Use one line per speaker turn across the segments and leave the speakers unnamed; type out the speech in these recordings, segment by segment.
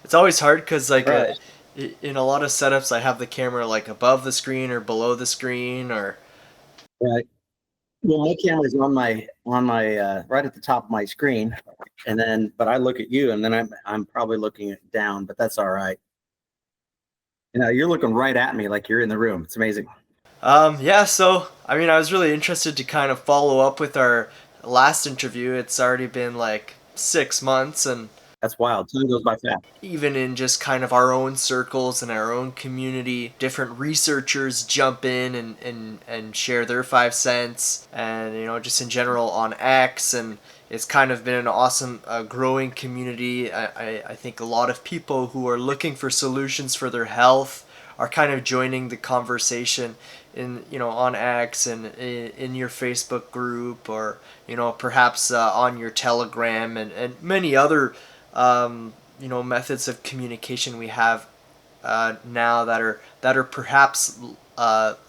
it's always hard because like
Right.
in a lot of setups I have the camera like above the screen or below the screen or
Right. Well, my camera's on my right at the top of my screen, and then but I look at you, and then I'm probably looking it down, but that's all right. You're looking right at me like you're in the room. It's amazing.
yeah, so I mean I was really interested to kind of follow up with our last interview. It's already been like 6 months and
That's wild. Time goes by fast.
even in just kind of our own circles and our own community, different researchers jump in and share their 5 cents, and just in general on X, and it's kind of been an awesome growing community. I think a lot of people who are looking for solutions for their health are kind of joining the conversation in on X and in your Facebook group, or perhaps on your Telegram, and many other methods of communication we have now that are perhaps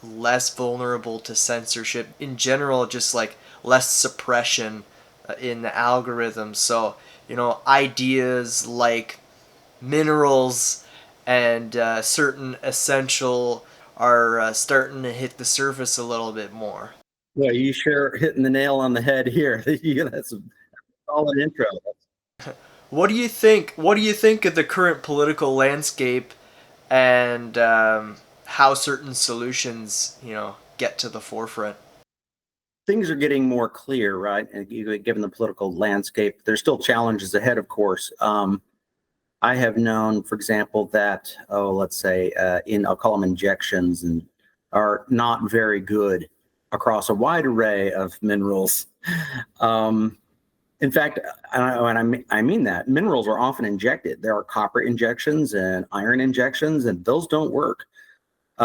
less vulnerable to censorship in general, just like less suppression in the algorithm. So ideas like minerals and certain essential are starting to hit the surface a little bit more.
Well, you sure hitting the nail on the head here. That's a solid intro.
What do you think? What do you think of the current political landscape and how certain solutions, get to the forefront?
Things are getting more clear, right? And given the political landscape, there's still challenges ahead, of course. I have known, for example, that let's say I'll call them injections, and are not very good across a wide array of minerals. In fact, I mean that minerals are often injected. There are copper injections and iron injections, and those don't work. They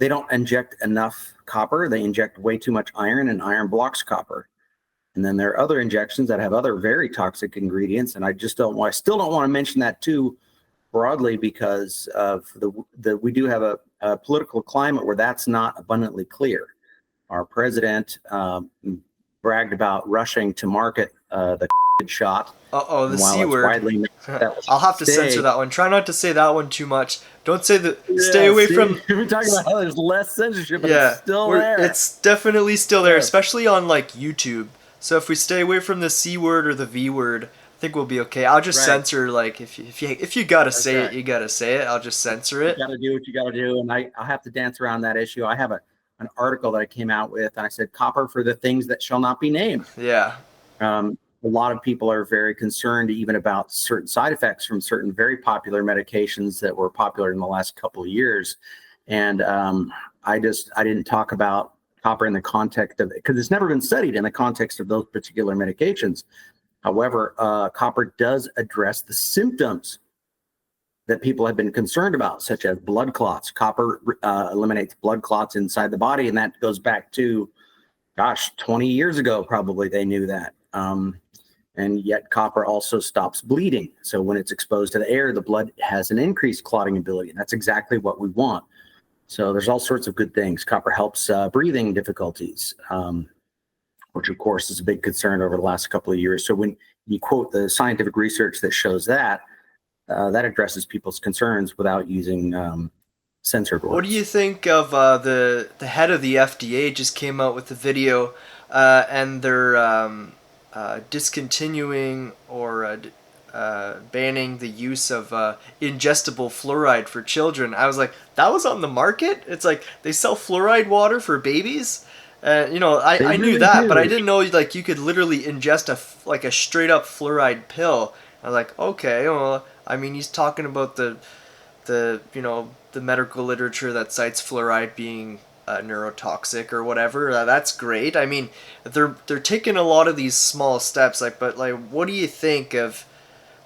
don't inject enough copper. They inject way too much iron, and iron blocks copper. And then there are other injections that have other very toxic ingredients, and I still don't want to mention that too broadly, because of we do have a political climate where that's not abundantly clear. Our president bragged about rushing to market the shot.
Uh-oh, the
And
C
while it's
word.
widely known that was
I'll
a
have to censor
mistake,
that one. Try not to say that one too much. Don't say the. Stay
yeah,
away
see,
from.
we're talking about how there's less censorship, and it's
Yeah,
still there.
it's definitely still there,
Yeah,
especially on like YouTube. So if we stay away from the C word or the V word, I think we'll be okay. I'll just
right.
censor, like, if you gotta
That's
say it,
right.
you gotta say it. I'll just censor
You
it.
got to do what you got to do, and I'll have to dance around that issue. I have an article that I came out with, and I said copper for the things that shall not be named.
Yeah.
A lot of people are very concerned even about certain side effects from certain very popular medications that were popular in the last couple of years. And I didn't talk about copper in the context of it because it's never been studied in the context of those particular medications. However, copper does address the symptoms that people have been concerned about, such as blood clots. Copper eliminates blood clots inside the body, and that goes back to, 20 years ago, probably they knew that. And yet copper also stops bleeding. So when it's exposed to the air, the blood has an increased clotting ability. And that's exactly what we want. So there's all sorts of good things. Copper helps breathing difficulties, which of course is a big concern over the last couple of years. So when you quote the scientific research that shows that, that addresses people's concerns without using censored
What do
words.
you think of the head of the FDA just came out with a video, and they're discontinuing or banning the use of ingestible fluoride for children. I was like, that was on the market? It's like they sell fluoride water for babies?
They
I knew
really
that, but I
do.
didn't know like you could literally ingest like a straight up fluoride pill. I was like, okay, well, I mean, he's talking about the medical literature that cites fluoride being neurotoxic or whatever. That's great. I mean, they're taking a lot of these small steps. Like, but like, what do you think of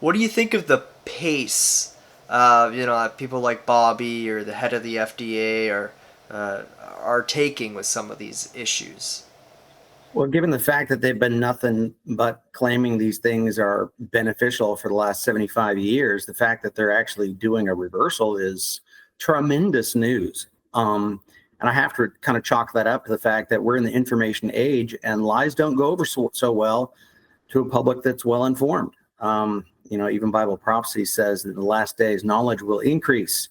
the pace? People like Bobby or the head of the FDA are taking with some of these issues.
Well, given the fact that they've been nothing but claiming these things are beneficial for the last 75 years, the fact that they're actually doing a reversal is tremendous news. And I have to kind of chalk that up to the fact that we're in the information age, and lies don't go over so well to a public that's well informed. even Bible prophecy says that in the last days, knowledge will increase.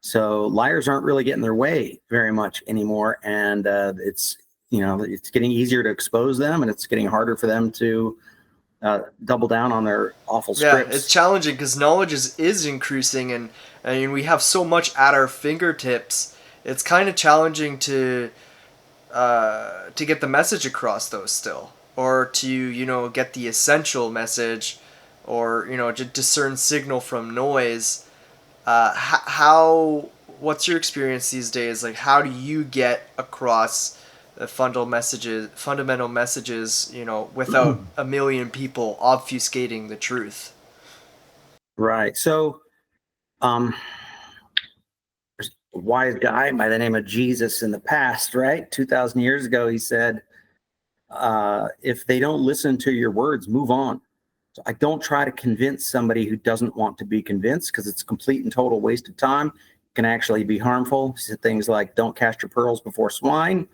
So liars aren't really getting their way very much anymore. And it's getting easier to expose them, and it's getting harder for them to double down on their awful
Yeah,
scripts.
it's challenging because knowledge is increasing, and I mean we have so much at our fingertips. It's kind of challenging to get the message across though still, or to get the essential message, or to discern signal from noise. How what's your experience these days? Like, how do you get across the fundamental messages, without a million people obfuscating the truth?
Right. So, there's a wise guy by the name of Jesus in the past, right? 2,000 years ago, he said, if they don't listen to your words, move on. So I don't try to convince somebody who doesn't want to be convinced, because it's a complete and total waste of time. It can actually be harmful. He said things like, don't cast your pearls before swine.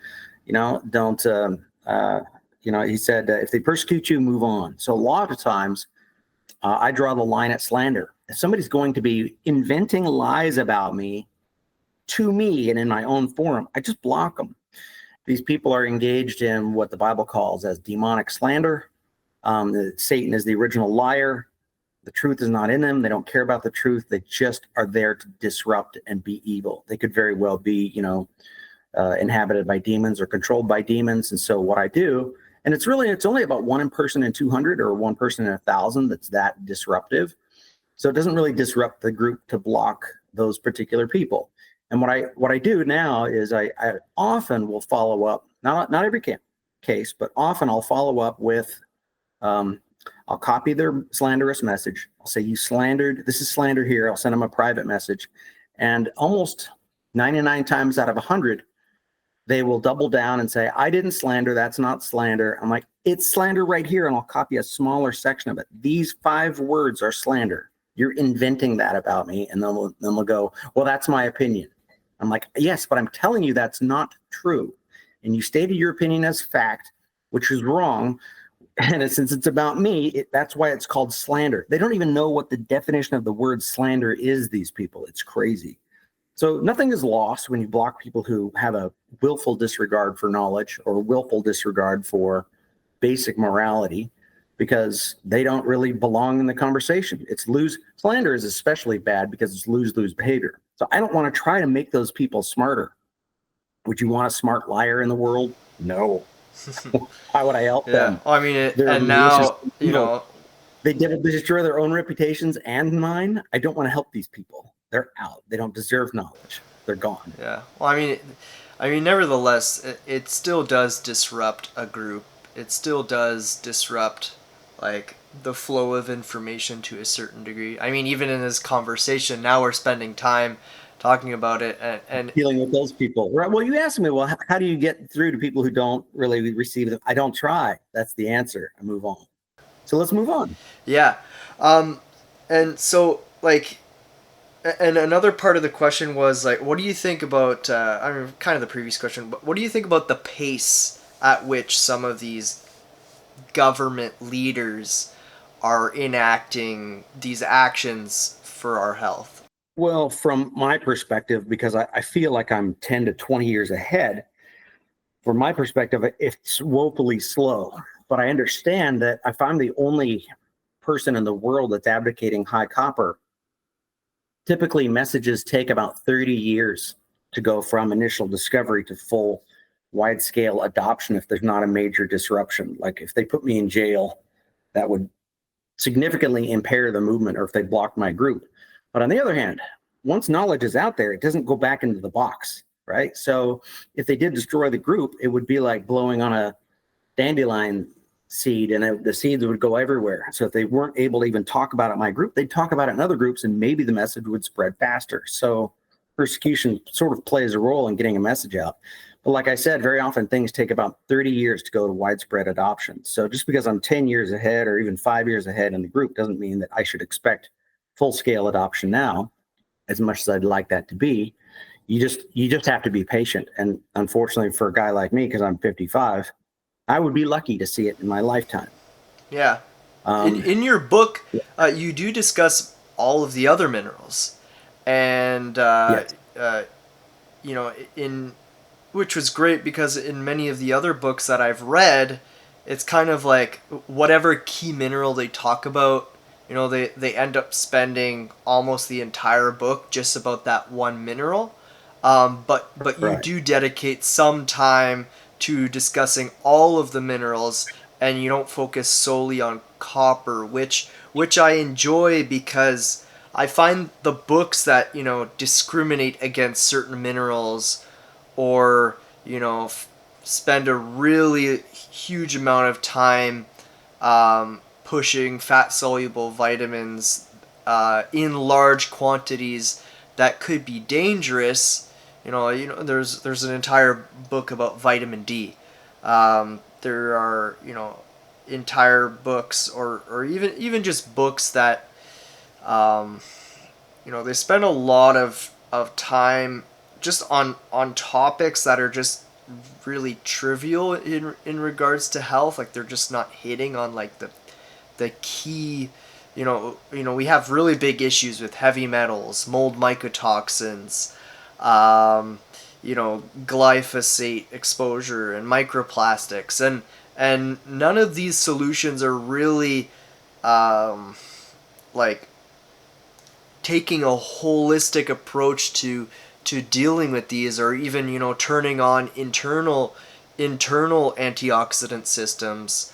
Don't, he said, if they persecute you, move on. So a lot of times, I draw the line at slander. If somebody's going to be inventing lies about me to me and in my own forum, I just block them. These people are engaged in what the Bible calls as demonic slander. Satan is the original liar. The truth is not in them. They don't care about the truth. They just are there to disrupt and be evil. They could very well be, inhabited by demons or controlled by demons. And so what I do, and it's only about 1 person in 200 or 1 person in 1,000 that's that disruptive. So it doesn't really disrupt the group to block those particular people. And what I do now is I often will follow up, not every case, but often I'll follow up with, I'll copy their slanderous message. I'll say, you slandered, this is slander here. I'll send them a private message. And almost 99 times out of 100, they will double down and say, I didn't slander. That's not slander. I'm like, it's slander right here. And I'll copy a smaller section of it. These 5 words are slander. You're inventing that about me. And then we'll go, well, that's my opinion. I'm like, yes, but I'm telling you that's not true. And you stated your opinion as fact, which is wrong. And since it's about me, that's why it's called slander. They don't even know what the definition of the word slander is, these people. It's crazy. So nothing is lost when you block people who have a willful disregard for knowledge or willful disregard for basic morality, because they don't really belong in the conversation. Slander is especially bad because it's lose-lose behavior. So I don't want to try to make those people smarter. Would you want a smart liar in the world? No. Why would I help them?
Well, I mean,
And
now,
they destroy their own reputations and mine. I don't want to help these people. They're out. They don't deserve knowledge. They're gone.
Yeah. Well, I mean, nevertheless, it still does disrupt a group. It still does disrupt, like, the flow of information to a certain degree. I mean, even in this conversation, now we're spending time talking about it and
dealing with those people. Right. Well, you asked me, well, how do you get through to people who don't really receive them? I don't try. That's the answer. I move on. So let's move on.
Yeah. And so, like, and another part of the question was, like, what do you think about, I mean, kind of the previous question, but what do you think about the pace at which some of these government leaders are enacting these actions for our health?
Well, from my perspective, because I feel like I'm 10 to 20 years ahead, from my perspective, it's woefully slow. But I understand that if I'm the only person in the world that's advocating high copper, typically messages take about 30 years to go from initial discovery to full wide-scale adoption if there's not a major disruption. Like if they put me in jail, that would significantly impair the movement, or if they blocked my group. But on the other hand, once knowledge is out there, it doesn't go back into the box, right? So if they did destroy the group, it would be like blowing on a dandelion seed, and the seeds would go everywhere. So if they weren't able to even talk about it in my group, they'd talk about it in other groups, and maybe the message would spread faster. So persecution sort of plays a role in getting a message out. But like I said, very often things take about 30 years to go to widespread adoption. So just because I'm 10 years ahead or even 5 years ahead in the group doesn't mean that I should expect full-scale adoption now, as much as I'd like that to be. You just have to be patient. And unfortunately for a guy like me, because I'm 55, I would be lucky to see it in my lifetime.
Yeah. In your book, you do discuss all of the other minerals, and
Yes.
you know, in which was great because in many of the other books that I've read, it's kind of like whatever key mineral they talk about, you know, they end up spending almost the entire book just about that one mineral. But you
Right.
do dedicate some time to discussing all of the minerals, and you don't focus solely on copper, which I enjoy because I find the books that discriminate against certain minerals, or spend a really huge amount of time pushing fat soluble vitamins in large quantities that could be dangerous. There's an entire book about vitamin D. There are entire books, or even just books that they spend a lot of time just on topics that are just really trivial in regards to health. Like they're just not hitting on like the key. We have really big issues with heavy metals, mold mycotoxins, glyphosate exposure, and microplastics, and none of these solutions are really like taking a holistic approach to dealing with these, or even turning on internal antioxidant systems,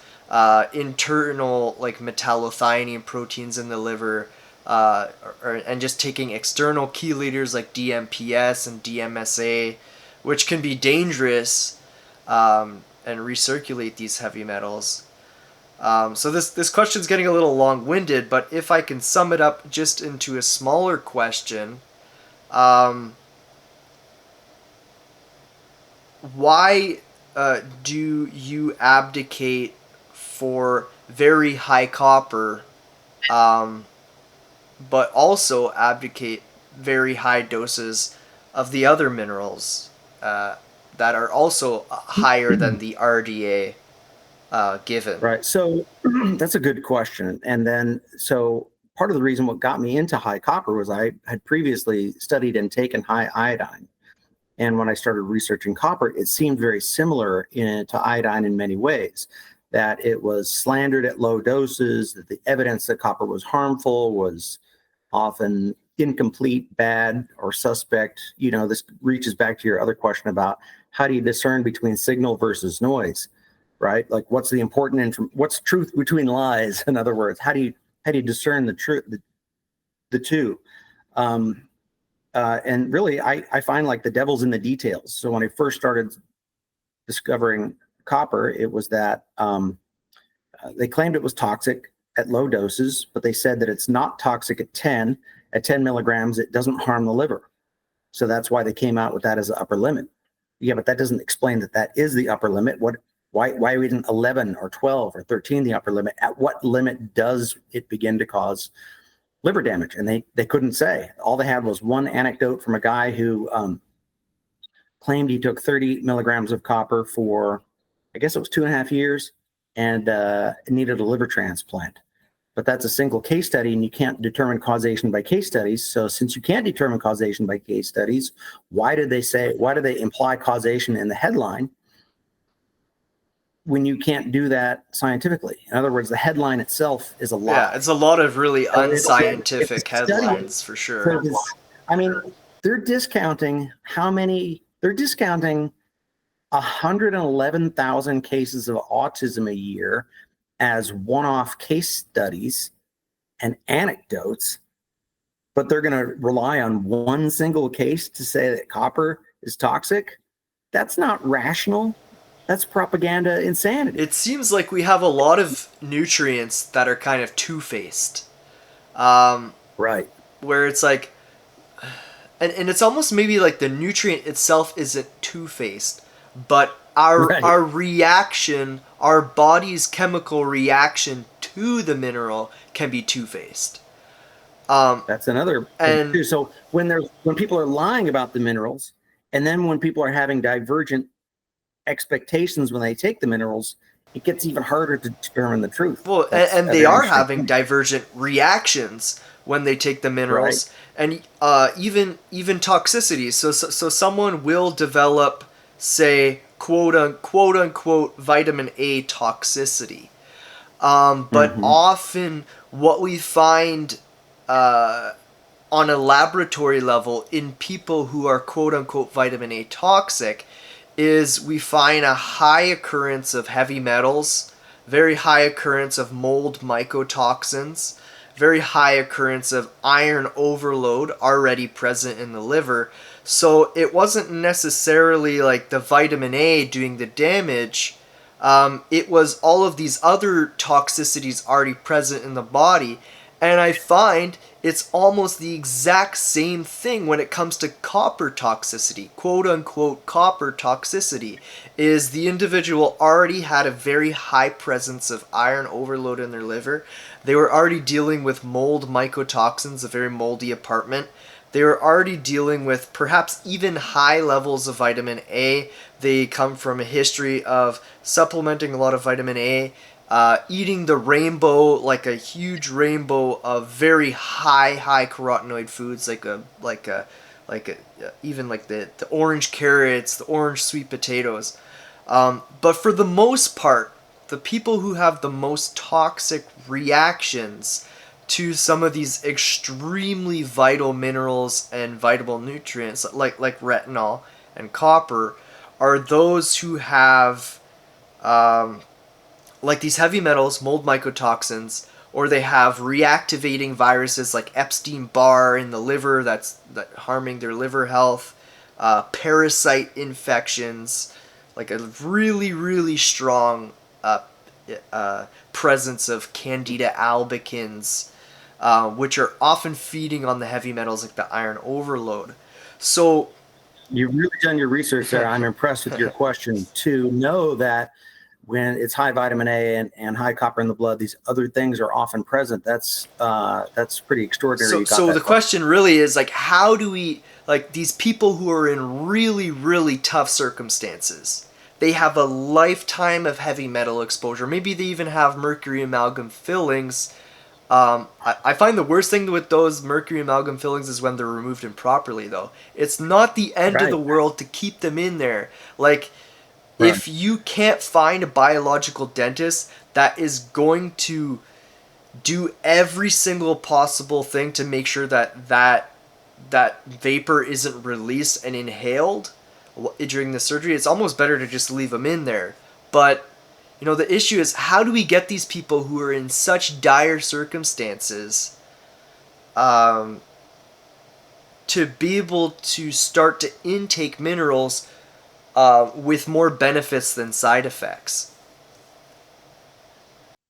internal like metallothionein proteins in the liver, and just taking external chelators like DMPS and DMSA, which can be dangerous, and recirculate these heavy metals. So this question's getting a little long-winded, but if I can sum it up just into a smaller question, why do you abdicate for very high copper, but also abdicate very high doses of the other minerals that are also higher than the RDA given?
Right. So that's a good question. And then, so part of the reason what got me into high copper was I had previously studied and taken high iodine. And when I started researching copper, it seemed very similar to iodine in many ways, that it was slandered at low doses, that the evidence that copper was harmful was often incomplete, bad, or suspect. This reaches back to your other question about how do you discern between signal versus noise, right? Like what's the important what's truth between lies? In other words, how do you discern the truth, the two? And really, I find like the devil's in the details. So when I first started discovering copper, it was that they claimed it was toxic at low doses, but they said that it's not toxic at 10. At 10 milligrams, it doesn't harm the liver. So that's why they came out with that as the upper limit. Yeah, but that doesn't explain that that is the upper limit. Why isn't 11 or 12 or 13 the upper limit? At what limit does it begin to cause liver damage? And they couldn't say. All they had was one anecdote from a guy who claimed he took 30 milligrams of copper for, I guess it was 2.5 years, and needed a liver transplant. But that's a single case study, and you can't determine causation by case studies. So since you can't determine causation by case studies, why do they imply causation in the headline when you can't do that scientifically? In other words, the headline itself is a lie.
Yeah, it's a lot of really
So
unscientific headlines for sure.
I mean, they're discounting 111,000 cases of autism a year as one-off case studies and anecdotes, but they're going to rely on one single case to say that copper is toxic. That's not rational. That's propaganda insanity.
It seems like we have a lot of nutrients that are kind of two-faced. Right. Where it's like, and it's almost maybe like the nutrient itself isn't two-faced, but our reaction, our body's chemical reaction to the mineral can be two-faced.
That's another thing too. So when people are lying about the minerals, and then when people are having divergent expectations when they take the minerals, it gets even harder to determine the truth.
Well,
That's
and
a
they
very
are
interesting
having
point.
divergent reactions when they take the
Right.
minerals, and even toxicities. So someone will develop, say, quote unquote vitamin A toxicity. But
Hmm.
often, what we find on a laboratory level in people who are quote unquote vitamin A toxic is we find a high occurrence of heavy metals, very high occurrence of mold mycotoxins, very high occurrence of iron overload already present in the liver. So it wasn't necessarily like the vitamin A doing the damage. It was all of these other toxicities already present in the body. And I find it's almost the exact same thing when it comes to copper toxicity. Quote unquote copper toxicity is the individual already had a very high presence of iron overload in their liver. They were already dealing with mold mycotoxins, a very moldy apartment. They were already dealing with perhaps even high levels of vitamin A. They come from a history of supplementing a lot of vitamin A, eating the rainbow, like a huge rainbow of very high carotenoid foods, even like the orange carrots, the orange sweet potatoes. But for the most part, the people who have the most toxic reactions to some of these extremely vital minerals and vital nutrients like retinol and copper are those who have like these heavy metals, mold mycotoxins, or they have reactivating viruses like Epstein-Barr in the liver that harming their liver health, parasite infections, like a really strong presence of Candida albicans, which are often feeding on the heavy metals like the iron overload. So
You've really done your research there. I'm impressed with your question to know that when it's high vitamin A and high copper in the blood, these other things are often present. That's pretty extraordinary.
so
You got
so
that
the
far.
question really is like, how do we, like, these people who are in really tough circumstances, they have a lifetime of heavy metal exposure, maybe they even have mercury amalgam fillings. I find the worst thing with those mercury amalgam fillings is when they're removed improperly, though. It's not the end of
Right.
the world to keep them in there. Like,
Right.
if you can't find a biological dentist that is going to do every single possible thing to make sure that vapor isn't released and inhaled during the surgery, it's almost better to just leave them in there. But the issue is, how do we get these people who are in such dire circumstances um, to be able to start to intake minerals with more benefits than side effects?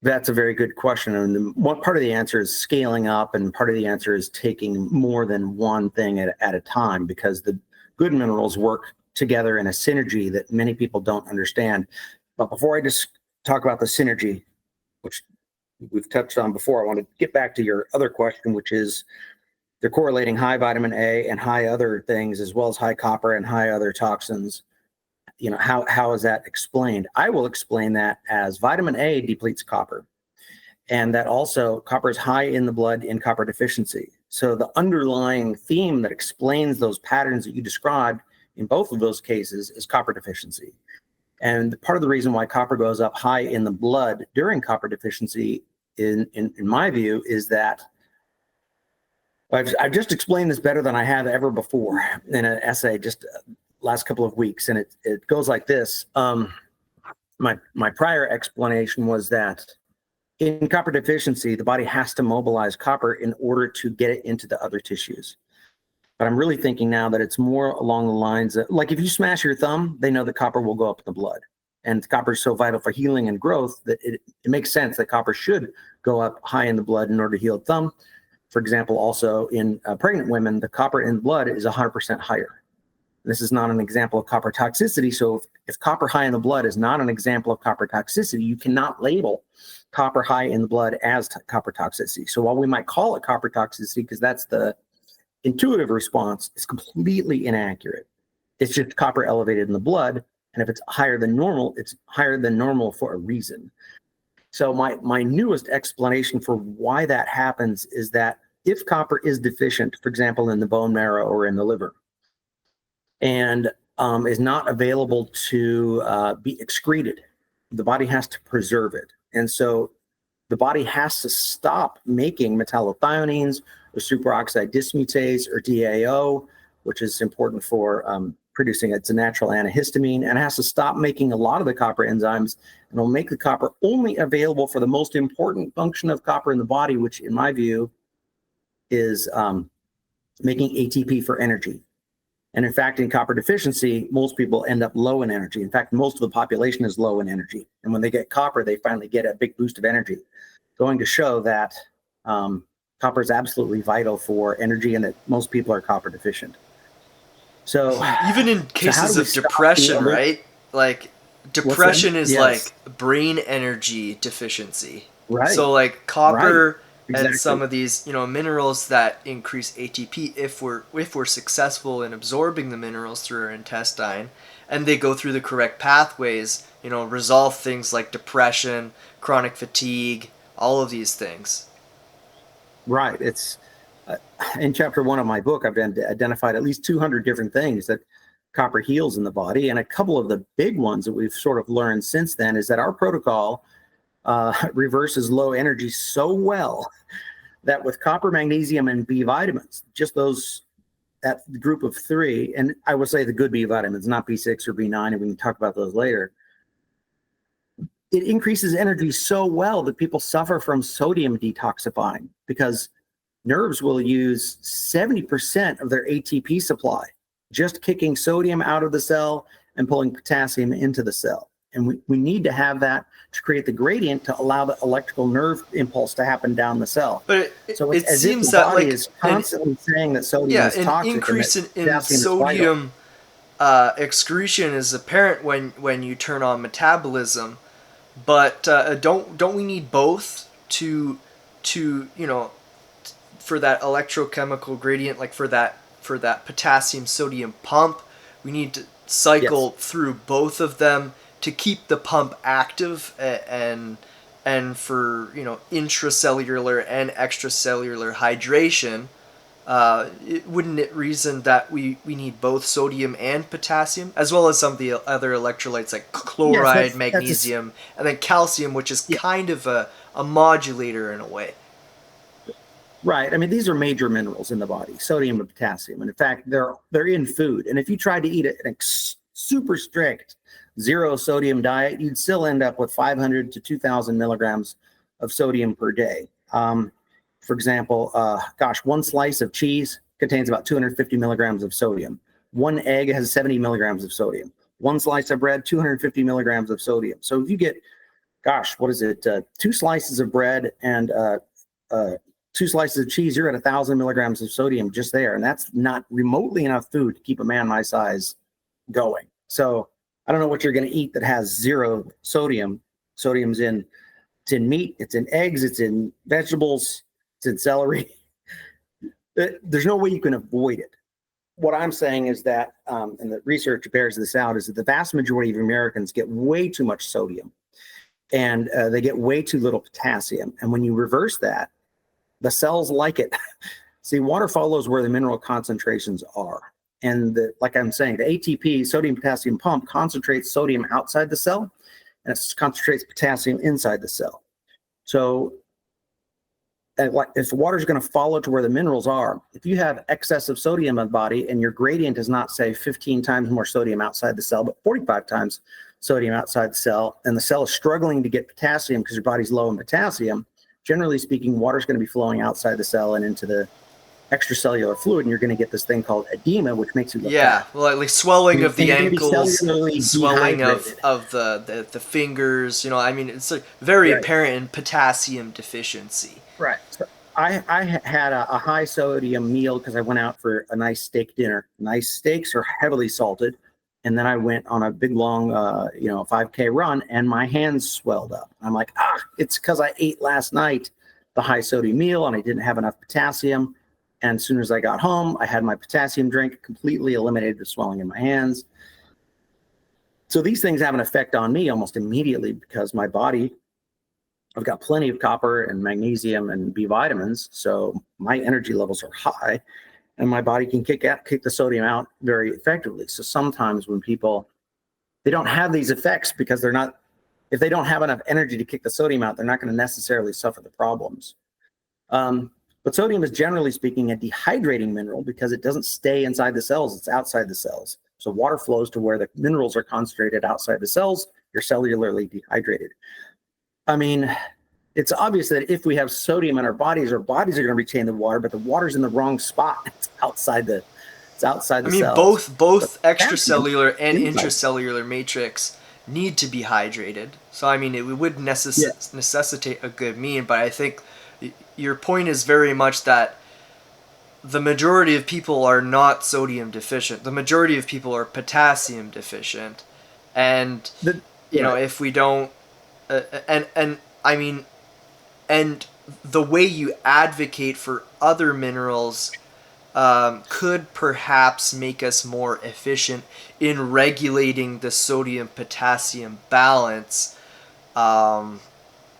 That's a very good question. And one part of the answer is scaling up, and part of the answer is taking more than one thing at a time, because the good minerals work together in a synergy that many people don't understand. But before I just talk about the synergy, which we've touched on before, I want to get back to your other question, which is they're correlating high vitamin A and high other things, as well as high copper and high other toxins. How is that explained? I will explain that as vitamin A depletes copper, and that also copper is high in the blood in copper deficiency. So the underlying theme that explains those patterns that you described in both of those cases is copper deficiency. And part of the reason why copper goes up high in the blood during copper deficiency, in my view, is that I've just explained this better than I have ever before in an essay just last couple of weeks, and it goes like this. My prior explanation was that in copper deficiency, the body has to mobilize copper in order to get it into the other tissues. But I'm really thinking now that it's more along the lines of, like, if you smash your thumb, they know that copper will go up in the blood. And copper is so vital for healing and growth that it makes sense that copper should go up high in the blood in order to heal the thumb. For example, also in pregnant women, the copper in blood is 100% higher. This is not an example of copper toxicity. So if copper high in the blood is not an example of copper toxicity, you cannot label copper high in the blood as copper toxicity. So while we might call it copper toxicity because that's the intuitive response, it's completely inaccurate. It's just copper elevated in the blood, And if it's higher than normal, it's higher than normal for a reason. So my newest explanation for why that happens is that if copper is deficient, for example, in the bone marrow or in the liver, and is not available to be excreted, the body has to preserve it. And so the body has to stop making metallothioneins or superoxide dismutase or DAO, which is important for producing, it's a natural antihistamine, and it has to stop making a lot of the copper enzymes, and it'll make the copper only available for the most important function of copper in the body, which in my view is making ATP for energy. And in fact, in copper deficiency, most people end up low in energy. In fact, most of the population is low in energy. And when they get copper, they finally get a big boost of energy, going to show that copper is absolutely vital for energy and that most people are copper deficient. So
even in cases of depression, right? Like depression is like brain energy deficiency.
Right.
So like copper
right. Exactly.
and some of these, minerals that increase ATP, if we're successful in absorbing the minerals through our intestine, and they go through the correct pathways, resolve things like depression, chronic fatigue, all of these things.
Right. It's in chapter 1 of my book, I've identified at least 200 different things that copper heals in the body. And a couple of the big ones that we've sort of learned since then is that our protocol reverses low energy so well that with copper, magnesium, and B vitamins, just that group of 3, and I would say the good B vitamins, not B6 or B9, and we can talk about those later, it increases energy so well that people suffer from sodium detoxifying, because nerves will use 70% of their ATP supply just kicking sodium out of the cell and pulling potassium into the cell. And we need to have that to create the gradient to allow the electrical nerve impulse to happen down the cell.
But it
as
seems
if the body is constantly saying that sodium is toxic.
An increase in sodium excretion is apparent when you turn on metabolism. But don't we need both to for that electrochemical gradient, like for that potassium sodium pump? We need to cycle through both of them to keep the pump active and for intracellular and extracellular hydration. Wouldn't it reason that we need both sodium and potassium, as well as some of the other electrolytes like chloride, magnesium, and then calcium, which is kind of a modulator in a way?
Right. I mean, these are major minerals in the body, sodium and potassium. And in fact, they're in food. And if you tried to eat a super strict 0 sodium diet, you'd still end up with 500 to 2,000 milligrams of sodium per day. For example, one slice of cheese contains about 250 milligrams of sodium. One egg has 70 milligrams of sodium. One slice of bread, 250 milligrams of sodium. So if you get, 2 slices of bread and 2 slices of cheese, you're at 1,000 milligrams of sodium just there. And that's not remotely enough food to keep a man my size going. So I don't know what you're going to eat that has 0 sodium. Sodium's it's in meat, it's in eggs, it's in vegetables, it's in celery. There's no way you can avoid it. What I'm saying is that, and the research bears this out, is that the vast majority of Americans get way too much sodium, and they get way too little potassium. And when you reverse that, the cells like it. See, water follows where the mineral concentrations are. And like I'm saying, the ATP, sodium potassium pump, concentrates sodium outside the cell, and it concentrates potassium inside the cell. So if water is going to follow to where the minerals are, if you have excess of sodium in the body and your gradient is not, say, 15 times more sodium outside the cell, but 45 times sodium outside the cell, and the cell is struggling to get potassium because your body's low in potassium, generally speaking, water is going to be flowing outside the cell and into the extracellular fluid, and you're going to get this thing called edema, which makes you look fat.
Well, like swelling of the ankles, swelling of the fingers. It's like very apparent in potassium deficiency.
Right. So I had a high sodium meal because I went out for a nice steak dinner. Nice steaks are heavily salted, and then I went on a big long 5K run, and my hands swelled up. I'm like, it's because I ate last night the high sodium meal and I didn't have enough potassium. And as soon as I got home, I had my potassium drink, completely eliminated the swelling in my hands. So these things have an effect on me almost immediately because my body, I've got plenty of copper and magnesium and B vitamins, so my energy levels are high, and my body can kick the sodium out very effectively. So sometimes when people, they don't have these effects because they're not, if they don't have enough energy to kick the sodium out, they're not going to necessarily suffer the problems. But sodium is, generally speaking, a dehydrating mineral because it doesn't stay inside the cells, it's outside the cells. So water flows to where the minerals are concentrated outside the cells. You're cellularly dehydrated. I mean, it's obvious that if we have sodium in our bodies are going to retain the water, but the water's in the wrong spot. It's outside the cells.
I mean, both extracellular and intracellular matrix need to be hydrated. So I mean, it would necessitate a good mean, but I think your point is very much that the majority of people are not sodium deficient. The majority of people are potassium deficient, and you know, if we don't, and I mean, and the way you advocate for other minerals could perhaps make us more efficient in regulating the sodium-potassium balance,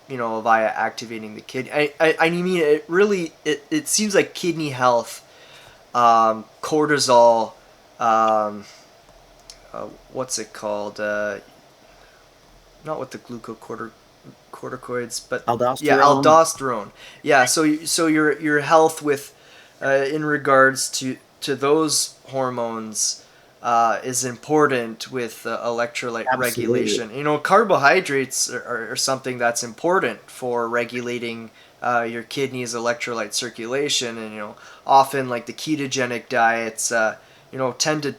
you know, via activating the kidney. I mean, it seems like kidney health, cortisol, what's it called? Not with the glucocorticoids, but
aldosterone.
Yeah, aldosterone. Yeah, so your health with in regards to those hormones is important with electrolyte regulation. You know, carbohydrates are something that's important for regulating your kidneys' electrolyte circulation, and you know, often like the ketogenic diets, you know, tend to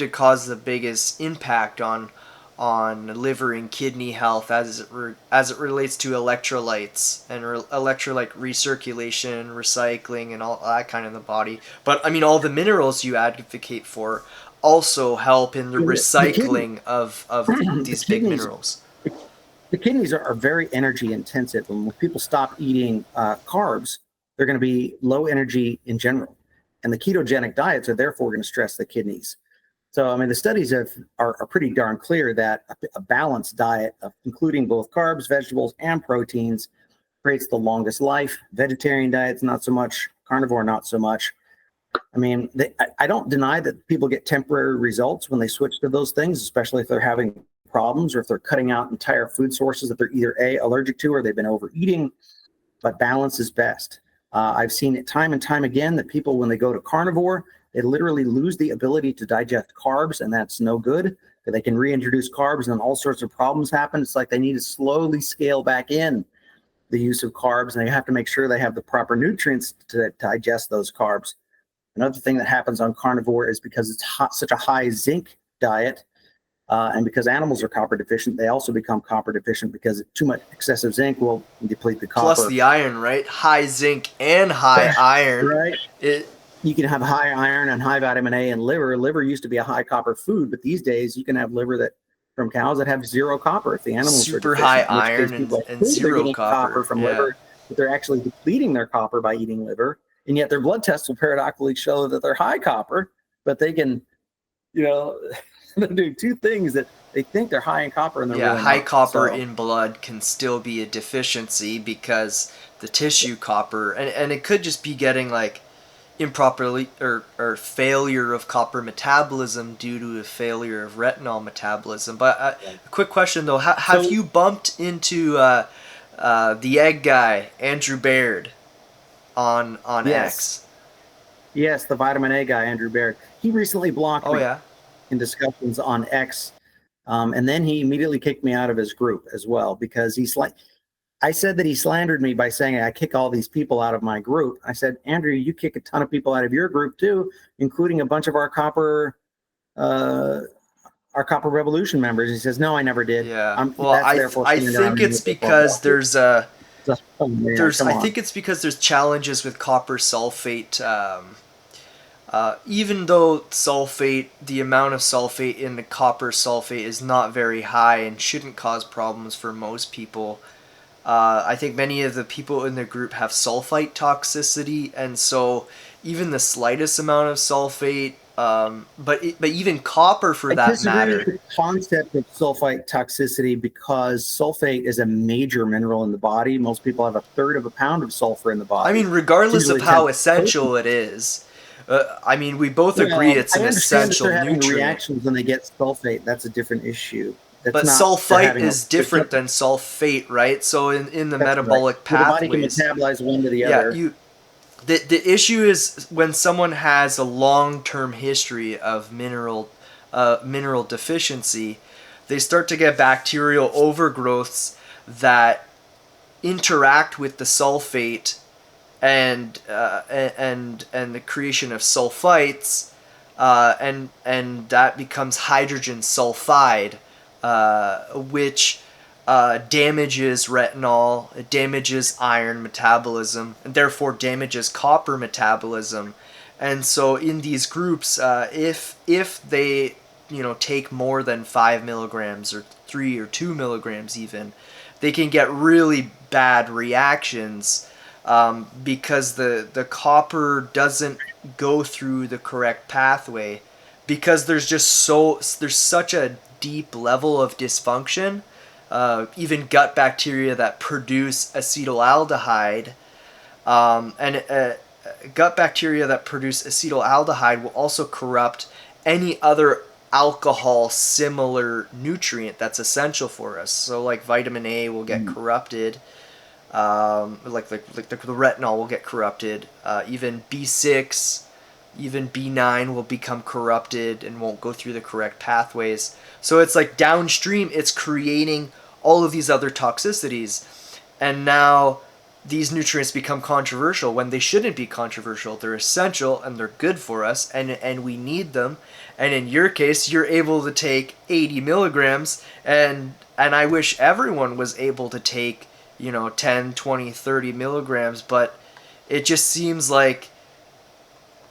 cause the biggest impact on liver and kidney health as it relates to electrolytes and electrolyte recirculation, recycling, and all that kind of the body. But I mean, all the minerals you advocate for also help in the recycling of these big minerals.
The kidneys are very energy intensive, and when people stop eating carbs, they're going to be low energy in general, and the ketogenic diets are therefore going to stress the kidneys. So, I mean, the studies are pretty darn clear that a balanced diet, including both carbs, vegetables, and proteins, creates the longest life. Vegetarian diets, not so much. Carnivore, not so much. I mean, I don't deny that people get temporary results when they switch to those things, especially if they're having problems or if they're cutting out entire food sources that they're either allergic to or they've been overeating. But balance is best. I've seen it time and time again that people, when they go to carnivore, they literally lose the ability to digest carbs, and that's no good. They can reintroduce carbs, and then all sorts of problems happen. It's like they need to slowly scale back in the use of carbs, and they have to make sure they have the proper nutrients to digest those carbs. Another thing that happens on carnivore is because it's such a high zinc diet, and because animals are copper deficient, they also become copper deficient because too much excessive zinc will deplete the copper.
Plus the iron, right? High zinc and high iron.
Right. You can have high iron and high vitamin A in liver. Liver used to be a high copper food, but these days you can have liver from cows that have zero copper if the animals
super
are deficient,
high iron and zero
copper from liver, but they're actually depleting their copper by eating liver, and yet their blood tests will paradoxically show that they're high copper, but they can, you know, do two things that they think they're high in copper and they're really
high
not.
copper in blood can still be a deficiency because the tissue copper, and it could just be getting like improperly or failure of copper metabolism due to a failure of retinol metabolism. But a quick question though, have you bumped into the egg guy, Andrew Baird, on X?
Yes, the vitamin A guy, Andrew Baird. He recently blocked me in discussions on X, and then he immediately kicked me out of his group as well because I said that he slandered me by saying I kick all these people out of my group. I said, Andrew, you kick a ton of people out of your group too, including a bunch of our copper revolution members. He says, no, I never did.
Yeah. Well, I think it's because there's challenges with copper sulfate. Even though the amount of sulfate in the copper sulfate is not very high and shouldn't cause problems for most people, I think many of the people in the group have sulfite toxicity, and so even the slightest amount of sulfate but even copper for
I
that
disagree with
matter.
the concept of sulfite toxicity because sulfate is a major mineral in the body. Most people have a third of a pound of sulfur in the
I
body.
mean,
It's
regardless of
usually 10
how
protein.
essential it is, I mean, we both agree
Well,
it's
I
an
understand that
essential
they're having
nutrient.
reactions when they get sulfate. That's a different issue. That's
But
not, they're
sulfite
having a,
is
there's
different
nothing,
than sulfate, right? So in the
that's right.
metabolic
Well, the body can
pathways,
metabolize one to the
yeah,
other.
the issue is when someone has a long-term history of mineral deficiency, they start to get bacterial overgrowths that interact with the sulfate and the creation of sulfites, and that becomes hydrogen sulfide, which damages retinol, it damages iron metabolism, and therefore damages copper metabolism. And so in these groups, if they take more than 5 milligrams or 3 or 2 milligrams even, they can get really bad reactions, because the copper doesn't go through the correct pathway, because there's such a deep level of dysfunction. Even gut bacteria that produce acetaldehyde, and gut bacteria that produce acetaldehyde will also corrupt any other alcohol similar nutrient that's essential for us. So like vitamin A will get
Mm.
corrupted, like the retinol will get corrupted. Even B6, even B9 will become corrupted and won't go through the correct pathways. So it's like downstream, it's creating all of these other toxicities. And now these nutrients become controversial when they shouldn't be controversial. They're essential and they're good for us, and we need them. And in your case, you're able to take 80 milligrams, and I wish everyone was able to take 10, 20, 30 milligrams, but it just seems like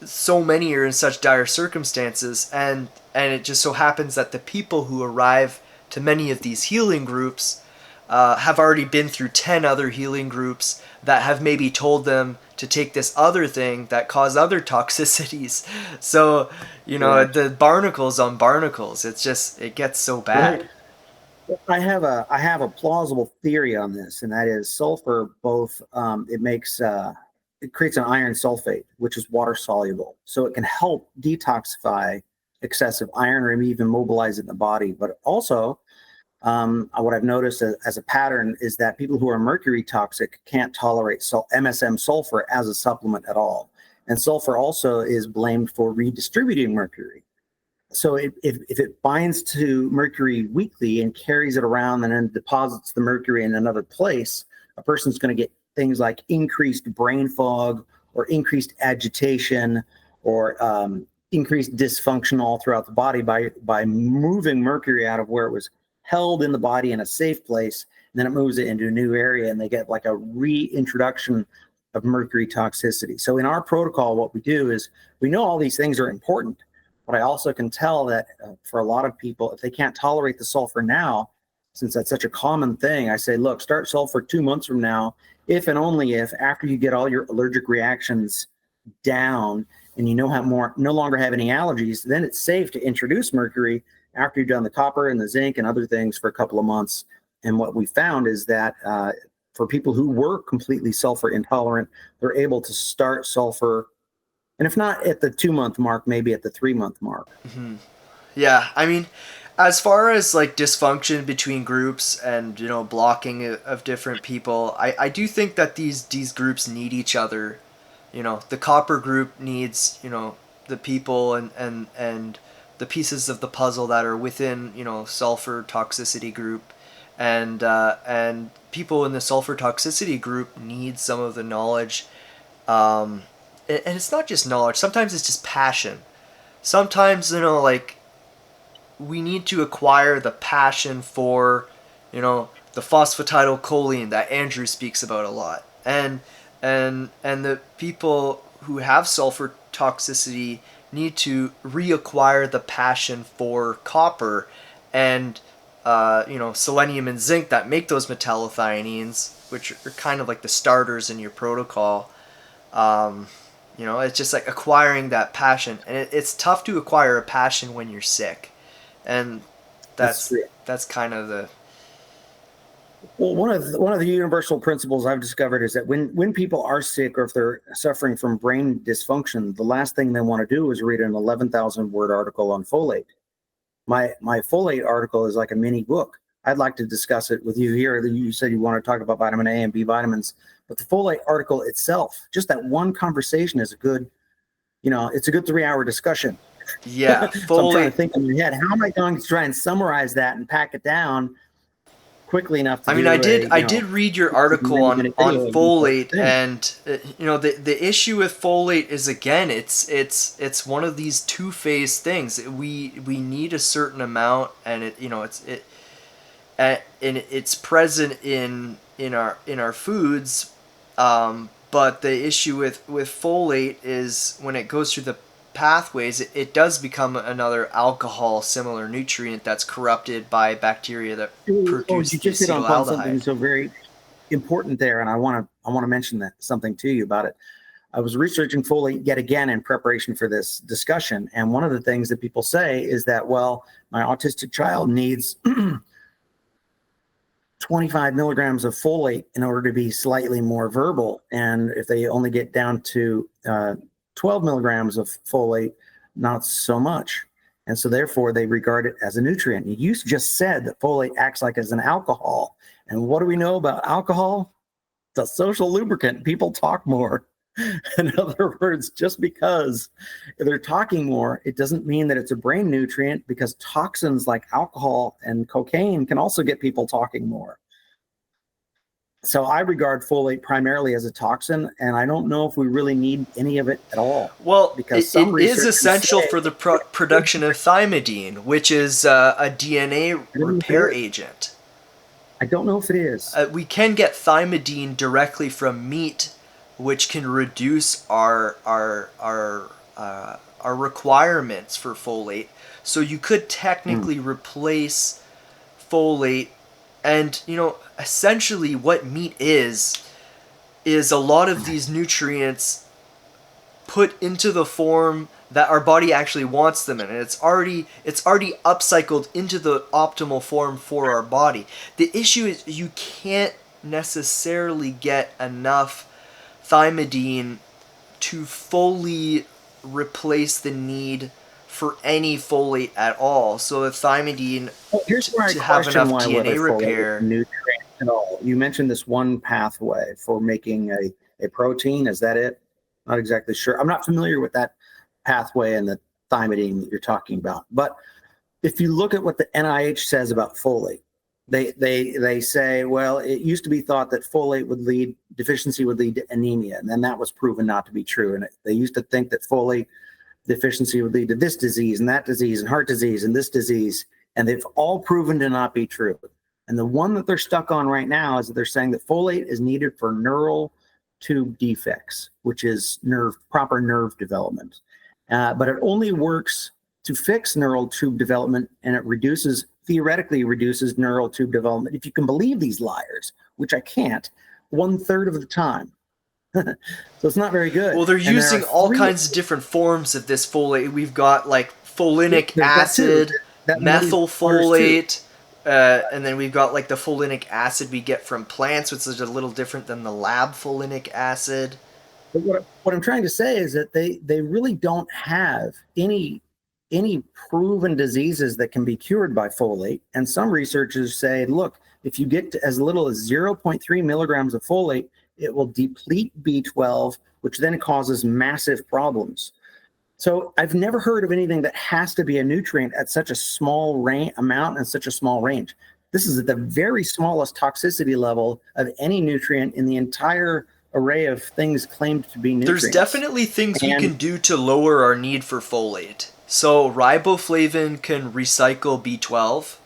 so many are in such dire circumstances, and it just so happens that the people who arrive to many of these healing groups have already been through 10 other healing groups that have maybe told them to take this other thing that cause other toxicities. So
Right.
the barnacles on barnacles, it gets so bad.
Right. I have a plausible theory on this, and that is sulfur. Both it creates an iron sulfate, which is water soluble, so it can help detoxify excessive iron or even mobilize it in the body. But also, what I've noticed as a pattern is that people who are mercury toxic can't tolerate MSM sulfur as a supplement at all, and sulfur also is blamed for redistributing mercury. So if it binds to mercury weakly and carries it around and then deposits the mercury in another place, a person's going to get things like increased brain fog or increased agitation or increased dysfunction all throughout the body by moving mercury out of where it was held in the body in a safe place, and then it moves it into a new area, and they get like a reintroduction of mercury toxicity. So in our protocol, what we do is we know all these things are important, but I also can tell that for a lot of people, if they can't tolerate the sulfur now, since that's such a common thing, I say, look, start sulfur 2 months from now, if and only if after you get all your allergic reactions down and you no longer have any allergies, then it's safe to introduce mercury after you've done the copper and the zinc and other things for a couple of months. And what we found is that for people who were completely sulfur intolerant, they're able to start sulfur, and if not at the 2 month mark, maybe at the 3 month mark.
Yeah, I mean, as far as like dysfunction between groups and blocking of different people, I do think that these groups need each other. The copper group needs the people and the pieces of the puzzle that are within sulfur toxicity group, and people in the sulfur toxicity group need some of the knowledge. And it's not just knowledge. Sometimes it's just passion. Sometimes like we need to acquire the passion for, the phosphatidylcholine that Andrew speaks about a lot, and the people who have sulfur toxicity need to reacquire the passion for copper and selenium and zinc that make those metallothioneins, which are kind of like the starters in your protocol. You know, it's just like acquiring that passion, and it's tough to acquire a passion when you're sick, and
That's
that's
true.
that's kind of the
Well, one of the universal principles I've discovered is that when people are sick or if they're suffering from brain dysfunction, the last thing they want to do is read an 11,000 word article on folate. My folate article is like a mini book. I'd like to discuss it with you here. You said you want to talk about vitamin A and B vitamins, but the folate article itself, just that one conversation is a good, it's a good 3-hour discussion.
yeah
So I'm trying to
folate.
think in my head, how am I going to try and summarize that and pack it down quickly enough to
I mean, I
do
did
a,
I did read your article
60
on
minute video of each
folate,
thing.
and the issue with folate is, again, it's one of these two-phase things. We need a certain amount, and it's present in our foods, but the issue with folate is when it goes through the pathways, it does become another alcohol similar nutrient that's corrupted by bacteria that
Oh,
produce
you
the
just hit upon something
acetaldehyde.
so very important there, and I want to mention that something to you about it. I was researching folate yet again in preparation for this discussion, and one of the things that people say is that, well, my autistic child needs 25 milligrams of folate in order to be slightly more verbal, and if they only get down to 12 milligrams of folate, not so much. And so therefore they regard it as a nutrient. You just said that folate acts like as an alcohol. And what do we know about alcohol? It's a social lubricant. People talk more. In other words, just because they're talking more, it doesn't mean that it's a brain nutrient, because toxins like alcohol and cocaine can also get people talking more. So I regard folate primarily as a toxin, and I don't know if we really need any of it at all,
Well,
because
it
some
is
researchers
essential
say
for the production of thymidine, which is a DNA
I don't know if it
repair
is.
agent.
I don't know if it is.
We can get thymidine directly from meat, which can reduce our requirements for folate. So you could
Mm.
technically replace folate, and essentially what meat is a lot of these nutrients put into the form that our body actually wants them in, and it's already upcycled into the optimal form for our body. The issue is you can't necessarily get enough thymidine to fully replace the need for any folate at all. So the thymidine,
Well, here's where I
to have
question
enough
why whether
DNA
folate is a
repair.
nutrient at all. You mentioned this one pathway for making a protein. Is that it? Not exactly sure. I'm not familiar with that pathway and the thymidine that you're talking about. But if you look at what the NIH says about folate, they say, well, it used to be thought that folate deficiency would lead to anemia, and then that was proven not to be true. And they used to think that folate deficiency would lead to this disease and that disease and heart disease and this disease, and they've all proven to not be true. And the one that they're stuck on right now is that they're saying that folate is needed for neural tube defects, which is proper nerve development. But it only works to fix neural tube development, and it theoretically reduces neural tube development, if you can believe these liars, which I can't, 1/3 of the time. So it's not very
Well,
good.
they're
And there are
using all
three,
kinds of different forms of this folate. We've got like folinic
there's that too.
acid,
That muddies waters too.
methylfolate, and then we've got like the folinic acid we get from plants, which is a little different than the lab folinic acid.
But what I'm trying to say is that they really don't have any proven diseases that can be cured by folate. And some researchers say, look, if you get to as little as 0.3 milligrams of folate, it will deplete B12, which then causes massive problems. So I've never heard of anything that has to be a nutrient at such a small amount and such a small range. This is at the very smallest toxicity level of any nutrient in the entire array of things claimed to be
There's
nutrients.
definitely things we
And
can do to lower our need for folate. So riboflavin can recycle B12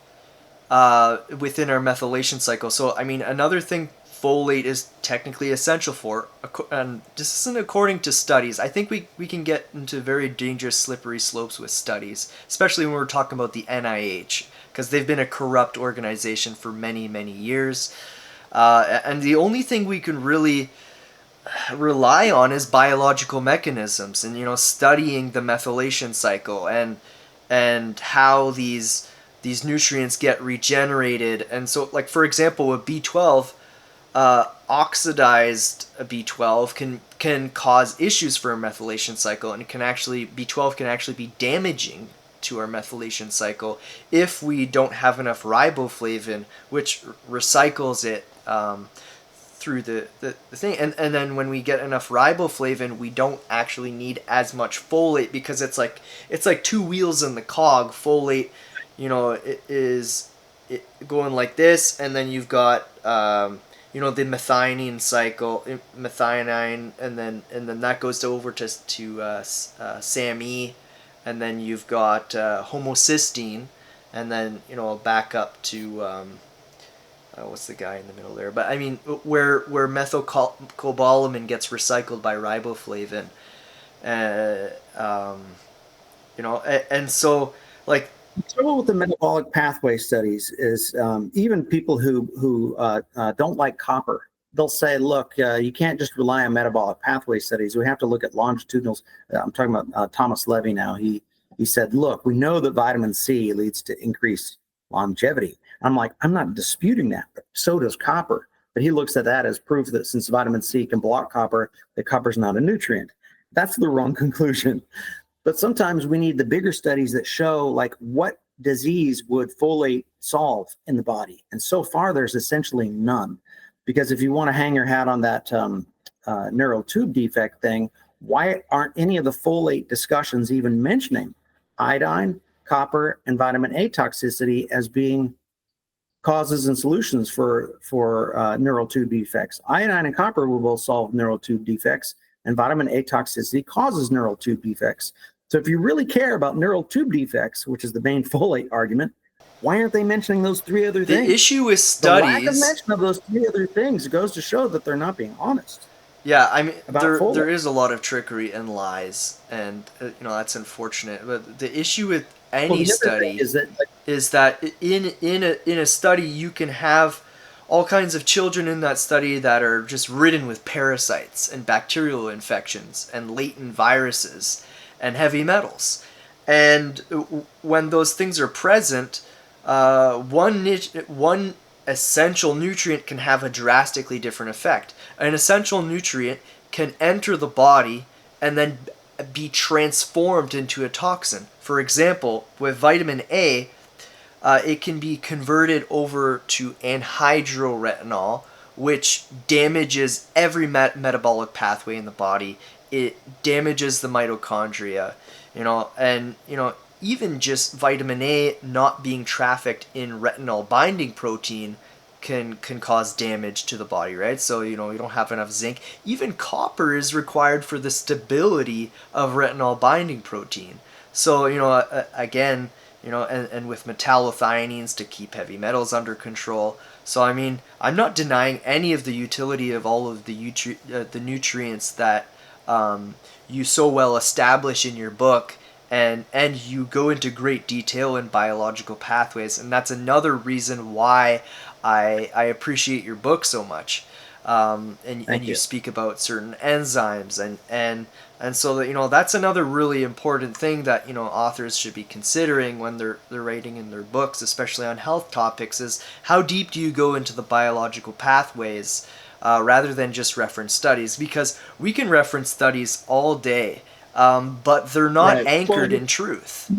within our methylation cycle. So, I mean, another thing folate is technically essential for, and this isn't according to studies. I think we can get into very dangerous slippery slopes with studies, especially when we're talking about the NIH, because they've been a corrupt organization for many, many years. And the only thing we can really rely on is biological mechanisms, and studying the methylation cycle and how these nutrients get regenerated. And so, like, for example, with B12, oxidized B12 can cause issues for our methylation cycle, and it can actually B12 can actually be damaging to our methylation cycle if we don't have enough riboflavin, which recycles it through the thing. And then when we get enough riboflavin, we don't actually need as much folate, because it's like two wheels in the cog. Folate, it is going like this, and then you've got the methionine cycle, methionine, and then that goes over to SAMe, and then you've got homocysteine, and then back up to what's the guy in the middle there? But I mean, where methylcobalamin gets recycled by riboflavin, uh, um, and so, like,
The trouble with the metabolic pathway studies is even people who don't like copper, they'll say, look, you can't just rely on metabolic pathway studies. We have to look at longitudinal. I'm talking about Thomas Levy now. He said, look, we know that vitamin C leads to increased longevity. I'm like, I'm not disputing that, but so does copper. But he looks at that as proof that since vitamin C can block copper, that copper's not a nutrient. That's the wrong conclusion. But sometimes we need the bigger studies that show, like, what disease would folate solve in the body. And so far, there's essentially none. Because if you want to hang your hat on that neural tube defect thing, why aren't any of the folate discussions even mentioning iodine, copper, and vitamin A toxicity as being causes and solutions for neural tube defects? Iodine and copper will both solve neural tube defects, and vitamin A toxicity causes neural tube defects. So if you really care about neural tube defects, which is the main folate argument, why aren't they mentioning those three other things?
The issue with
The lack of
studies.
mention of those three other things goes to show that they're not being honest.
Yeah, I mean,
About
there
folate.
is a lot of trickery and lies, and that's unfortunate. But the issue with
Well,
any
the other thing
study
is that, like,
is that in a study you can have all kinds of children in that study that are just ridden with parasites and bacterial infections and latent viruses and heavy metals. And when those things are present, one essential nutrient can have a drastically different effect. An essential nutrient can enter the body and then be transformed into a toxin. For example, with vitamin A, it can be converted over to anhydroretinol, which damages every metabolic pathway in the body. It damages the mitochondria, and even just vitamin A not being trafficked in retinol binding protein can cause damage to the body, right? So you don't have enough zinc. Even copper is required for the stability of retinol binding protein. So again, and with metallocyanines to keep heavy metals under control. So I mean, I'm not denying any of the utility of all of the nutrients that you so well establish in your book, and you go into great detail in biological pathways, and that's another reason why I appreciate your book so much. And
thank
you
you.
speak about certain enzymes, and so that that's another really important thing that authors should be considering when they're writing in their books, especially on health topics, is how deep do you go into the biological pathways, rather than just reference studies, because we can reference studies all day, but they're not
Right. Well,
anchored in truth.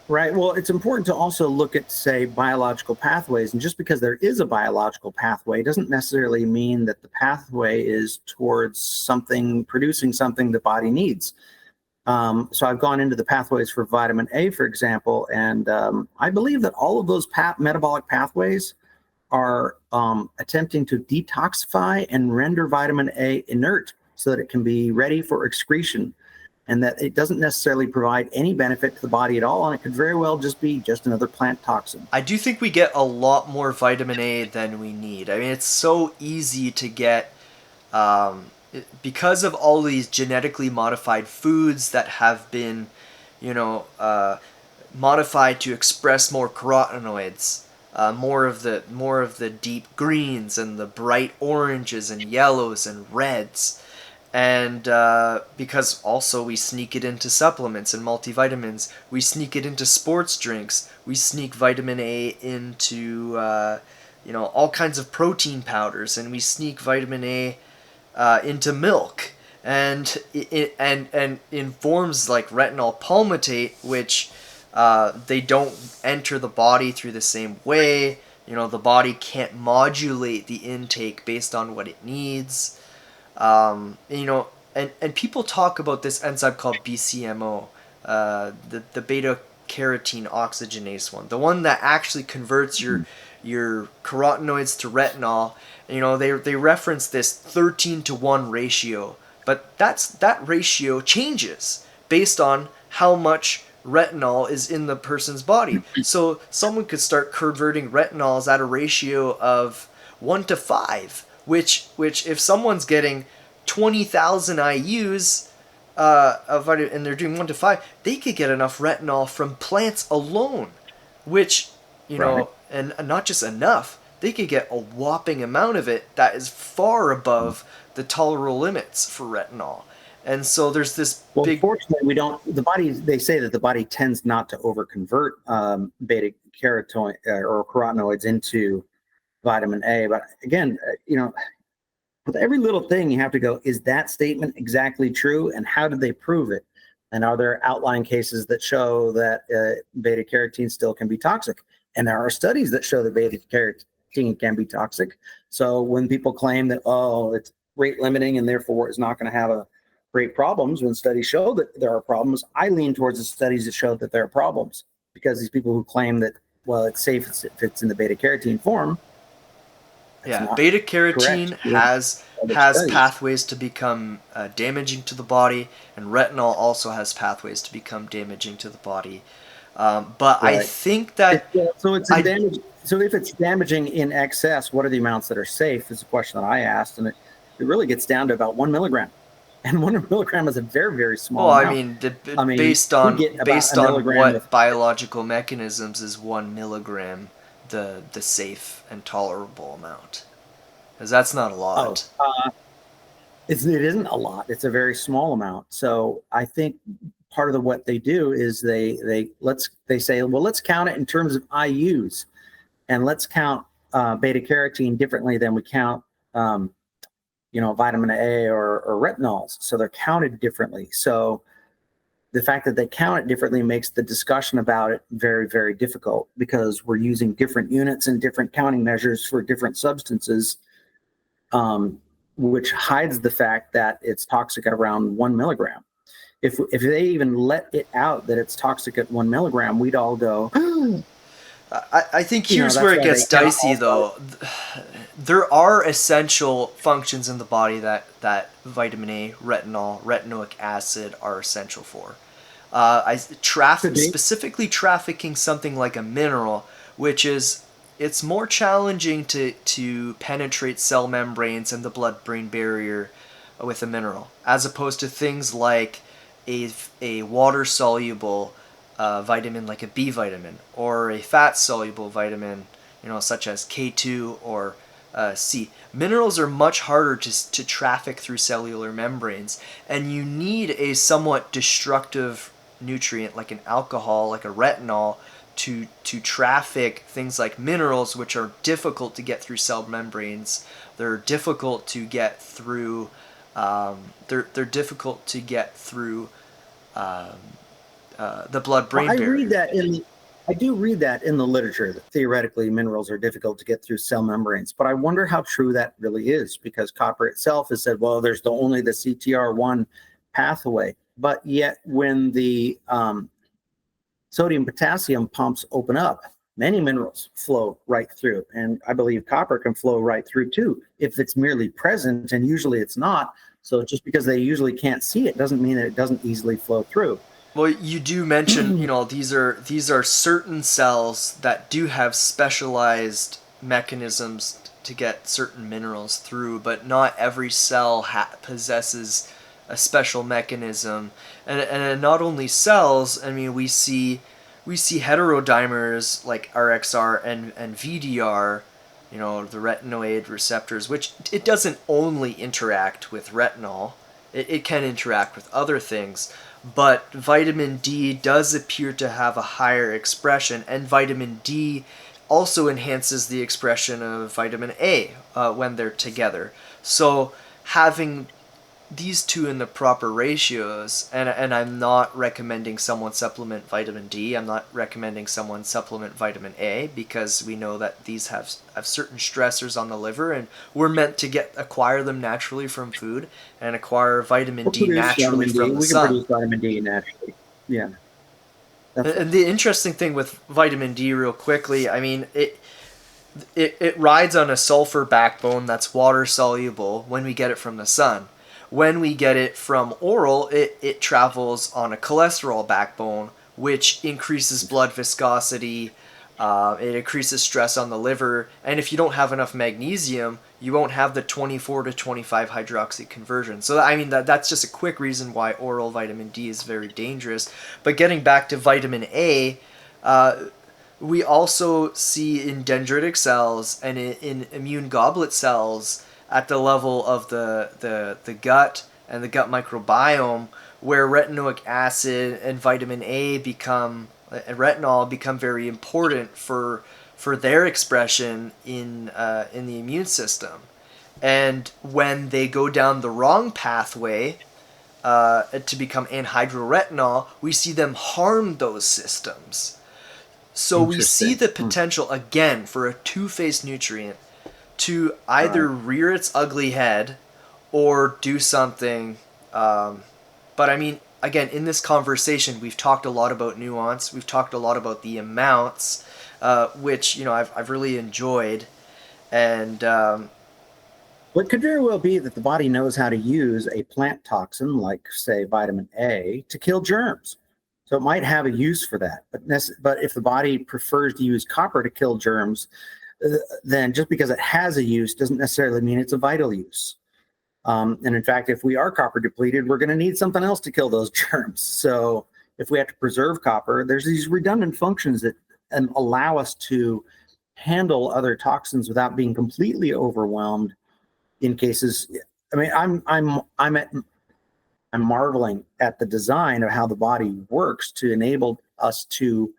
right. Well, it's important to also look at, say, biological pathways. And just because there is a biological pathway doesn't necessarily mean that the pathway is towards something, producing something the body needs. So I've gone into the pathways for vitamin A, for example, and I believe that all of those metabolic pathways are attempting to detoxify and render vitamin A inert so that it can be ready for excretion, and that it doesn't necessarily provide any benefit to the body at all, and it could very well just be just another plant toxin.
I do think we get a lot more vitamin A than we need. I mean, it's so easy to get, because of all these genetically modified foods that have been, modified to express more carotenoids. more of the deep greens and the bright oranges and yellows and reds. And because also we sneak it into supplements and multivitamins, we sneak it into sports drinks, we sneak vitamin A into all kinds of protein powders, and we sneak vitamin A into milk, and and in forms like retinol palmitate, which they don't enter the body through the same way. The body can't modulate the intake based on what it needs. And people talk about this enzyme called BCMO, the beta carotene oxygenase one, the one that actually converts your carotenoids to retinol. They reference this 13-to-1 ratio, but that ratio changes based on how much retinol is in the person's body. So someone could start converting retinols at a ratio of 1 to 5, which if someone's getting 20,000 IUs of vitamin, and they're doing 1 to 5, they could get enough retinol from plants alone, which
Right.
and not just enough. They could get a whopping amount of it that is far above the tolerable limits for retinol. And so there's this
Well,
big.
fortunately, we don't. The body. They say that the body tends not to overconvert beta carotene or carotenoids into vitamin A. But again, with every little thing, you have to go: is that statement exactly true? And how did they prove it? And are there outlying cases that show that beta carotene still can be toxic? And there are studies that show that beta carotene can be toxic. So when people claim that, oh, it's rate limiting and therefore it's not going to have great problems, when studies show that there are problems, I lean towards the studies that show that there are problems, because these people who claim that, well, it's safe if it's in the beta carotene form, that's
Yeah,
not
beta
correct.
carotene
We have other
has
studies.
pathways to become damaging to the body, and retinol also has pathways to become damaging to the body. But I
Right.
think that
So it's in
I
damage. So if it's damaging in excess, what are the amounts that are safe? Is the question that I asked, and it really gets down to about 1 milligram, and 1 milligram is a very, very small
well, I
amount.
mean,
I mean,
based
we
on
get about a milligram with.
what biological mechanisms is 1 milligram the safe and tolerable amount? Because that's not a
Oh,
lot.
it isn't a lot. It's a very small amount. So I think part of what they do is they say, well, let's count it in terms of IUs, and let's count beta carotene differently than we count vitamin A or retinols. So they're counted differently. So the fact that they count it differently makes the discussion about it very, very difficult, because we're using different units and different counting measures for different substances, which hides the fact that it's toxic at around 1 milligram. If they even let it out that it's toxic at 1 milligram, we'd all go,
I think here's where
that's
it
why they
gets
count
dicey,
all.
though. There are essential functions in the body that vitamin A, retinol, retinoic acid are essential for.
Could be.
Specifically trafficking something like a mineral, which is it's more challenging to penetrate cell membranes and the blood-brain barrier with a mineral, as opposed to things like a water-soluble vitamin like a B vitamin, or a fat-soluble vitamin, such as K2 or C. Minerals are much harder to traffic through cellular membranes, and you need a somewhat destructive nutrient like an alcohol, like a retinol, to traffic things like minerals, which are difficult to get through cell membranes. They're difficult to get through. They're difficult to get through the
Well,
blood-brain barrier.
I do read that in the literature, that theoretically minerals are difficult to get through cell membranes, but I wonder how true that really is, because copper itself has said, well, there's only the CTR1 pathway, but yet when the sodium-potassium pumps open up, many minerals flow right through, and I believe copper can flow right through too, if it's merely present, and usually it's not. So just because they usually can't see it doesn't mean that it doesn't easily flow through.
Well, you do mention, these are certain cells that do have specialized mechanisms to get certain minerals through, but not every cell possesses a special mechanism. And not only cells, I mean, we see we see heterodimers like RXR and VDR, the retinoid receptors, which it doesn't only interact with retinol, it can interact with other things, but vitamin D does appear to have a higher expression, and vitamin D also enhances the expression of vitamin A when they're together. So having these two in the proper ratios, and I'm not recommending someone supplement vitamin D. I'm not recommending someone supplement vitamin A, because we know that these have certain stressors on the liver, and we're meant to acquire them naturally from food and acquire vitamin
We'll
D
produce
naturally
vitamin D.
from the
We can
sun.
produce vitamin D naturally. Yeah, that's right.
And the interesting thing with vitamin D, real quickly, I mean, it rides on a sulfur backbone that's water soluble when we get it from the sun. When we get it from oral, it travels on a cholesterol backbone, which increases blood viscosity. It increases stress on the liver, and if you don't have enough magnesium, you won't have the 24 to 25 hydroxy conversion. So I mean that's just a quick reason why oral vitamin D is very dangerous. But getting back to vitamin A, we also see in dendritic cells and in immune goblet cells at the level of the gut and the gut microbiome, where retinoic acid and vitamin A and retinol become very important for their expression in the immune system. And when they go down the wrong pathway to become anhydroretinol, we see them harm those systems. So we see
Interesting.
the potential again for a two-faced nutrient to either
Right.
rear its ugly head or do something. But I mean, again, in this conversation, we've talked a lot about nuance. We've talked a lot about the amounts, which I've really enjoyed. And
Well, it could very well be that the body knows how to use a plant toxin, like, say, vitamin A, to kill germs. So it might have a use for that. But if the body prefers to use copper to kill germs, then just because it has a use doesn't necessarily mean it's a vital use. And in fact, if we are copper depleted, we're going to need something else to kill those germs. So if we have to preserve copper, there's these redundant functions that allow us to handle other toxins without being completely overwhelmed in cases. I mean, I'm marveling at the design of how the body works to enable us to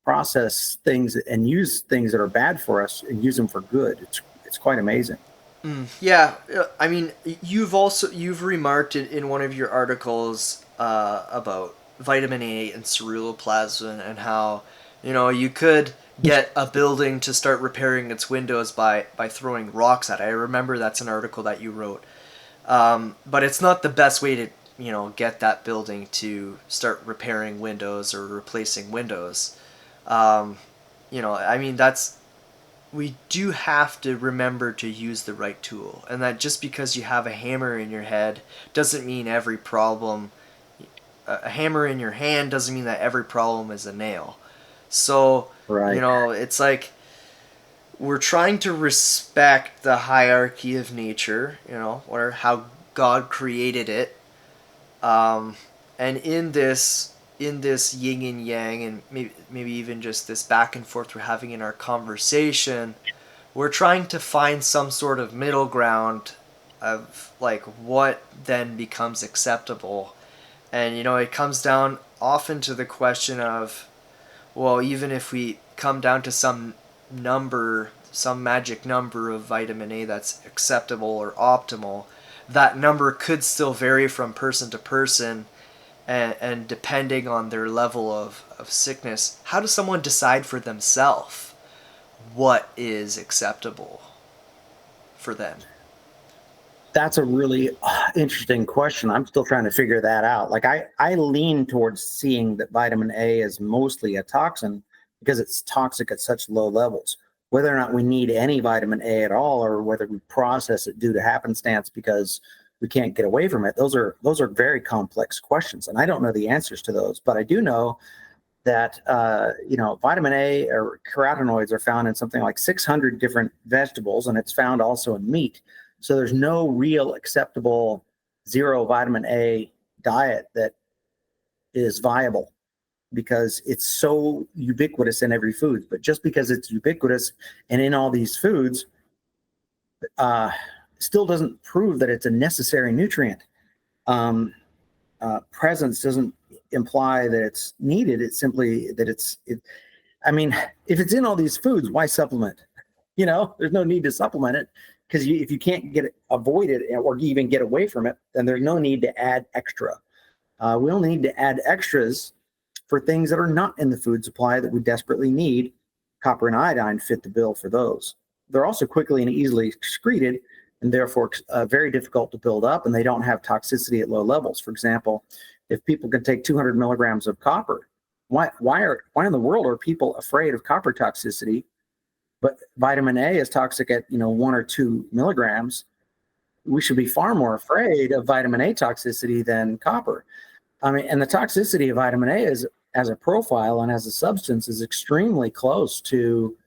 process things and use things that are bad for us and use them for good. It's quite amazing.
yeah, I mean, you've remarked in one of your articles about vitamin A and ceruloplasmin, and how you could get a building to start repairing its windows by throwing rocks at it. I remember that's an article that you wrote. But it's not the best way to get that building to start repairing windows or replacing windows. Um, I mean, that's we do have to remember to use the right tool, and that just because you have a hammer in your head doesn't mean every problem. A hammer in your hand doesn't mean that every problem is a nail. So
Right.
it's like we're trying to respect the hierarchy of nature, or how God created it. And in this yin and yang, and maybe even just this back and forth we're having in our conversation, we're trying to find some sort of middle ground of like what then becomes acceptable. And it comes down often to the question of, well, even if we come down to some magic number of vitamin A that's acceptable or optimal, that number could still vary from person to person, and depending on their level of sickness. How does someone decide for themselves what is acceptable for them?
That's a really interesting question. I'm still trying to figure that out. Like I lean towards seeing that vitamin A is mostly a toxin because it's toxic at such low levels. Whether or not we need any vitamin A at all, or whether we process it due to happenstance because we can't get away from it, those are very complex questions, and I don't know the answers to those. But I do know that vitamin A or carotenoids are found in something like 600 different vegetables, and it's found also in meat. So there's no real acceptable zero vitamin A diet that is viable. because it's so ubiquitous in every food. But just because it's ubiquitous and in all these foods, uh, still doesn't prove that it's a necessary nutrient. Um, Presence doesn't imply that it's needed. It's simply that I mean, if it's in all these foods, why supplement? There's no need to supplement it, because if you can't avoid it or even get away from it, then there's no need to add extra. We only need to add extras for things that are not in the food supply that we desperately need. Copper and iodine fit the bill for those. They're also quickly and easily excreted, and therefore very difficult to build up, and they don't have toxicity at low levels. For example, if people can take 200 milligrams of copper, why in the world are people afraid of copper toxicity? But vitamin A is toxic at 1 or 2 milligrams. We should be far more afraid of vitamin A toxicity than copper. I mean, and the toxicity of vitamin A is, as a profile and as a substance, is extremely close to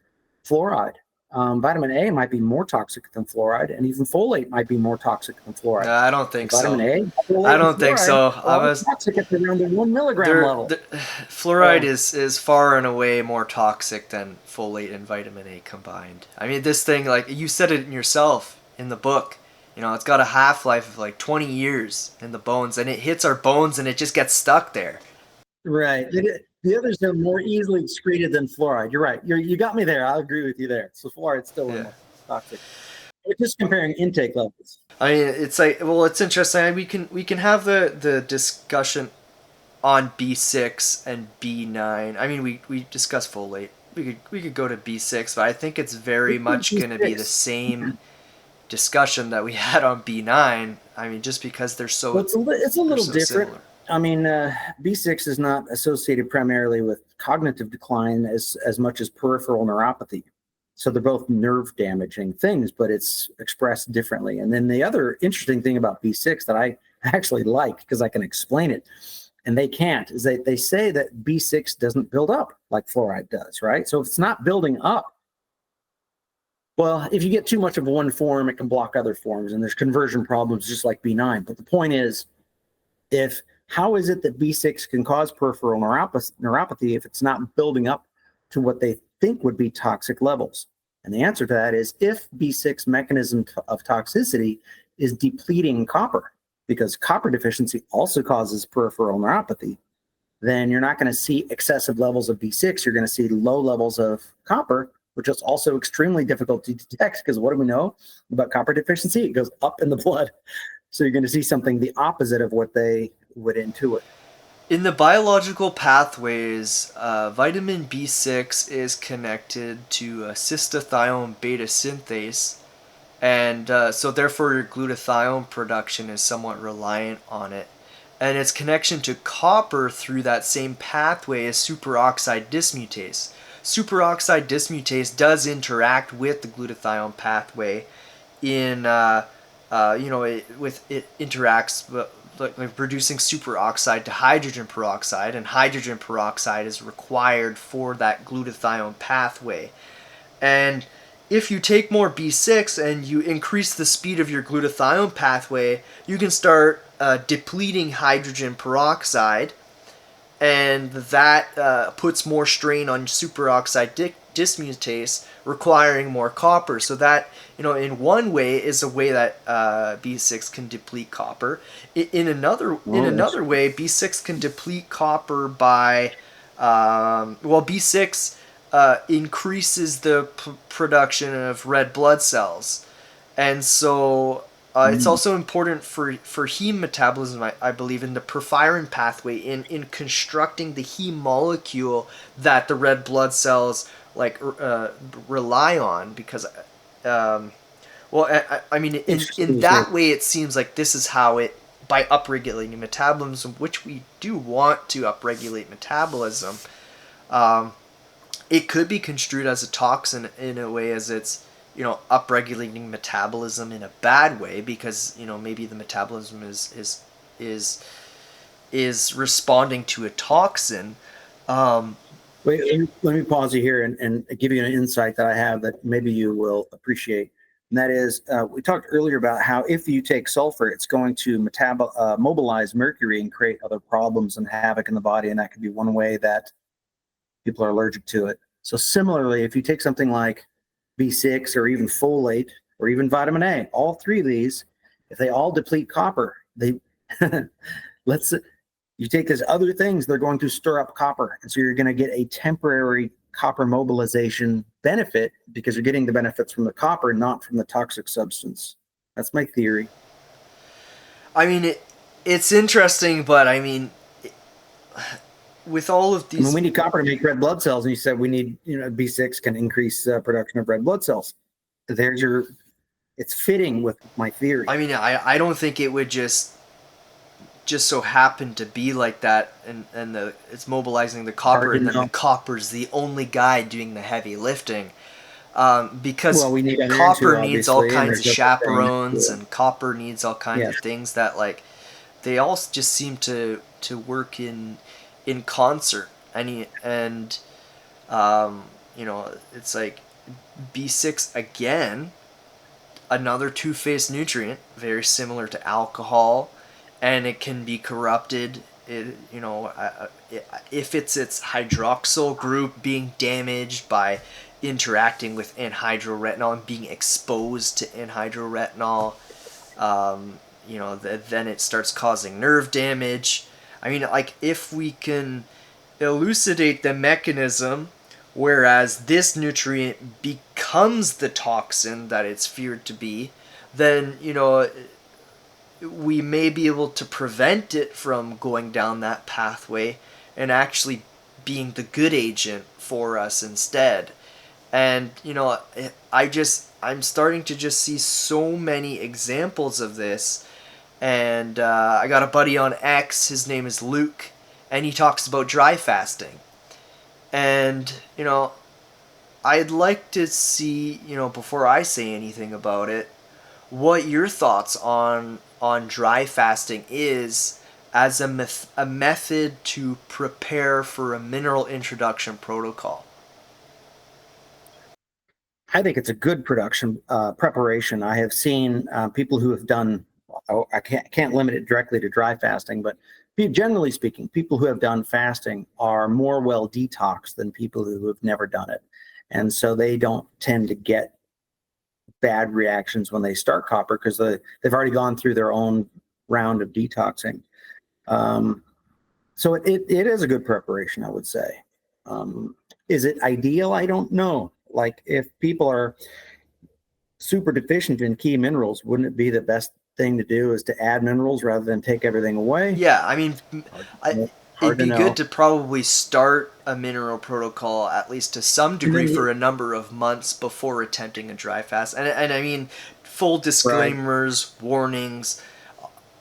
fluoride. Vitamin A might be more toxic than fluoride, and even folate might be more toxic than fluoride.
No, I don't think
vitamin
so. I don't think so.
I was toxic at around the 1 milligram level.
Fluoride is far and away more toxic than folate and vitamin A combined. I mean, this thing, like you said it yourself in the book, it's got a half-life of like 20 years in the bones, and it hits our bones and it just gets stuck there.
Right. The others are more easily excreted than fluoride. You're right. You got me there. I'll agree with you there. So fluoride's still more toxic. We're just comparing intake levels.
I mean, it's like, well, it's interesting. We can have the discussion on B6 and B9. I mean, we discussed folate. We could go to B6, but I think it's very much going to be the same discussion that we had on B9. I mean, just because they're so
it's a little different. Similar. I mean, B6 is not associated primarily with cognitive decline as much as peripheral neuropathy. So they're both nerve damaging things, but it's expressed differently. And then the other interesting thing about B6 that I actually like, because I can explain it, and they can't, is that they say that B6 doesn't build up like fluoride does, right? So if it's not building up, well, if you get too much of one form, it can block other forms, and there's conversion problems just like B9. But the point is, how is it that B6 can cause peripheral neuropathy if it's not building up to what they think would be toxic levels? And the answer to that is if B6 mechanism of toxicity is depleting copper, because copper deficiency also causes peripheral neuropathy, then you're not going to see excessive levels of B6. You're going to see low levels of copper, which is also extremely difficult to detect, because what do we know about copper deficiency? It goes up in the blood. So you're going to see something the opposite of what they would intuit.
In the biological pathways, vitamin B6 is connected to cystathione beta synthase, and so therefore your glutathione production is somewhat reliant on it. And its connection to copper through that same pathway is superoxide dismutase. Superoxide dismutase does interact with the glutathione pathway it interacts like reducing superoxide to hydrogen peroxide, and hydrogen peroxide is required for that glutathione pathway. And if you take more B6 and you increase the speed of your glutathione pathway, you can start depleting hydrogen peroxide, and that puts more strain on superoxide dismutase, requiring more copper. So that, in one way is a way that B6 can deplete copper. In another way, B6 can deplete copper by B6 increases the production of red blood cells, and so it's also important for heme metabolism, I believe, in the porphyrin pathway, in constructing the heme molecule that the red blood cells rely on, because I mean, in that way, it seems like this is how it, by upregulating metabolism, which we do want to upregulate metabolism, it could be construed as a toxin in a way, as it's upregulating metabolism in a bad way, because maybe the metabolism is responding to a toxin.
Wait, let me pause you here and give you an insight that I have that maybe you will appreciate. And that is, we talked earlier about how if you take sulfur, it's going to mobilize mercury and create other problems and havoc in the body. And that could be one way that people are allergic to it. So similarly, if you take something like B6 or even folate or even vitamin A, all three of these, if they all deplete copper, they you take these other things, they're going to stir up copper. And so you're going to get a temporary copper mobilization benefit because you're getting the benefits from the copper, not from the toxic substance. That's my theory.
I mean, it's interesting, but I mean, with all of these,
we need copper to make red blood cells, and you said we need, B6 can increase production of red blood cells. It's fitting with my theory.
I mean, I don't think it would just so happen to be like that, and it's mobilizing the copper, and then the copper's the only guy doing the heavy lifting. Because
we need
copper needs all kinds of chaperones, and copper needs all kinds of things that, like, they all just seem to work in concert. And it's like B6 again, another two-phase nutrient, very similar to alcohol, and it can be corrupted. If it's its hydroxyl group being damaged by interacting with anhydroretinol and being exposed to anhydroretinol, then it starts causing nerve damage. I mean, like, if we can elucidate the mechanism whereas this nutrient becomes the toxin that it's feared to be, then, we may be able to prevent it from going down that pathway and actually being the good agent for us instead. And, I'm starting to just see so many examples of this. And I got a buddy on X, his name is Luke, and he talks about dry fasting. And, I'd like to see, before I say anything about it, what your thoughts on dry fasting is as a method to prepare for a mineral introduction protocol.
I think it's a good preparation. I have seen people who have done, I can't limit it directly to dry fasting, but generally speaking, people who have done fasting are more well detoxed than people who have never done it. And so they don't tend to get bad reactions when they start copper because they've already gone through their own round of detoxing. So it is a good preparation, I would say. Is it ideal? I don't know. Like, if people are super deficient in key minerals, wouldn't it be the best thing to do is to add minerals rather than take everything away?
Yeah, I mean, it'd be good to probably start a mineral protocol, at least to some degree, for a number of months before attempting a dry fast. And I mean, full disclaimers, warnings.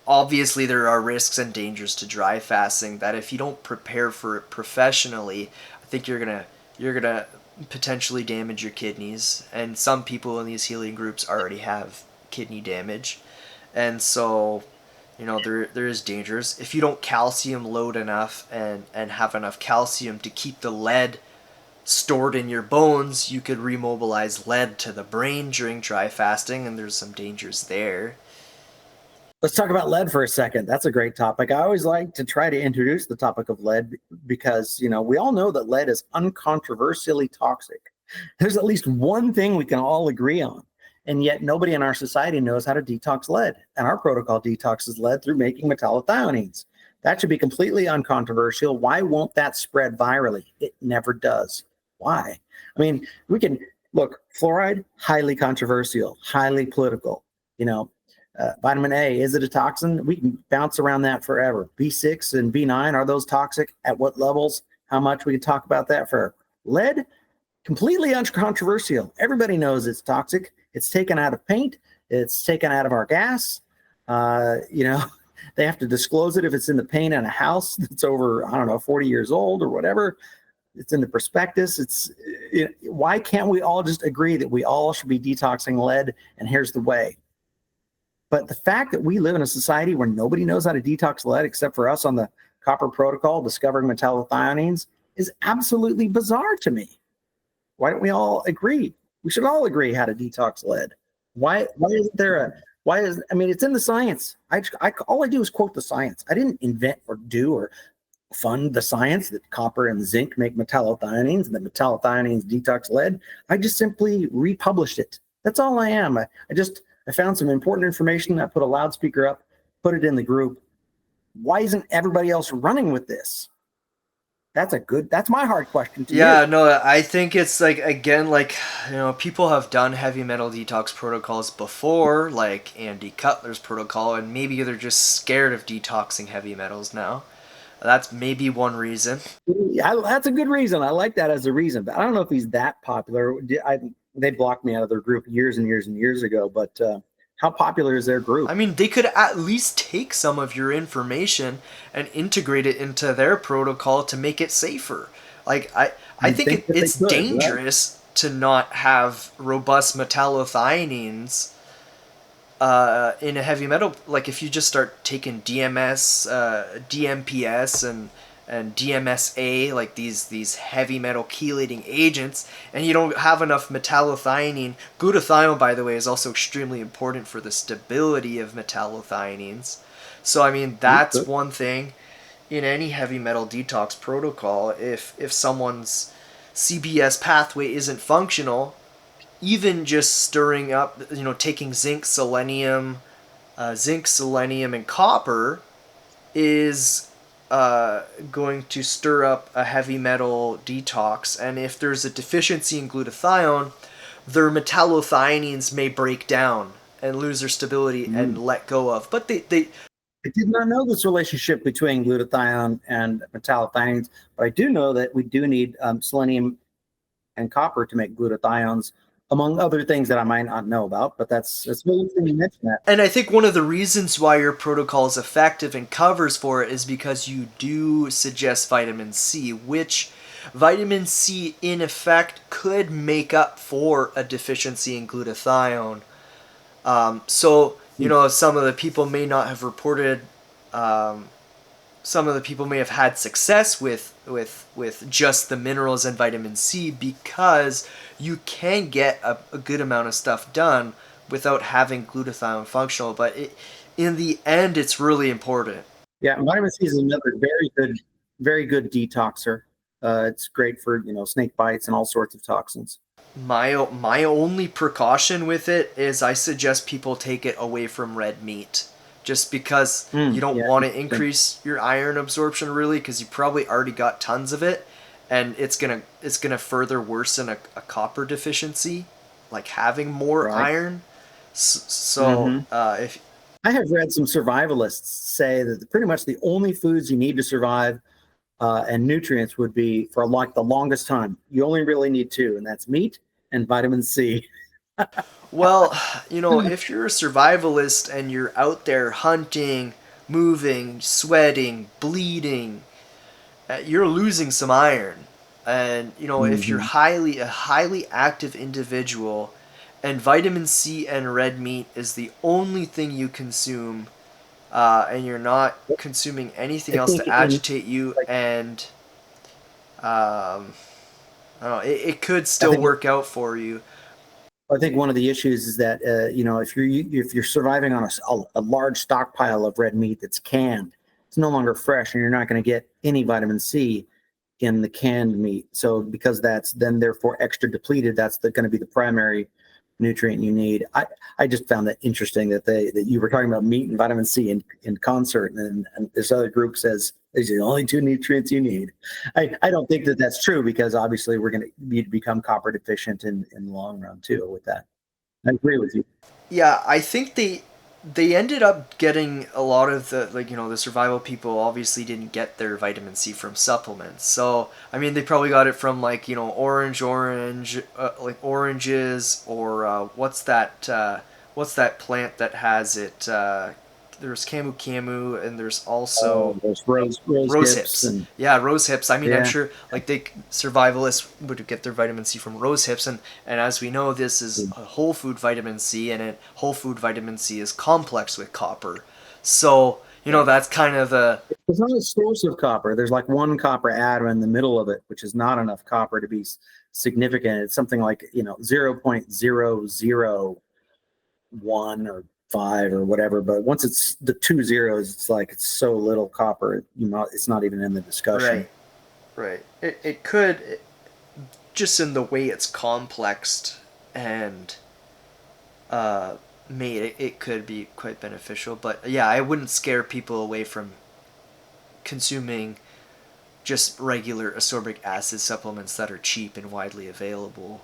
Obviously, there are risks and dangers to dry fasting that if you don't prepare for it professionally, I think you're gonna potentially damage your kidneys. And some people in these healing groups already have kidney damage. And so, there is dangers. If you don't calcium load enough and have enough calcium to keep the lead stored in your bones, you could remobilize lead to the brain during dry fasting, and there's some dangers there.
Let's talk about lead for a second. That's a great topic. I always like to try to introduce the topic of lead because, we all know that lead is uncontroversially toxic. There's at least one thing we can all agree on. And yet nobody in our society knows how to detox lead. And our protocol detoxes lead through making metallothioneins. That should be completely uncontroversial. Why won't that spread virally? It never does. Why? I mean, we can look, fluoride, highly controversial, highly political. Vitamin A, is it a toxin? We can bounce around that forever. B6 and B9, are those toxic? At what levels? How much? We can talk about that forever. Lead, completely uncontroversial. Everybody knows it's toxic. It's taken out of paint. It's taken out of our gas. They have to disclose it if it's in the paint on a house that's over, 40 years old or whatever. It's in the prospectus. Why can't we all just agree that we all should be detoxing lead and here's the way? But the fact that we live in a society where nobody knows how to detox lead except for us on the copper protocol discovering metallothioneins is absolutely bizarre to me. Why don't we all agree? We should all agree how to detox lead. Why isn't there a why is I mean it's in the science. All I do is quote the science. I didn't invent or do or fund the science that copper and zinc make metallothioneins and that metallothioneins detox lead. I just simply republished it. That's all I am. I found some important information. I put a loudspeaker up, put it in the group. Why isn't everybody else running with this? That's my hard question to
Yeah,
you.
no, I think it's like, again, like, people have done heavy metal detox protocols before, like Andy Cutler's protocol, and maybe they're just scared of detoxing heavy metals now. That's maybe one reason.
That's a good reason. I like that as a reason, but I don't know if he's that popular. They blocked me out of their group years and years and years ago, but how popular is their
I
group?
mean, they could at least take some of your information and integrate it into their protocol to make it safer. Like, I
You'd
think
think that they
it's
could, right?
dangerous to not have robust metallothioneins in a heavy metal. Like, if you just start taking DMS, DMPS, and DMSA, like these heavy metal chelating agents, and you don't have enough metallothionein. Glutathione, by the way, is also extremely important for the stability of metallothioneins. So I mean, that's
Good.
one thing in any heavy metal detox protocol. If someone's CBS pathway isn't functional, even just stirring up, taking zinc, selenium, and copper is going to stir up a heavy metal detox. And if there's a deficiency in glutathione, their metallothioneins may break down and lose their stability and
Mm.
let go of. But they
I did not know this relationship between glutathione and metallothioneins, but I do know that we do need selenium and copper to make glutathiones, among other things that I might not know about. But that's really interesting you mentioned that.
And I think one of the reasons why your protocol is effective and covers for it is because you do suggest vitamin C, which vitamin C in effect could make up for a deficiency in glutathione. So, some of the people may not have reported, some of the people may have had success with just the minerals and vitamin C because you can get a good amount of stuff done without having glutathione functional. But in the end, it's really important.
Yeah, vitamin C is another very good detoxer. It's great for snake bites and all sorts of toxins.
My only precaution with it is I suggest people take it away from red meat, just because you don't
Yeah,
want to
interesting.
increase your iron absorption really, because you probably already got tons of it, and it's gonna further worsen a copper deficiency, like having more
Right.
iron. So
Hmm.
if
I have read some survivalists say that pretty much the only foods you need to survive and nutrients would be for like the longest time. You only really need two, and that's meat and vitamin C.
Well, if you're a survivalist and you're out there hunting, moving, sweating, bleeding, you're losing some iron. And if you're
Hmm.
a highly active individual, and vitamin C and red meat is the only thing you consume, and you're not consuming anything
I
else
think
to
in
agitate you,
like
and I don't know, it could
I
still
think
work out for you.
I think one of the issues is that if you're surviving on a large stockpile of red meat that's canned, it's no longer fresh, and you're not going to get any vitamin C in the canned meat. So because that's then therefore extra depleted, that's going to be the primary nutrient you need. I just found that interesting that you were talking about meat and vitamin C in concert, and this other group says these are the only two nutrients you need. I don't think that that's true because obviously we're going to become copper deficient in the long run too with that. I agree with you.
Yeah, I think they ended up getting a lot of the, like, the survival people obviously didn't get their vitamin C from supplements. So I mean, they probably got it from, like, orange, like oranges, or what's that plant that has it? There's camu, and there's also
Those rose
rose
hips
hips.
and
Yeah, rose hips. I mean, I'm
yeah.
sure, like, they survivalists would get their vitamin C from rose hips, and as we know, this is a whole food vitamin C, and whole food vitamin C is complex with copper. So
Right.
that's kind of the
There's not a source of copper. There's like one copper atom in the middle of it, which is not enough copper to be significant. It's something like 0.00 1 or 5 or whatever. But once it's the 2 zeros, it's like it's so little copper, it's not even in the discussion.
Right. It could, just in the way it's complexed and made, it could be quite beneficial. But yeah, I wouldn't scare people away from consuming just regular ascorbic acid supplements that are cheap and widely available.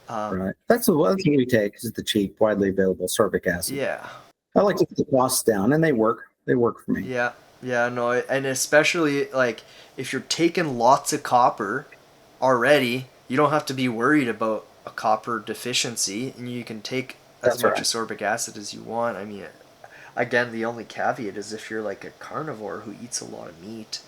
Right. That's what we take, is the cheap, widely available ascorbic acid.
Yeah.
I like to get the costs down, and they work. They work for me.
Yeah. Yeah, no, and especially like if you're taking lots of copper already, you don't have to be worried about a copper deficiency, and you can take as much ascorbic acid as you want. I mean, again, the only caveat is if you're like a carnivore who eats a lot of meat.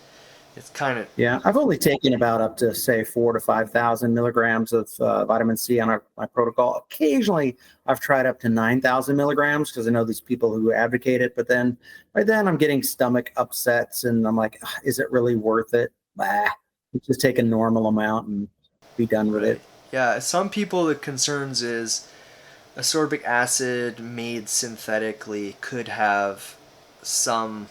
It's kind of,
yeah. I've only taken about up to say 4,000 to 5,000 milligrams of vitamin C on my protocol. Occasionally, I've tried up to 9,000 milligrams because I know these people who advocate it. But then by then, I'm getting stomach upsets, and I'm like, is it really worth it? Bah, just take a normal amount and be done with it.
Yeah, some people, the concerns is ascorbic acid made synthetically could have some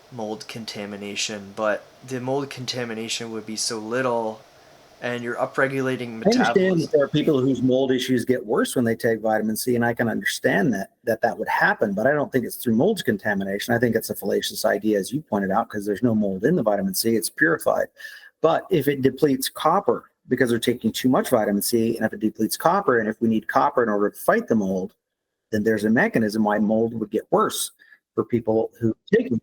mold contamination, but the mold contamination would be so little, and you're upregulating metabolism.
I understand that there are people whose mold issues get worse when they take vitamin C, and I can understand that would happen, but I don't think it's through mold contamination. I think it's a fallacious idea, as you pointed out, because there's no mold in the vitamin C. It's purified. But if it depletes copper because they're taking too much vitamin C, and if it depletes copper, and if we need copper in order to fight the mold, then there's a mechanism why mold would get worse for people who take it.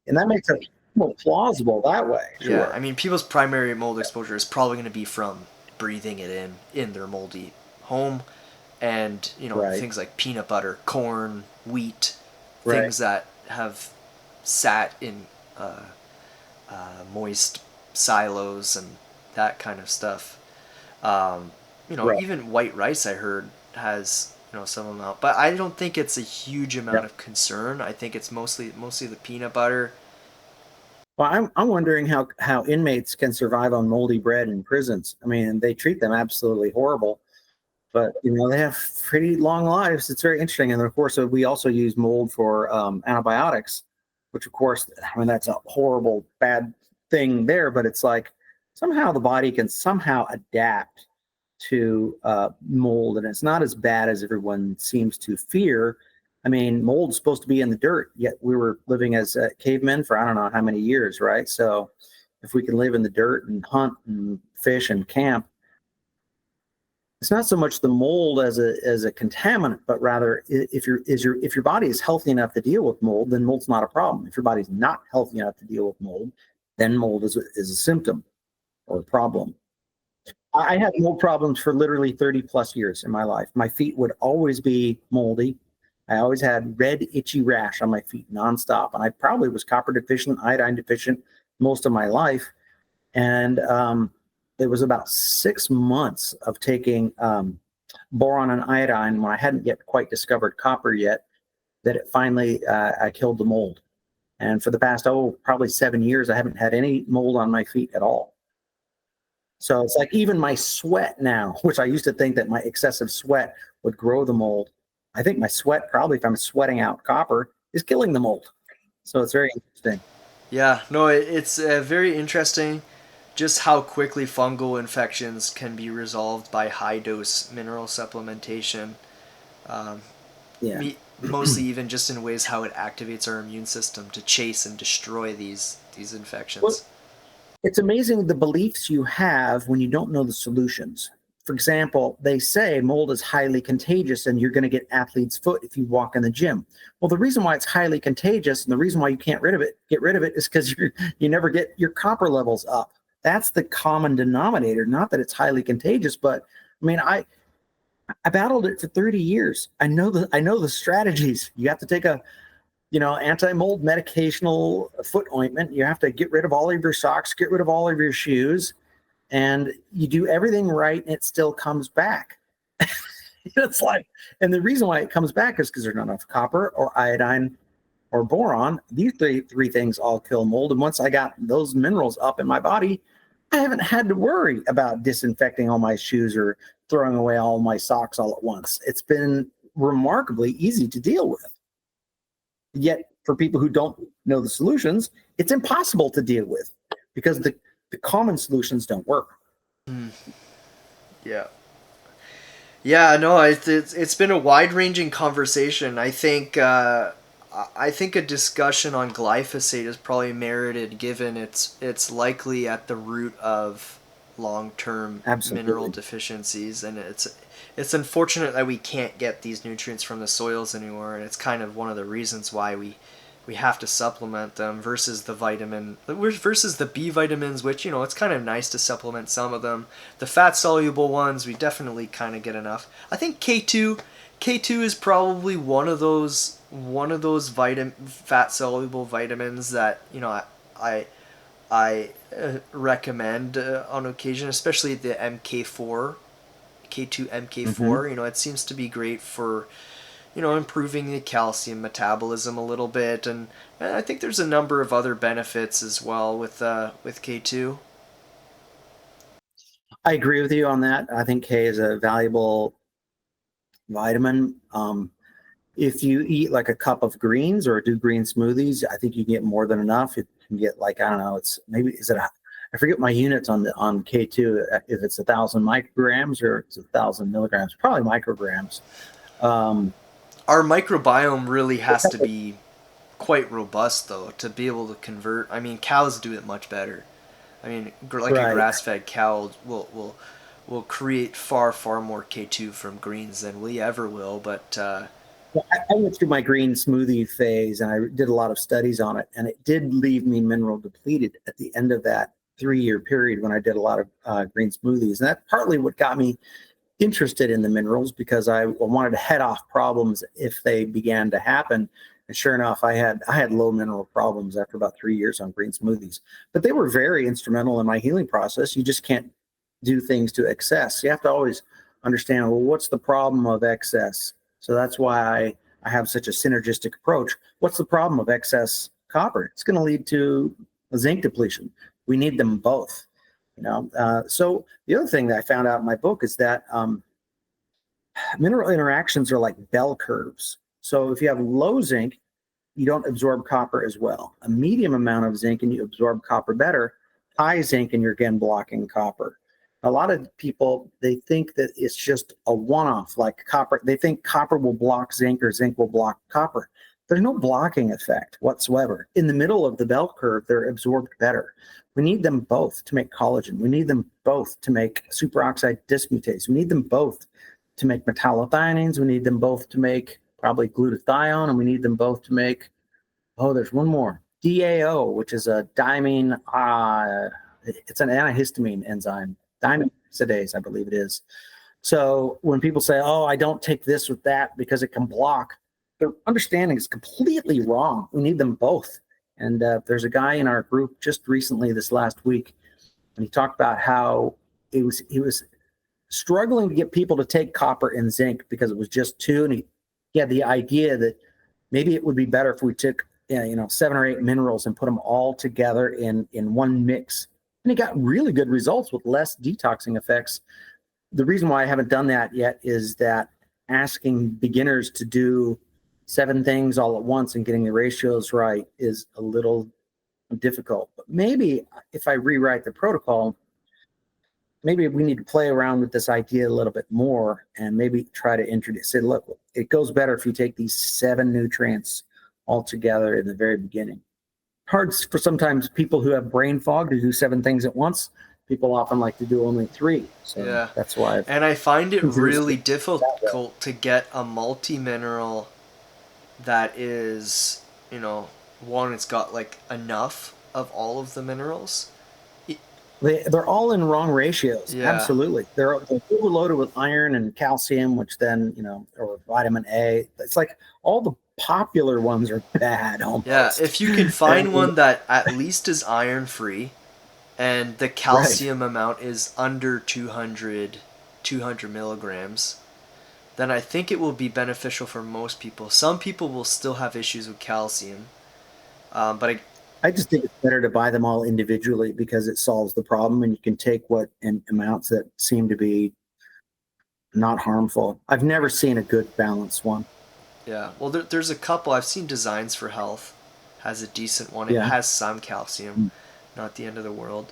And that makes it more plausible that way.
Sure. Yeah, I mean, people's primary mold exposure is probably going to be from breathing it in their moldy home, and things like peanut butter, corn, wheat, things that have sat in moist silos and that kind of stuff. Even white rice, I heard, has some amount, but I don't think it's a huge amount of concern. I think it's mostly the peanut butter.
Well, I'm wondering how inmates can survive on moldy bread in prisons. I mean, they treat them absolutely horrible, but they have pretty long lives. It's very interesting, and of course, we also use mold for antibiotics, which of course, I mean, that's a horrible, bad thing there. But it's like somehow the body can somehow adapt to mold, and it's not as bad as everyone seems to fear. I mean, mold's supposed to be in the dirt, yet we were living as cavemen for I don't know how many years, right? So if we can live in the dirt and hunt and fish and camp, it's not so much the mold as a contaminant, but rather if your body is healthy enough to deal with mold, then mold's not a problem. If your body's not healthy enough to deal with mold, then mold is a symptom or a problem. I had mold problems for literally 30 plus years in my life. My feet would always be moldy. I always had red, itchy rash on my feet nonstop. And I probably was copper deficient, iodine deficient most of my life. And it was about 6 months of taking boron and iodine when I hadn't yet quite discovered copper yet, that it finally I killed the mold. And for the past, probably 7 years, I haven't had any mold on my feet at all. So it's like even my sweat now, which I used to think that my excessive sweat would grow the mold. I think my sweat, probably if I'm sweating out copper, is killing the mold. So it's very interesting.
Yeah, no, it's very interesting just how quickly fungal infections can be resolved by high-dose mineral supplementation. Mostly even just in ways how it activates our immune system to chase and destroy these infections.
Well, it's amazing the beliefs you have when you don't know the solutions. For example, they say mold is highly contagious and you're going to get athlete's foot if you walk in the gym. Well, the reason why it's highly contagious and the reason why you can't get rid of it is because you never get your copper levels up. That's the common denominator. Not that it's highly contagious, but I mean, I battled it for 30 years. I know the strategies. You have to take a anti-mold medicational foot ointment. You have to get rid of all of your socks, get rid of all of your shoes, and you do everything right, and it still comes back. It's like, and the reason why it comes back is because there's not enough copper or iodine or boron. These three things all kill mold. And once I got those minerals up in my body, I haven't had to worry about disinfecting all my shoes or throwing away all my socks all at once. It's been remarkably easy to deal with. Yet for people who don't know the solutions, it's impossible to deal with because the common solutions don't work.
Yeah. Yeah, no, it's been a wide-ranging conversation. I think a discussion on glyphosate is probably merited, given it's likely at the root of long-term mineral
Absolutely.
deficiencies, and it's unfortunate that we can't get these nutrients from the soils anymore, and it's kind of one of the reasons why we have to supplement them versus the B vitamins, which, it's kind of nice to supplement some of them. The fat soluble ones, we definitely kind of get enough. I think K2 is probably one of those fat soluble vitamins that, I recommend on occasion, especially the MK4, K2
Mm-hmm.
MK4. It seems to be great for improving the calcium metabolism a little bit, and I think there's a number of other benefits as well with K2.
I agree with you on that. I think K is a valuable vitamin. If you eat like a cup of greens or do green smoothies, I think you can get more than enough. You can get like, I don't know, it's maybe, I forget my units on K2, if it's 1,000 micrograms or it's 1,000 milligrams, probably micrograms. Um,
Our microbiome really has to be quite robust, though, to be able to convert. I mean, cows do it much better. I mean, like a
right.
grass-fed cow will create far more K2 from greens than we ever will. But
Well, I went through my green smoothie phase and I did a lot of studies on it, and it did leave me mineral depleted at the end of that 3-year period when I did a lot of green smoothies. And that's partly what got me interested in the minerals, because I wanted to head off problems if they began to happen. And sure enough, I had low mineral problems after about 3 years on green smoothies, but they were very instrumental in my healing process. You just can't do things to excess. You have to always understand, well, what's the problem of excess? So that's why I have such a synergistic approach. What's the problem of excess copper? It's going to lead to a zinc depletion. We need them both. So the other thing that I found out in my book is that mineral interactions are like bell curves. So if you have low zinc, you don't absorb copper as well. A medium amount of zinc and you absorb copper better. High zinc and you're again blocking copper. A lot of people, they think that it's just a one-off, like copper. They think copper will block zinc or zinc will block copper. There's no blocking effect whatsoever. In the middle of the bell curve, they're absorbed better. We need them both to make collagen. We need them both to make superoxide dismutase. We need them both to make metallothioneins. We need them both to make probably glutathione, and we need them both to make, oh, there's one more, DAO, which is a diamine, it's an antihistamine enzyme, diamine oxidase, I believe it is. So when people say, oh, I don't take this with that because it can block, their understanding is completely wrong. We need them both. And there's a guy in our group just recently this last week, and he talked about how he was struggling to get people to take copper and zinc because it was just two. And he had the idea that maybe it would be better if we took 7 or 8 minerals and put them all together in one mix. And he got really good results with less detoxing effects. The reason why I haven't done that yet is that asking beginners to do 7 things all at once and getting the ratios right is a little difficult. But maybe if I rewrite the protocol, maybe we need to play around with this idea a little bit more and maybe try to say, look, it goes better if you take these 7 nutrients all together in the very beginning. Hard for sometimes people who have brain fog to do 7 things at once. People often like to do only 3. So
yeah,
that's why I've
and I find it
introduced
really
it that way.
difficult to get a multi-mineral that is, one, it's got like enough of all of the minerals.
They're all in wrong ratios.
Yeah.
Absolutely. They're overloaded with iron and calcium, which then, or vitamin A. It's like all the popular ones are bad
Yeah,
almost.
if you can find
And
one that at least is iron free and the
right.
calcium amount is under 200 milligrams, then I think it will be beneficial for most people. Some people will still have issues with calcium, but
I just think it's better to buy them all individually because it solves the problem and you can take what in amounts that seem to be not harmful. I've never seen a good balanced one.
Yeah. Well, there's a couple. I've seen Designs for Health has a decent one. It
Yeah.
has some calcium, not the end of the world.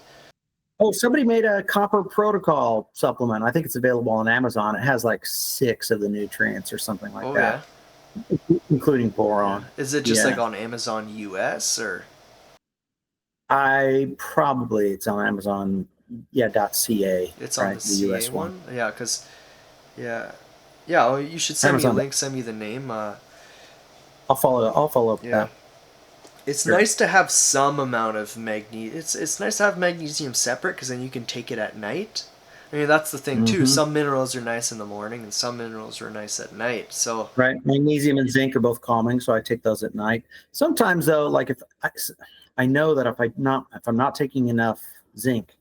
Oh, somebody made a copper protocol supplement. I think it's available on Amazon. It has like 6 of the nutrients or something like
Oh
that,
yeah.
including
Yeah.
boron.
Is it just like
Yeah.
on Amazon US or?
It's on Amazon, yeah, .ca,
It's on the
right? The
CA
US one.
one? Yeah, because, yeah. Yeah, well, you should send me a
Amazon.
link, send me the name.
I'll follow up with
Yeah.
that.
It's
Sure.
nice to have some amount of magnesium. It's nice to have magnesium separate because then you can take it at night. I mean, that's the thing too.
Hmm.
Some minerals are nice in the morning and some minerals are nice at night. So,
Right. Magnesium and zinc are both calming, so I take those at night. Sometimes though, like if I know that if I'm not taking enough zinc,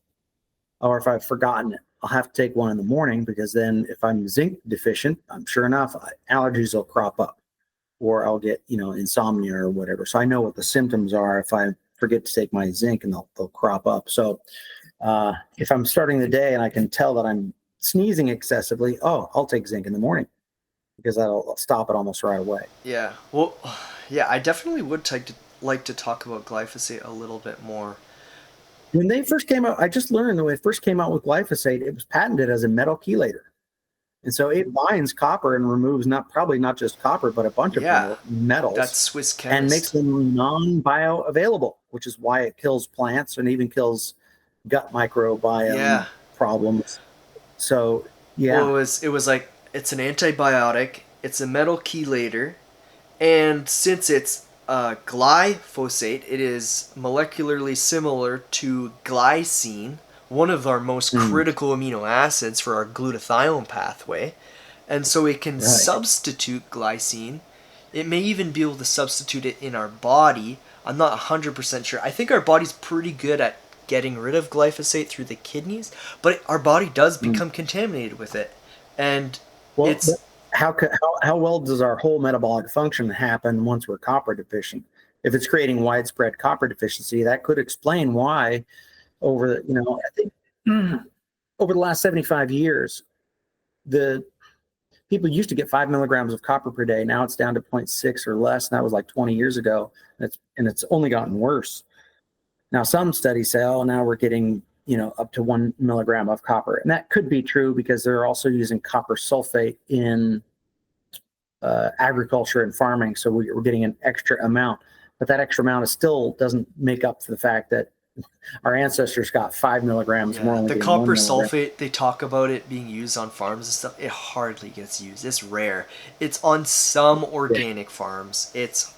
or if I've forgotten it, I'll have to take one in the morning, because then if I'm zinc deficient, I'm sure enough, allergies will crop up, or I'll get, insomnia or whatever. So I know what the symptoms are if I forget to take my zinc, and they'll crop up. So if I'm starting the day and I can tell that I'm sneezing excessively, I'll take zinc in the morning, because that'll stop it almost right away.
yeah. Well, yeah, I definitely would like to talk about glyphosate a little bit more.
When they first came out, I just learned that when it first came out with glyphosate, it was patented as a metal chelator. And so it binds copper and removes probably not just copper, but a bunch of
Yeah,
metals,
that's Swiss
and makes
chemist.
them non-bioavailable, which is why it kills plants and even kills gut microbiome
Yeah.
problems. So,
Well,
yeah.
it was like it's an antibiotic, it's a metal chelator, and since it's glyphosate, it is molecularly similar to glycine, one of our most
Mm,
critical amino acids for our glutathione pathway. And so it can
right.
substitute glycine. It may even be able to substitute it in our body. I'm not 100% sure. I think our body's pretty good at getting rid of glyphosate through the kidneys, but our body does
Mm.
become contaminated with it. And
Well, but
it's,
how well does our whole metabolic function happen once we're copper deficient? If it's creating widespread copper deficiency, that could explain why I think over the last 75 years, the people used to get 5 milligrams of copper per day. Now it's down to zero point 0.6 or less. And that was like 20 years ago. And it's only gotten worse. Now, some studies say, now we're getting, up to 1 milligram of copper. And that could be true because they're also using copper sulfate in agriculture and farming. So we're getting an extra amount. But that extra amount still doesn't make up for the fact that our ancestors got 5 milligrams, and we're
yeah,
only
the
getting
copper
1 milligram.
sulfate, they talk about it being used on farms and stuff. It hardly gets used. It's rare. It's on some
Yeah,
organic farms. It's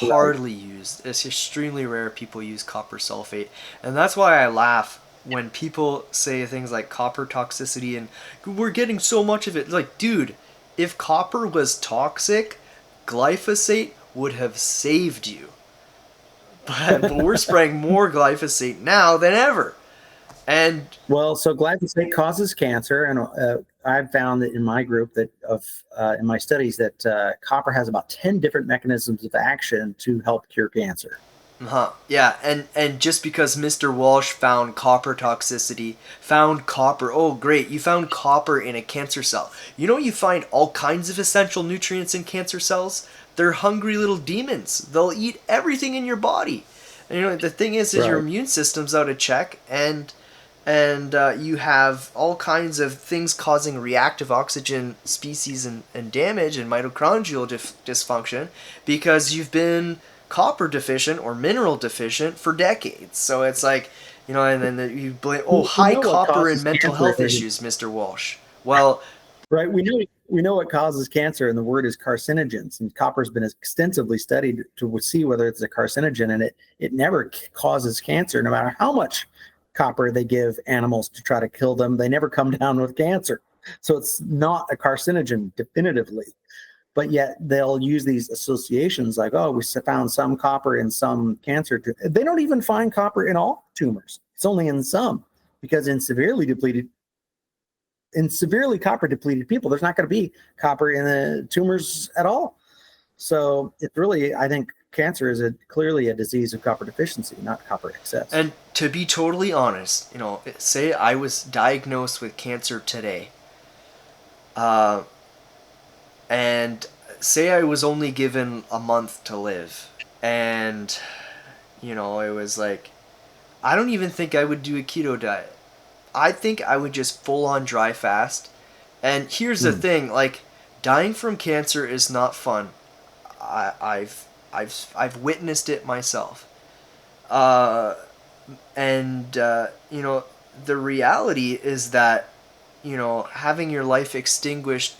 right.
hardly used. It's extremely rare people use copper sulfate. And that's why I laugh when people say things like copper toxicity and we're getting so much of it. Like, dude, if copper was toxic, glyphosate would have saved you. But we're spraying more glyphosate now than ever. And
Well, so glyphosate causes cancer, and I've found that in my group in my studies that copper has about 10 different mechanisms of action to help cure cancer.
yeah, and just because Mr. Walsh found copper toxicity, found copper, oh great, you found copper in a cancer cell. You know you find all kinds of essential nutrients in cancer cells? They're hungry little demons. They'll eat everything in your body. And the thing is your
Right.
immune system's out of check, and you have all kinds of things causing reactive oxygen species and damage and mitochondrial dysfunction because you've been copper deficient or mineral deficient for decades. So it's like, and then you blame, oh,
We
high
know what
copper and
causes
mental
cancer,
health issues, Mr. Walsh. Well,
right? We know what causes cancer, and the word is carcinogens. And copper's been extensively studied to see whether it's a carcinogen, and it never causes cancer, no matter how much copper they give animals to try to kill them. They never come down with cancer. So it's not a carcinogen definitively. But yet they'll use these associations like, we found some copper in some cancer. They don't even find copper in all tumors. It's only in some, because in severely copper depleted people, there's not going to be copper in the tumors at all. So it's really, I think cancer is clearly a disease of copper deficiency, not copper excess.
and to be totally honest, say I was diagnosed with cancer today. Uh, and say I was only given a month to live, and it was like, I don't even think I would do a keto diet. I think I would just full on dry fast. And here's the
Mm.
thing, like, dying from cancer is not fun. I've witnessed it myself. Uh, and the reality is that having your life extinguished,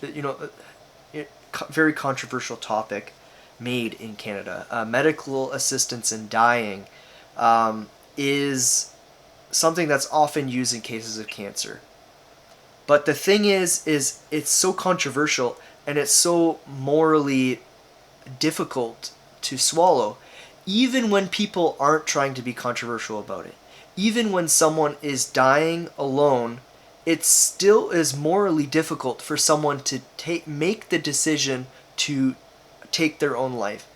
very controversial topic made in Canada. Medical assistance in dying is something that's often used in cases of cancer. But the thing is it's so controversial and it's so morally difficult to swallow, even when people aren't trying to be controversial about it. Even when someone is dying alone, it still is morally difficult for someone to make the decision to take their own life.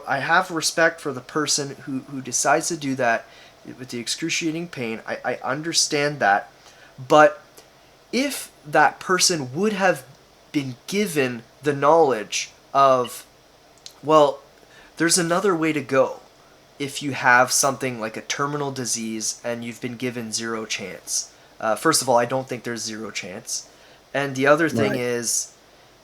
I have respect for the person who decides to do that with the excruciating pain. I understand that. But if that person would have been given the knowledge of, well, there's another way to go if you have something like a terminal disease and you've been given zero chance. First of all, I don't think there's zero chance. And the other thing
Right.
is,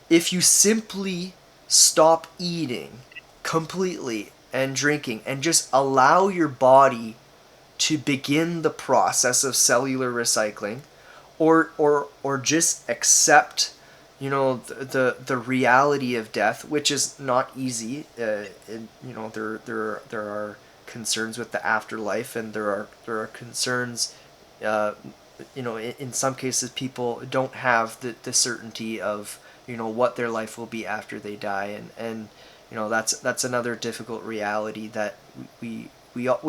if you simply stop eating completely and drinking and just allow your body to begin the process of cellular recycling, or just accept the reality of death, which is not easy. There are concerns with the afterlife, and there are concerns. Uh, in some cases, people don't have the certainty of what their life will be after they die, and that's another difficult reality that we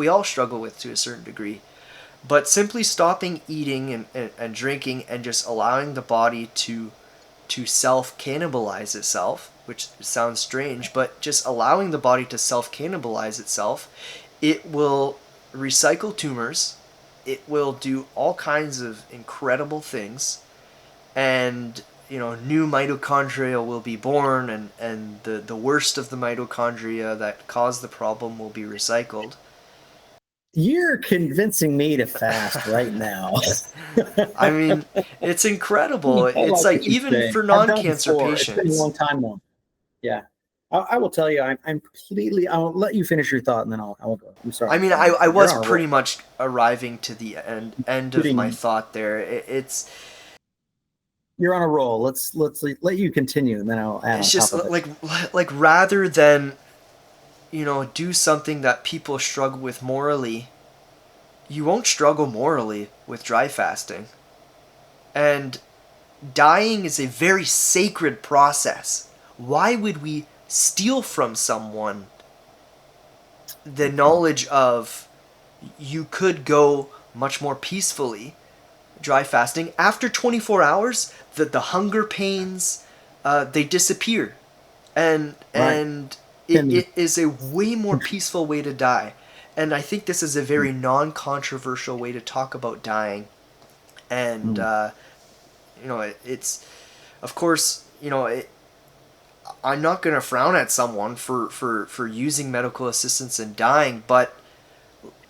all struggle with to a certain degree. But simply stopping eating and drinking and just allowing the body to self cannibalize itself, which sounds strange, but just allowing the body to self cannibalize itself, it will recycle tumors, it will do all kinds of incredible things, and new mitochondria will be born, and the worst of the mitochondria that caused the problem will be recycled.
You're convincing me to fast right now.
I mean, it's incredible.
I
It's
like
like
what you're
even
saying.
for
I've done it
non-cancer
before. It's been a
patients.
long time though. Yeah. I will tell you, I'm completely, I'll let you finish your thought and then I'll go. I'm
I
sorry,
mean,
Kevin.
I
You're
was
on a
pretty
roll.
much arriving to the end of my
Shooting,
thought there. It's
you're on a roll. Let's let you continue and then I'll add
it's
on
just
top of it.
like rather than do something that people struggle with morally, you won't struggle morally with dry fasting. And dying is a very sacred process. Why would we steal from someone the knowledge of you could go much more peacefully dry fasting after 24 hours? The hunger pains, they disappear,
Right.
and it,
Can,
it is a way more peaceful way to die. And I think this is a very non-controversial way to talk about dying. And it's, of course, I'm not going to frown at someone for using medical assistance in dying, but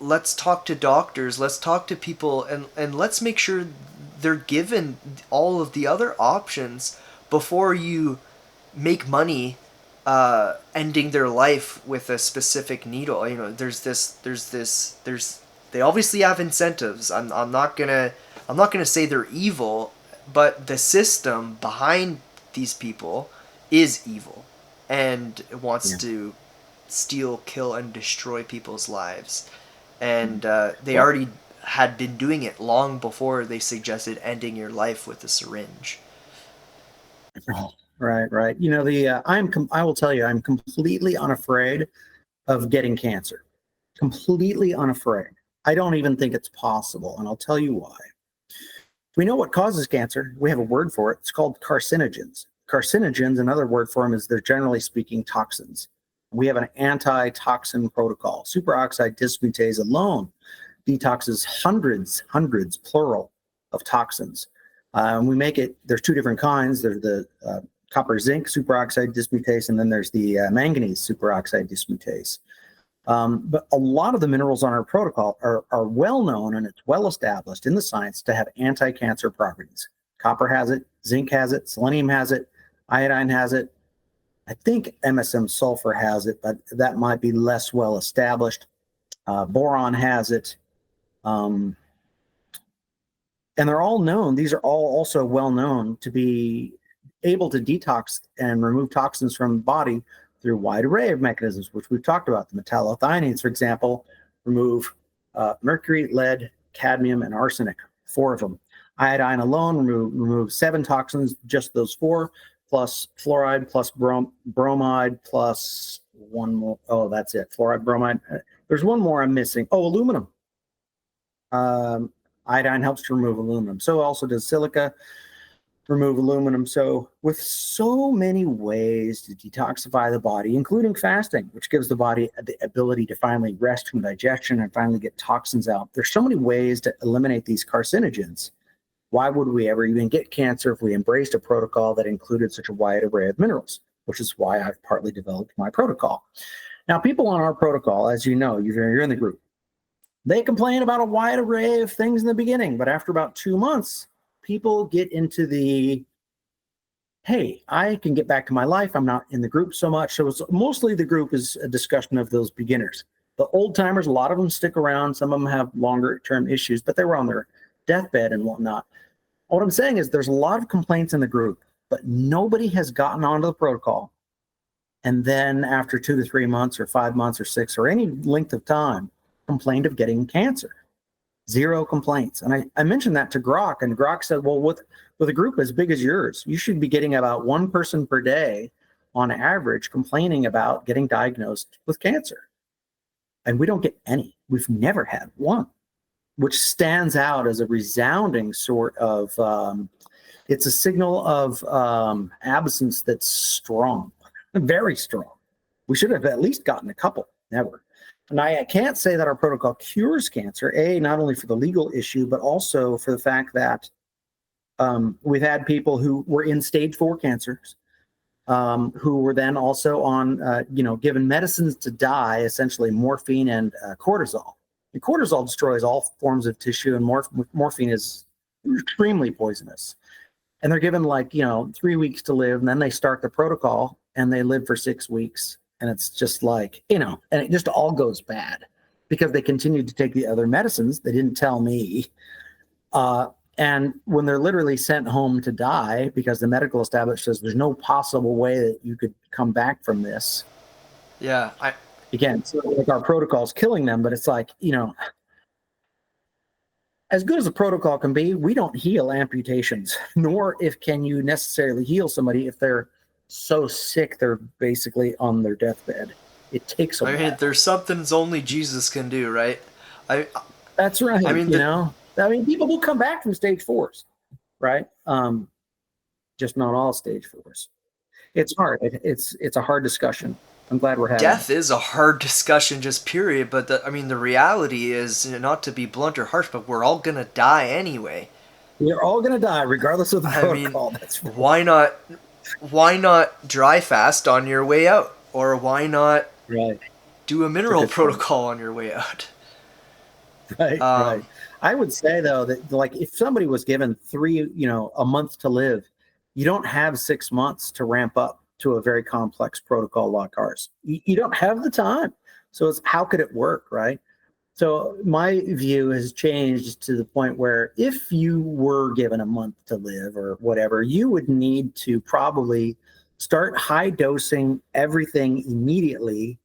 let's talk to doctors, let's talk to people, and let's make sure they're given all of the other options before you make money ending their life with a specific needle. They obviously have incentives. I'm not gonna say they're evil, but the system behind these people is evil and wants
yeah.
to steal, kill, and destroy people's lives. And they
Well,
already had been doing it long before they suggested ending your life with a syringe.
right, right. I will tell you, I'm completely unafraid of getting cancer. Completely unafraid. I don't even think it's possible, and I'll tell you why. We know what causes cancer. We have a word for it. It's called carcinogens. Carcinogens, another word for them is they're generally speaking toxins. We have an anti-toxin protocol. Superoxide dismutase alone detoxes hundreds, plural, of toxins. We make it, there's two different kinds. There's the copper zinc superoxide dismutase, and then there's the manganese superoxide dismutase. But a lot of the minerals on our protocol are well known, and it's well established in the science to have anti-cancer properties. Copper has it, zinc has it, selenium has it, iodine has it. I think MSM sulfur has it, but that might be less well established. Boron has it. And they're all known. These are all also well known to be able to detox and remove toxins from the body through a wide array of mechanisms, which we've talked about. The metallothioneins, for example, remove mercury, lead, cadmium, and arsenic, 4 of them. Iodine alone removes 7 toxins, just those 4, plus fluoride, plus bromide, plus one more. Oh, that's it. Fluoride, bromide. There's one more I'm missing. Oh, aluminum. Iodine helps to remove aluminum. So also does silica remove aluminum. So with so many ways to detoxify the body, including fasting, which gives the body the ability to finally rest from digestion and finally get toxins out. There's so many ways to eliminate these carcinogens. Why would we ever even get cancer if we embraced a protocol that included such a wide array of minerals, which is why I've partly developed my protocol. Now, people on our protocol, as you know, you're in the group, they complain about a wide array of things in the beginning, but after about 2 months, people get into the, hey, I can get back to my life. I'm not in the group so much. So it's mostly the group is a discussion of those beginners. The old timers, a lot of them stick around. Some of them have longer term issues, but they were on their deathbed and whatnot. What I'm saying is there's a lot of complaints in the group, but nobody has gotten onto the protocol. And then after 2 to 3 months or 5 months or 6 or any length of time, complained of getting cancer. 0 complaints. And I mentioned that to Grok, and Grok said, well, with a group as big as yours, you should be getting about 1 person per day on average complaining about getting diagnosed with cancer. And we don't get any. We've never had one, which stands out as a resounding sort of, it's a signal of absence that's strong, very strong. We should have at least gotten a couple, never. And I can't say that our protocol cures cancer, not only for the legal issue, but also for the fact that we've had people who were in stage 4 cancers, who were then also on, given medicines to die, essentially morphine and cortisol. And cortisol destroys all forms of tissue, and morphine is extremely poisonous. And they're given 3 weeks to live, and then they start the protocol, and they live for 6 weeks. And it's just and it just all goes bad because they continued to take the other medicines. They didn't tell me. And when they're literally sent home to die because the medical establishment says there's no possible way that you could come back from this.
Yeah.
Again, it's like our protocol is killing them, but it's as good as a protocol can be, we don't heal amputations, nor can you necessarily heal somebody if they're so sick they're basically on their deathbed. It takes a while.
There's something only Jesus can do, right?
That's right. People will come back from stage 4s, right? Just not all stage 4s. It's hard. It's a hard discussion. I'm glad we're having
Death
it.
is a hard discussion, just period. But the reality is, not to be blunt or harsh, but we're all gonna die anyway.
We're all gonna die, regardless of the protocol. That's right.
Why not dry fast on your way out, or why not do a mineral protocol on your way out?
Right. I would say though that if somebody was given a month to live, you don't have 6 months to ramp up to a very complex protocol like ours. You don't have the time. So it's how could it work, right? So my view has changed to the point where if you were given a month to live or whatever, you would need to probably start high dosing everything immediately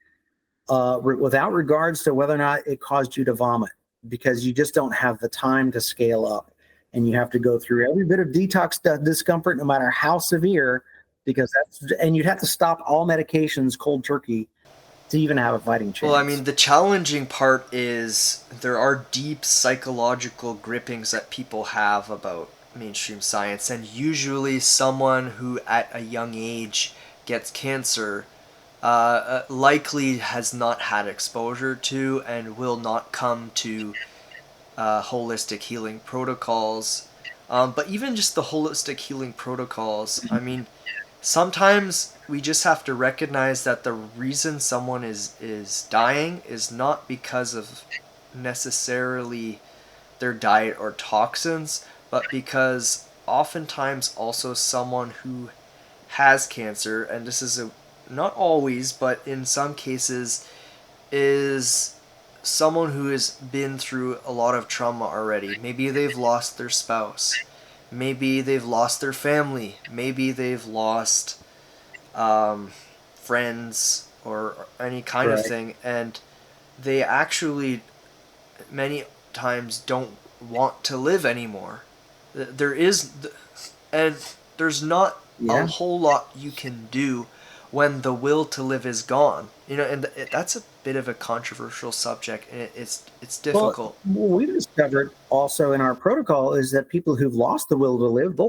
without regards to whether or not it caused you to vomit, because you just don't have the time to scale up. And you have to go through every bit of detox discomfort, no matter how severe, and you'd have to stop all medications cold turkey to even have a fighting chance.
Well, the challenging part is there are deep psychological grippings that people have about mainstream science, and usually someone who at a young age gets cancer likely has not had exposure to and will not come to holistic healing protocols But even just the holistic healing protocols, I mean, sometimes we just have to recognize that the reason someone is dying is not because of necessarily their diet or toxins, but because oftentimes also someone who has cancer, and this is not always, but in some cases, is someone who has been through a lot of trauma already. Maybe they've lost their spouse. Maybe they've lost their family. Maybe they've lost friends or any kind of
Right.
thing. And they actually, many times, don't want to live anymore. There is, and there's not a
Yeah.
whole lot you can do when the will to live is gone. And that's a bit of a controversial subject, and it's
Well,
difficult.
what we've discovered also in our protocol is that people who've lost the will to live,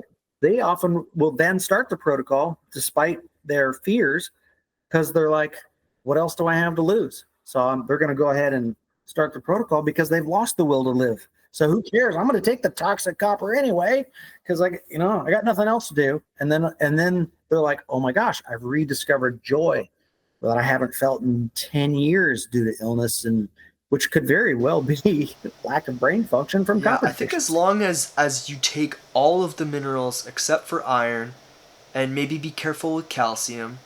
they often will then start the protocol despite their fears because they're like, what else do I have to lose? So they're going to go ahead and start the protocol because they've lost the will to live. So who cares? I'm going to take the toxic copper anyway because I got nothing else to do. And then they're like, oh my gosh, I've rediscovered joy that I haven't felt in 10 years due to illness, and which could very well be lack of brain function from
Yeah,
copper
I think as
deficiency.
long as you take all of the minerals except for iron, and maybe be careful with calcium,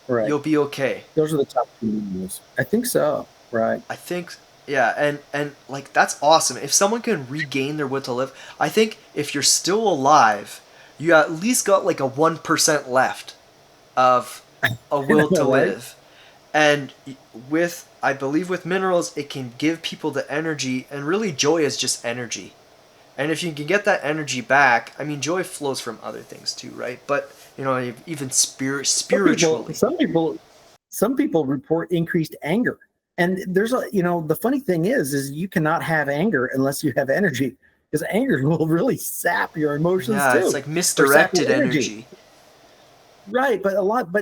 Right.
you'll be okay.
Those are the top two minerals. I think so. Right.
I think, yeah, and like that's awesome. If someone can regain their will to live, I think if you're still alive, you at least got like a 1% left of a
I
will to
know, right?
live. And with, I believe with minerals, it can give people the energy, and really joy is just energy. And if you can get that energy back, I mean, joy flows from other things too, right? But even
Some people,
spiritually.
some people, some people report increased anger. And the funny thing is you cannot have anger unless you have energy, because anger will really sap your emotions
Yeah, it's
too,
like
or sap your
misdirected
energy.
energy.
Right, but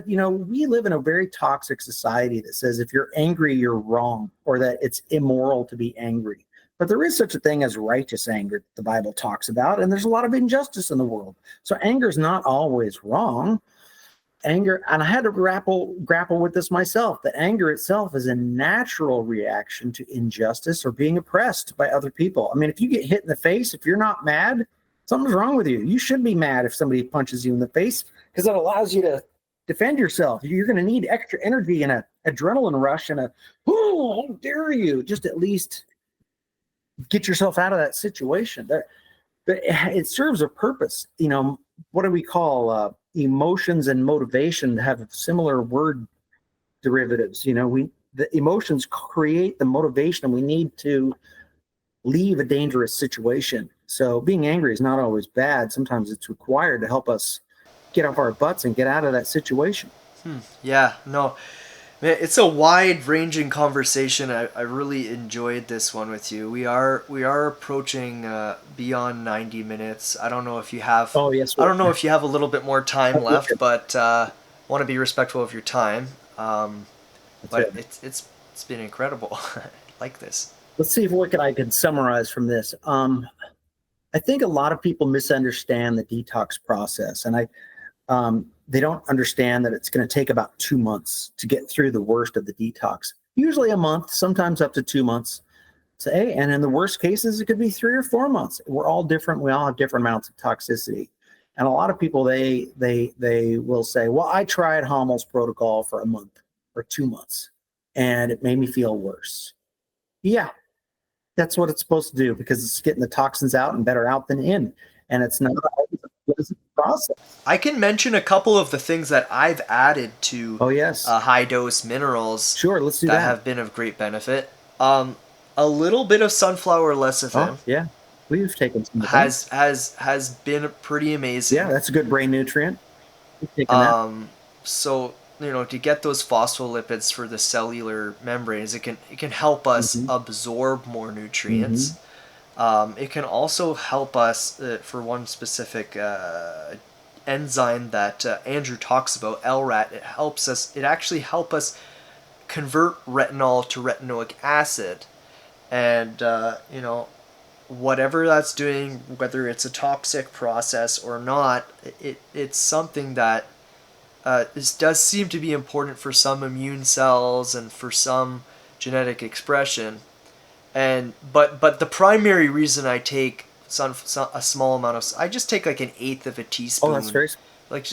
we live in a very toxic society that says if you're angry, you're wrong, or that it's immoral to be angry. But there is such a thing as righteous anger that the Bible talks about, and there's a lot of injustice in the world. So anger is not always wrong. Anger, and I had to grapple with this myself, that anger itself is a natural reaction to injustice or being oppressed by other people. I mean, if you get hit in the face, if you're not mad, something's wrong with you. You should be mad if somebody punches you in the face because it allows you to defend yourself. You're going to need extra energy and an adrenaline rush and oh, how dare you, just at least get yourself out of that situation. It serves a purpose. What do we call emotions and motivation have similar word derivatives? The emotions create the motivation we need to leave a dangerous situation. So being angry is not always bad. Sometimes it's required to help us get off our butts and get out of that situation.
Yeah, no, man, it's a wide-ranging conversation. I really enjoyed this one with you. We are approaching beyond 90 minutes.
Oh yes,
I don't know if you have a little bit more time
that's
left, but want to be respectful of your time. But
it.
it's been incredible. I like this.
Let's see if what I can summarize from this. I think a lot of people misunderstand the detox process, and they don't understand that it's going to take about 2 months to get through the worst of the detox. Usually a month, sometimes up to 2 months. Say, and in the worst cases, it could be 3 or 4 months. We're all different. We all have different amounts of toxicity. And a lot of people they will say, "Well, I tried Hommel's protocol for a month or 2 months, and it made me feel worse." Yeah, that's what it's supposed to do because it's getting the toxins out and better out than in, and it's not always a pleasant process.
I can mention a couple of the things that I've added to
Oh yes,
high dose minerals
sure. Let's do
that
that.
have been of great benefit. A little bit of sunflower
Oh
lecithin
yeah, we've taken some of that.
has been pretty
Yeah,
amazing.
that's a good brain nutrient. We've taken that.
Um, so to get those phospholipids for the cellular membranes, it can help us
Hmm.
absorb more
Hmm.
nutrients. It can also help us for one specific enzyme that Andrew talks about, LRAT. It helps us. It actually helps us convert retinol to retinoic acid, and whatever that's doing, whether it's a toxic process or not, it's something that does seem to be important for some immune cells and for some genetic expression. And but the primary reason I take a small amount of, I just take like an eighth of a
Oh, that's
teaspoon,
very.
like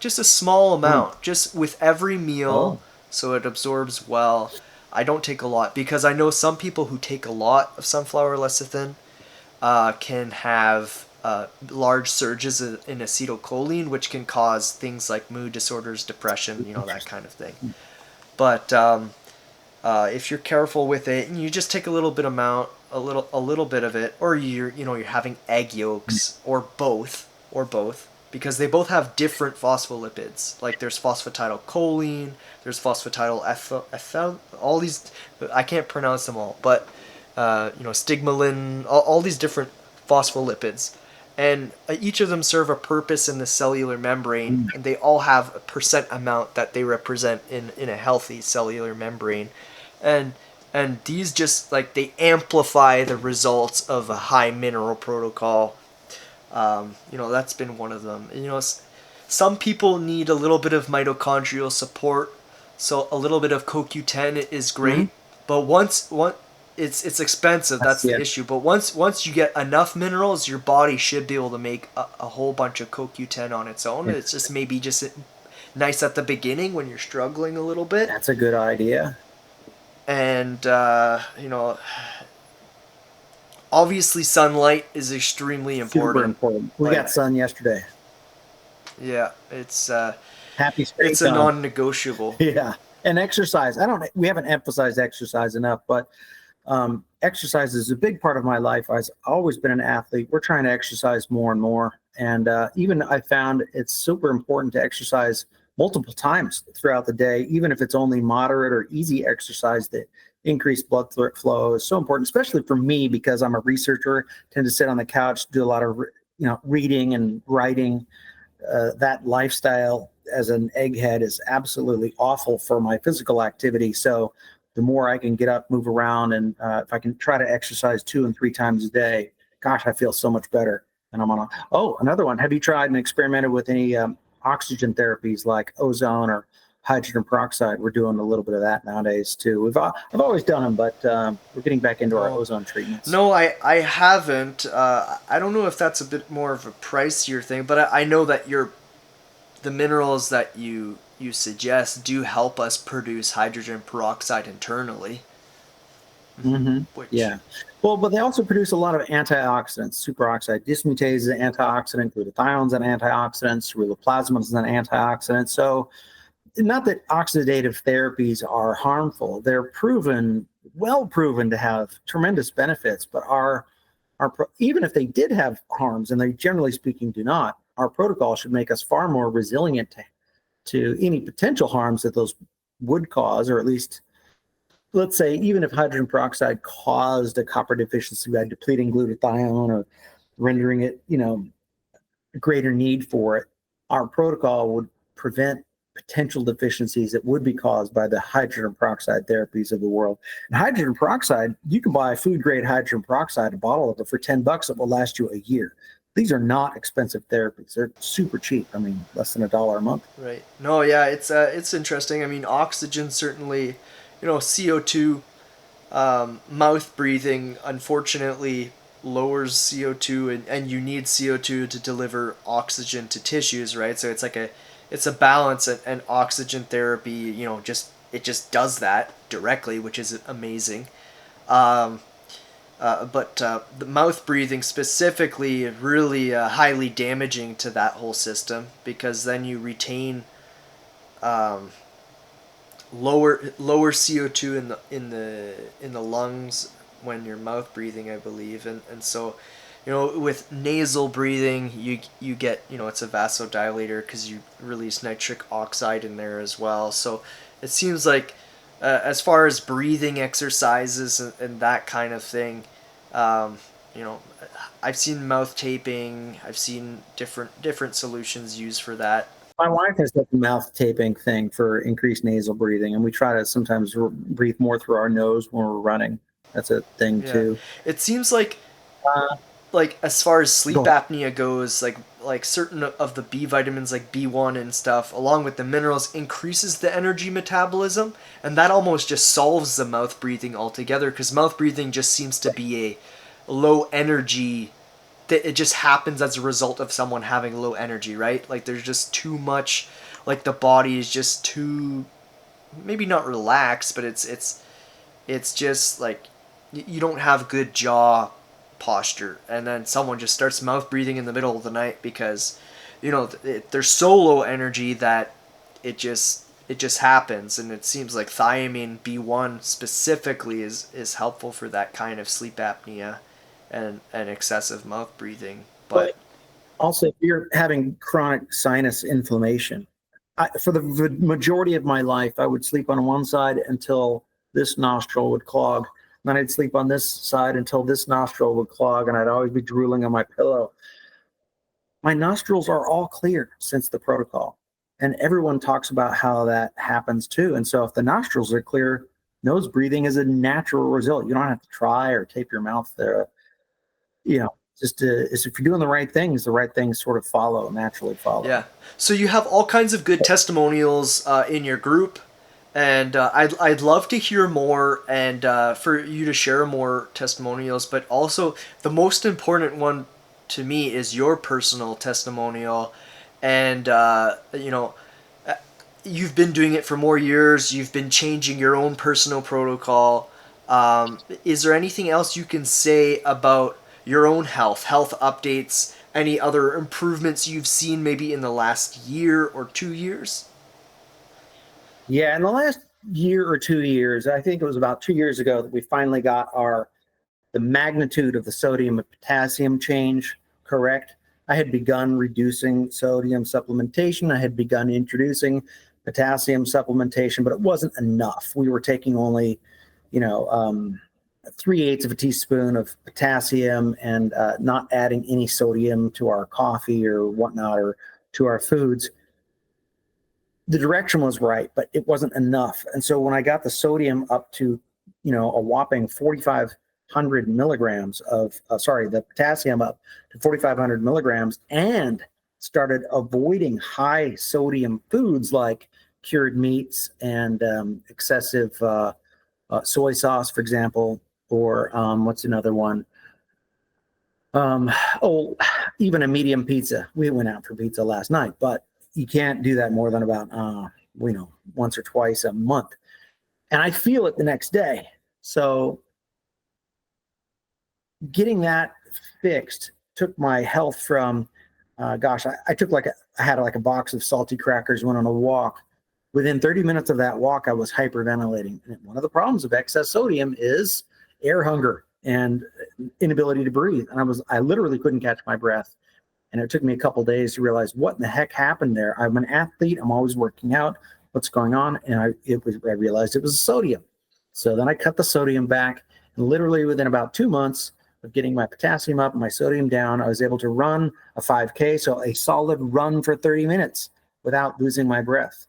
just a small
Mm.
amount, just with every meal,
Oh,
so it absorbs well. I don't take a lot because I know some people who take a lot of sunflower lecithin can have large surges in acetylcholine, which can cause things like mood disorders, depression, that
interesting.
kind of thing. But if you're careful with it, and you just take a little bit amount, a little bit of it, or you're having egg yolks or both, because they both have different phospholipids. Like there's phosphatidylcholine, there's phosphatidylethyl, all these, I can't pronounce them all, but stigmalin, all these different phospholipids. And each of them serve a purpose in the cellular membrane,
Mm.
and they all have a percent amount that they represent in a healthy cellular membrane. And and these just like they amplify the results of a high mineral protocol. That's been one of them. Some people need a little bit of mitochondrial support, so a little bit of CoQ10 is
Mhm.
great. But once it's expensive. That's
Yeah.
the issue. But once you get enough minerals, your body should be able to make a whole bunch of CoQ10 on its own. It's just maybe just nice at the beginning when you're struggling a little bit.
That's a good idea.
And obviously sunlight is extremely
Super
important.
important. We
Like
got sun yesterday.
yeah, it's
Happy straight
it's a
time.
non-negotiable.
Yeah. And exercise. I don't. We haven't emphasized exercise enough, but exercise is a big part of my life. I've always been an athlete. We're trying to exercise more and more, and even I found it's super important to exercise multiple times throughout the day, even if it's only moderate or easy exercise. That increased blood flow is so important, especially for me because I'm a researcher. Tend to sit on the couch, do a lot of reading and writing. That lifestyle as an egghead is absolutely awful for my physical activity. So the more I can get up, move around, and if I can try to exercise 2 and 3 times a day, gosh, I feel so much better. And I'm on a, oh, another one. Have you tried and experimented with any oxygen therapies like ozone or hydrogen peroxide? We're doing a little bit of that nowadays too. I've always done them, but we're getting back into our
Oh,
ozone treatments.
no, I haven't. I don't know if that's a bit more of a pricier thing, but I know that the minerals that you suggest do help us produce hydrogen peroxide internally,
Mm-hmm.
which
Yeah. Well, but they also produce a lot of antioxidants. Superoxide dismutase is an antioxidant. Glutathione is an antioxidant. Ceruloplasmin is an antioxidant. So, not that oxidative therapies are harmful. They're proven, well proven to have tremendous benefits. But even if they did have harms, and they generally speaking do not, our protocol should make us far more resilient to any potential harms that those would cause, or at least let's say even if hydrogen peroxide caused a copper deficiency by depleting glutathione or rendering it, a greater need for it, our protocol would prevent potential deficiencies that would be caused by the hydrogen peroxide therapies of the world. And hydrogen peroxide, you can buy food grade hydrogen peroxide, a bottle of it for $10 that will last you a year. These are not expensive therapies. They're super cheap. I mean, less than $1 a month.
right. No, yeah, it's interesting. I mean, oxygen certainly, CO2, mouth breathing unfortunately lowers CO2, and you need CO2 to deliver oxygen to tissues, right? So it's a balance, and oxygen therapy, it just does that directly, which is amazing. Um, but the mouth breathing specifically really highly damaging to that whole system, because then you retain um, lower CO2 in the lungs when you're mouth breathing, I believe, and so with nasal breathing you get, it's a vasodilator because you release nitric oxide in there as well. So it seems like as far as breathing exercises and that kind of thing, um, you know I've seen mouth taping, I've seen different solutions used for that.
My wife has got the mouth taping thing for increased nasal breathing, and we try to sometimes breathe more through our nose when we're running. That's a thing
Yeah,
too.
it seems like
Uh,
Like as far as sleep
Go ahead.
apnea goes, like certain of the B vitamins like B1 and stuff, along with the minerals, increases the energy metabolism, and that almost just solves the mouth breathing altogether. Because mouth breathing just seems to be a low energy. That it just happens as a result of someone having low energy, right? Like there's just too much. Like the body is just too, maybe not relaxed, but it's just like you don't have good jaw posture, and then someone just starts mouth breathing in the middle of the night because they're so low energy that it just happens. And it seems like thiamine B1 specifically is helpful for that kind of sleep apnea and excessive mouth breathing. But
But also, if you're having chronic sinus inflammation, for the majority of my life, I would sleep on one side until this nostril would clog. Then I'd sleep on this side until this nostril would clog, and I'd always be drooling on my pillow. My nostrils are all clear since the protocol. And everyone talks about how that happens too. And so if the nostrils are clear, nose breathing is a natural result. You don't have to try or tape your mouth there. You know, if you're doing the right things sort of naturally follow.
yeah, so you have all kinds of good testimonials in your group, and I'd love to hear more and for you to share more testimonials. But also, the most important one to me is your personal testimonial, and you've been doing it for more years. You've been changing your own personal protocol. Is there anything else you can say about your own health updates, any other improvements you've seen maybe in the last year or 2 years?
Yeah, in the last year or 2 years, I think it was about 2 years ago that we finally got the magnitude of the sodium and potassium change correct. I had begun reducing sodium supplementation. I had begun introducing potassium supplementation, but it wasn't enough. We were taking only, you know, 3/8 of a teaspoon of potassium and not adding any sodium to our coffee or whatnot or to our foods. The direction was right, but it wasn't enough. And so when I got the sodium up to, a whopping 4,500 milligrams the potassium up to 4,500 milligrams and started avoiding high sodium foods like cured meats and excessive soy sauce, for example, or what's another one? Um, oh, even a medium pizza. We went out for pizza last night, but you can't do that more than about, once or twice a month. And I feel it the next day. So getting that fixed took my health from, I took I had like a box of salty crackers, went on a walk. Within 30 minutes of that walk, I was hyperventilating. And one of the problems of excess sodium is air hunger and inability to breathe. And I literally couldn't catch my breath. And it took me a couple of days to realize what in the heck happened there. I'm an athlete. I'm always working out. What's going on? And I realized it was sodium. So then I cut the sodium back. And literally within about 2 months of getting my potassium up and my sodium down, I was able to run a 5K. So a solid run for 30 minutes without losing my breath,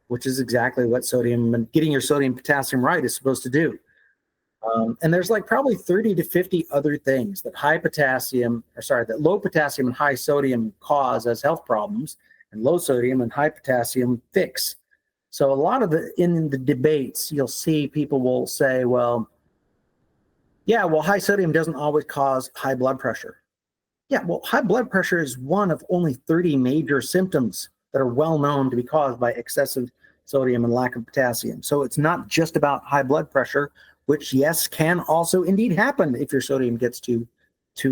which is exactly what sodium and getting your sodium potassium right is supposed to do. And there's like probably 30 to 50 other things that that low potassium and high sodium cause as health problems, and low sodium and high potassium fix. So in the debates, you'll see people will say, well, yeah, well, high sodium doesn't always cause high blood pressure. Yeah, well, high blood pressure is one of only 30 major symptoms that are well known to be caused by excessive sodium and lack of potassium. So it's not just about high blood pressure, which, yes, can also indeed happen if your sodium gets too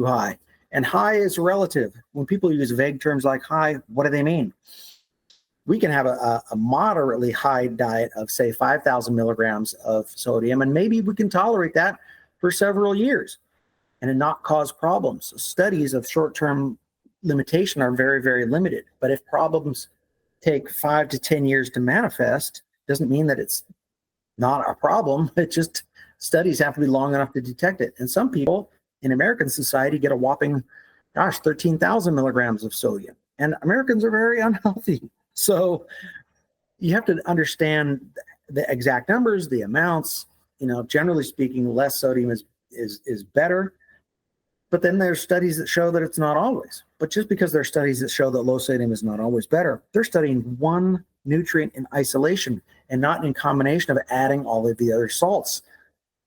high. And high is relative. When people use vague terms like high, what do they mean? We can have a moderately high diet of, say, 5,000 milligrams of sodium, and maybe we can tolerate that for several years and not cause problems. So studies of short-term limitation are very, very limited. But if problems take 5 to 10 years to manifest, doesn't mean that it's not a problem. It just studies have to be long enough to detect it. And some people in American society get a whopping, 13,000 milligrams of sodium. And Americans are very unhealthy. So you have to understand the exact numbers, the amounts. Generally speaking, less sodium is better. But then there's studies that show that it's not always. But just because there are studies that show that low sodium is not always better, they're studying one nutrient in isolation and not in combination of adding all of the other salts.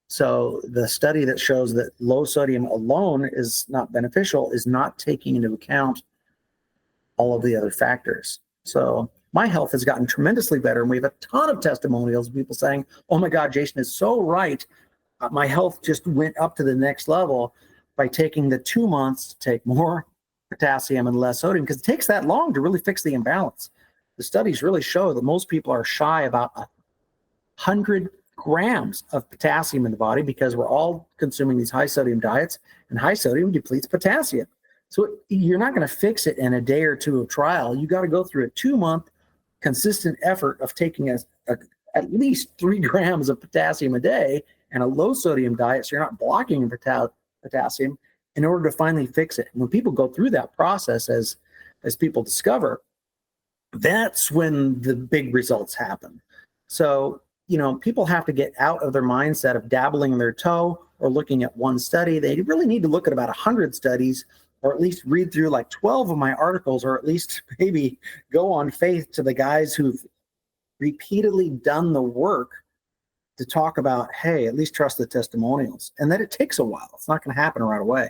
So the study that shows that low sodium alone is not beneficial is not taking into account all of the other factors. So my health has gotten tremendously better, and we have a ton of testimonials of people saying, "Oh my God, Jason is so right. My health just went up to the next level by taking the 2 months to take more potassium and less sodium," because it takes that long to really fix the imbalance. The studies really show that most people are shy about 100 grams of potassium in the body because we're all consuming these high sodium diets, and high sodium depletes potassium. So you're not going to fix it in a day or two of trial. You got to go through a 2 month consistent effort of taking at least 3 grams of potassium a day and a low sodium diet, so you're not blocking potassium, in order to finally fix it. And when people go through that process, as people discover, that's when the big results happen. So, people have to get out of their mindset of dabbling their toe or looking at one study. They really need to look at about 100 studies, or at least read through like 12 of my articles, or at least maybe go on faith to the guys who've repeatedly done the work to talk about, hey, at least trust the testimonials, and that it takes a while. It's not going to happen right away.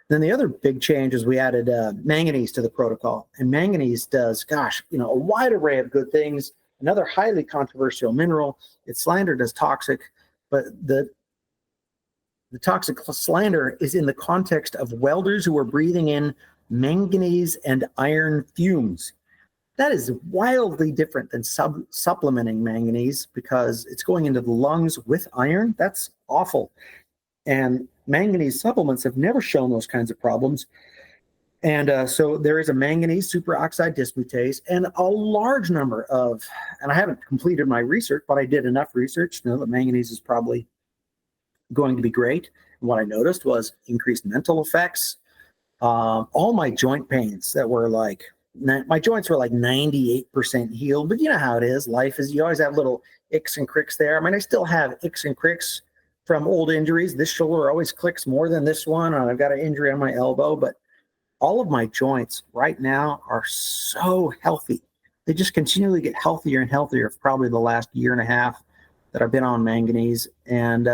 Then the other big change is we added manganese to the protocol, and manganese does, a wide array of good things. Another highly controversial mineral. It's slandered as toxic, but the toxic slander is in the context of welders who are breathing in manganese and iron fumes. That is wildly different than supplementing manganese, because it's going into the lungs with iron. That's awful. And manganese supplements have never shown those kinds of problems. And so there is a manganese superoxide dismutase and a large number of, and I haven't completed my research, but I did enough research to know that manganese is probably going to be great. And what I noticed was increased mental effects. All my joint pains that were like, my joints were like 98% healed, but you know how it is. Life is, you always have little icks and cricks there. I mean, I still have icks and cricks from old injuries. This shoulder always clicks more than this one, and I've got an injury on my elbow, but all of my joints right now are so healthy. They just continually get healthier and healthier for probably the last year and a half that I've been on manganese. And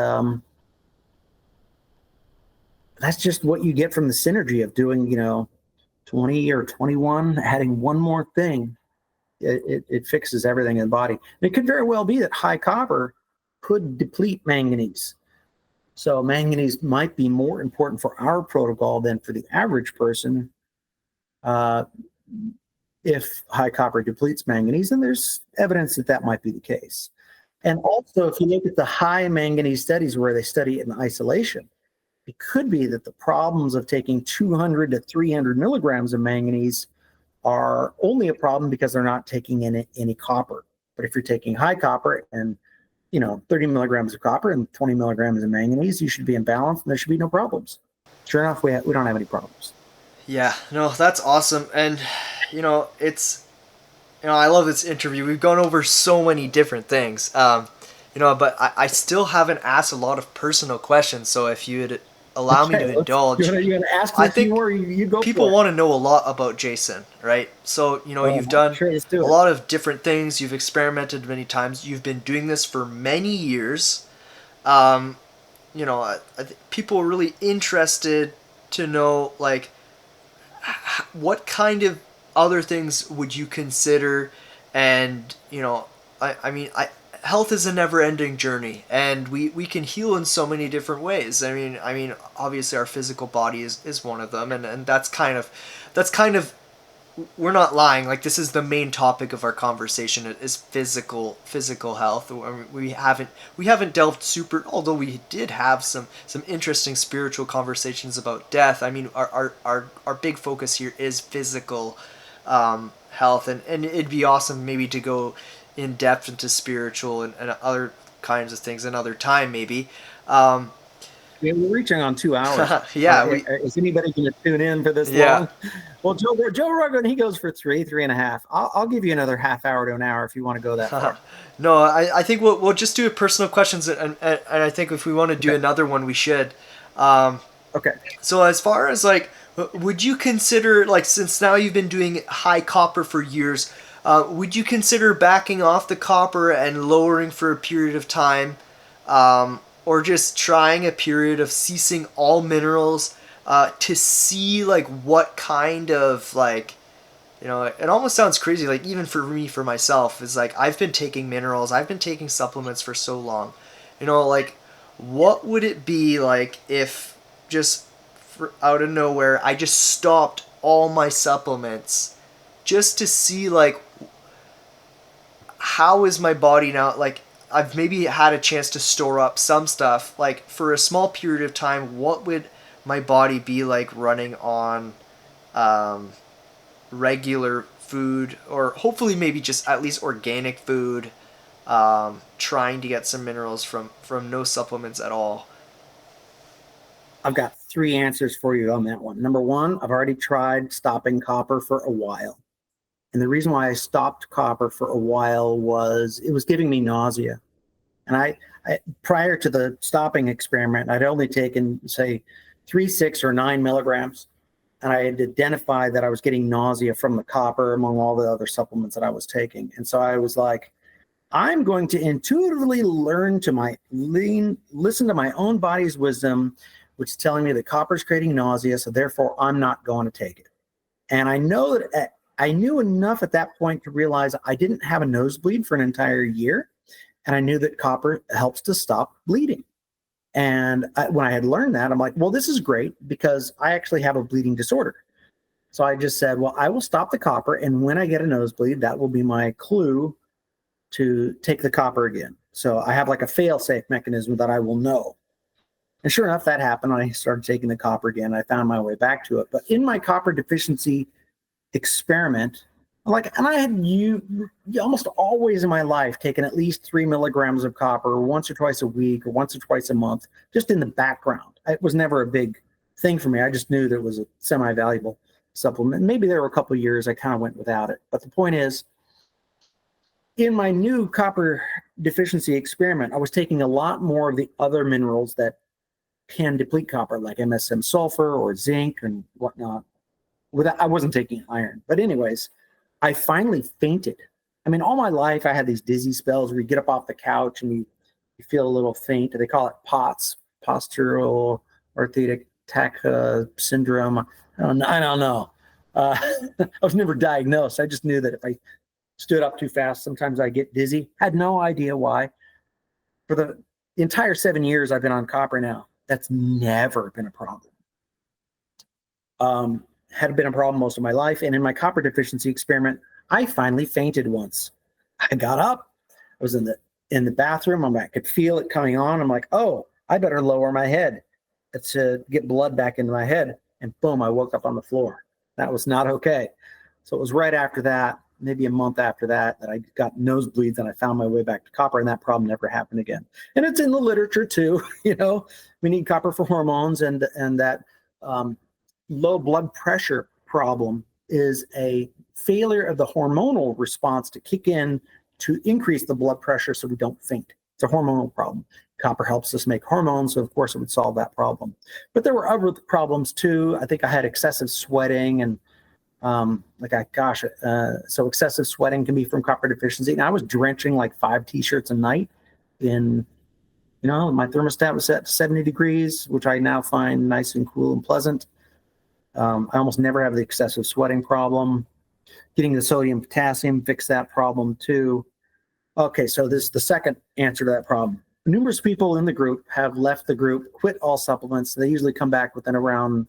that's just what you get from the synergy of doing, 20 or 21, adding one more thing. It fixes everything in the body. And it could very well be that high copper could deplete manganese. So manganese might be more important for our protocol than for the average person if high copper depletes manganese, and there's evidence that that might be the case. And also, if you look at the high manganese studies where they study it in isolation, it could be that the problems of taking 200 to 300 milligrams of manganese are only a problem because they're not taking in any copper. But if you're taking high copper and 30 milligrams of copper and 20 milligrams of manganese, you should be in balance and there should be no problems. Sure enough, we don't have any problems.
Yeah, no, that's awesome. And, it's, I love this interview. We've gone over so many different things, but I still haven't asked a lot of personal questions. So if you'd allow me to indulge,
you're gonna ask
I
me a few
think
more, you go
people
for it.
want to know a lot about Jason, right? So, you've done a lot of different things. You've experimented many times. You've been doing this for many years. I think people are really interested to know, like, what kind of other things would you consider? And, health is a never-ending journey, and we can heal in so many different ways. I mean, obviously our physical body is one of them, and that's kind of we're not lying. Like, this is the main topic of our conversation is physical health. We haven't delved super, although we did have some interesting spiritual conversations about death. I mean, our big focus here is physical health, and it'd be awesome maybe to go in depth into spiritual and other kinds of things another time maybe.
Yeah, we're reaching on 2 hours.
Yeah,
is anybody going to tune in for this long? Well, Joe Rogan, he goes for 3.5. I'll give you another half hour to an hour if you want to go that far.
No, I think we'll just do personal questions, and I think if we want to do another one, we should.
Okay.
So as far as like, would you consider, like, since now you've been doing high copper for years, would you consider backing off the copper and lowering for a period of time, or just trying a period of ceasing all minerals to see like what kind of like, it almost sounds crazy. Like even for me, for myself, is like I've been taking minerals, I've been taking supplements for so long. Like what would it be like if just out of nowhere I just stopped all my supplements just to see like how is my body now, like I've maybe had a chance to store up some stuff like for a small period of time, what would my body be like running on um, regular food, or hopefully maybe just at least organic food, trying to get some minerals from no supplements at all.
I've got three answers for you on that one. Number one, I've already tried stopping copper for a while. And the reason why I stopped copper for a while was it was giving me nausea. And I prior to the stopping experiment, I'd only taken, say, 3, 6, or 9 milligrams. And I had identified that I was getting nausea from the copper among all the other supplements that I was taking. And so I was like, I'm going to intuitively listen to my own body's wisdom, which is telling me that copper is creating nausea. So therefore, I'm not going to take it. And I know that I knew enough at that point to realize I didn't have a nosebleed for an entire year. And I knew that copper helps to stop bleeding. And when I had learned that, I'm like, well, this is great because I actually have a bleeding disorder. So I just said, well, I will stop the copper. And when I get a nosebleed, that will be my clue to take the copper again. So I have like a fail-safe mechanism that I will know. And sure enough, that happened. I started taking the copper again. I found my way back to it. But in my copper deficiency experiment, and I had almost always in my life taken at least 3 milligrams of copper once or twice a week or once or twice a month, just in the background. It was never a big thing for me. I just knew that it was a semi-valuable supplement. Maybe there were a couple of years I kind of went without it. But the point is, in my new copper deficiency experiment, I was taking a lot more of the other minerals that can deplete copper, like MSM sulfur or zinc and whatnot. I wasn't taking iron. But anyways, I finally fainted. I mean, all my life I had these dizzy spells where you get up off the couch and you feel a little faint. They call it POTS, postural orthopedic tachy syndrome. I don't know. I was never diagnosed. I just knew that if I stood up too fast, sometimes I get dizzy. Had no idea why. For the entire 7 years I've been on copper now, that's never been a problem. Had been a problem most of my life. And in my copper deficiency experiment, I finally fainted once. I got up. I was in the bathroom. I could feel it coming on. I'm like, oh, I better lower my head to get blood back into my head. And boom, I woke up on the floor. That was not okay. So it was right after that, maybe a month after that, that I got nosebleeds and I found my way back to copper, and that problem never happened again. And it's in the literature too. We need copper for hormones, and that low blood pressure problem is a failure of the hormonal response to kick in to increase the blood pressure so we don't faint. It's a hormonal problem. Copper helps us make hormones, so of course it would solve that problem. But there were other problems too. I think I had excessive sweating, and so excessive sweating can be from copper deficiency. And I was drenching like 5 t-shirts a night in, my thermostat was set to 70 degrees, which I now find nice and cool and pleasant. I almost never have the excessive sweating problem. Getting the sodium-potassium fixed that problem too. Okay, so this is the second answer to that problem. Numerous people in the group have left the group, quit all supplements. They usually come back within around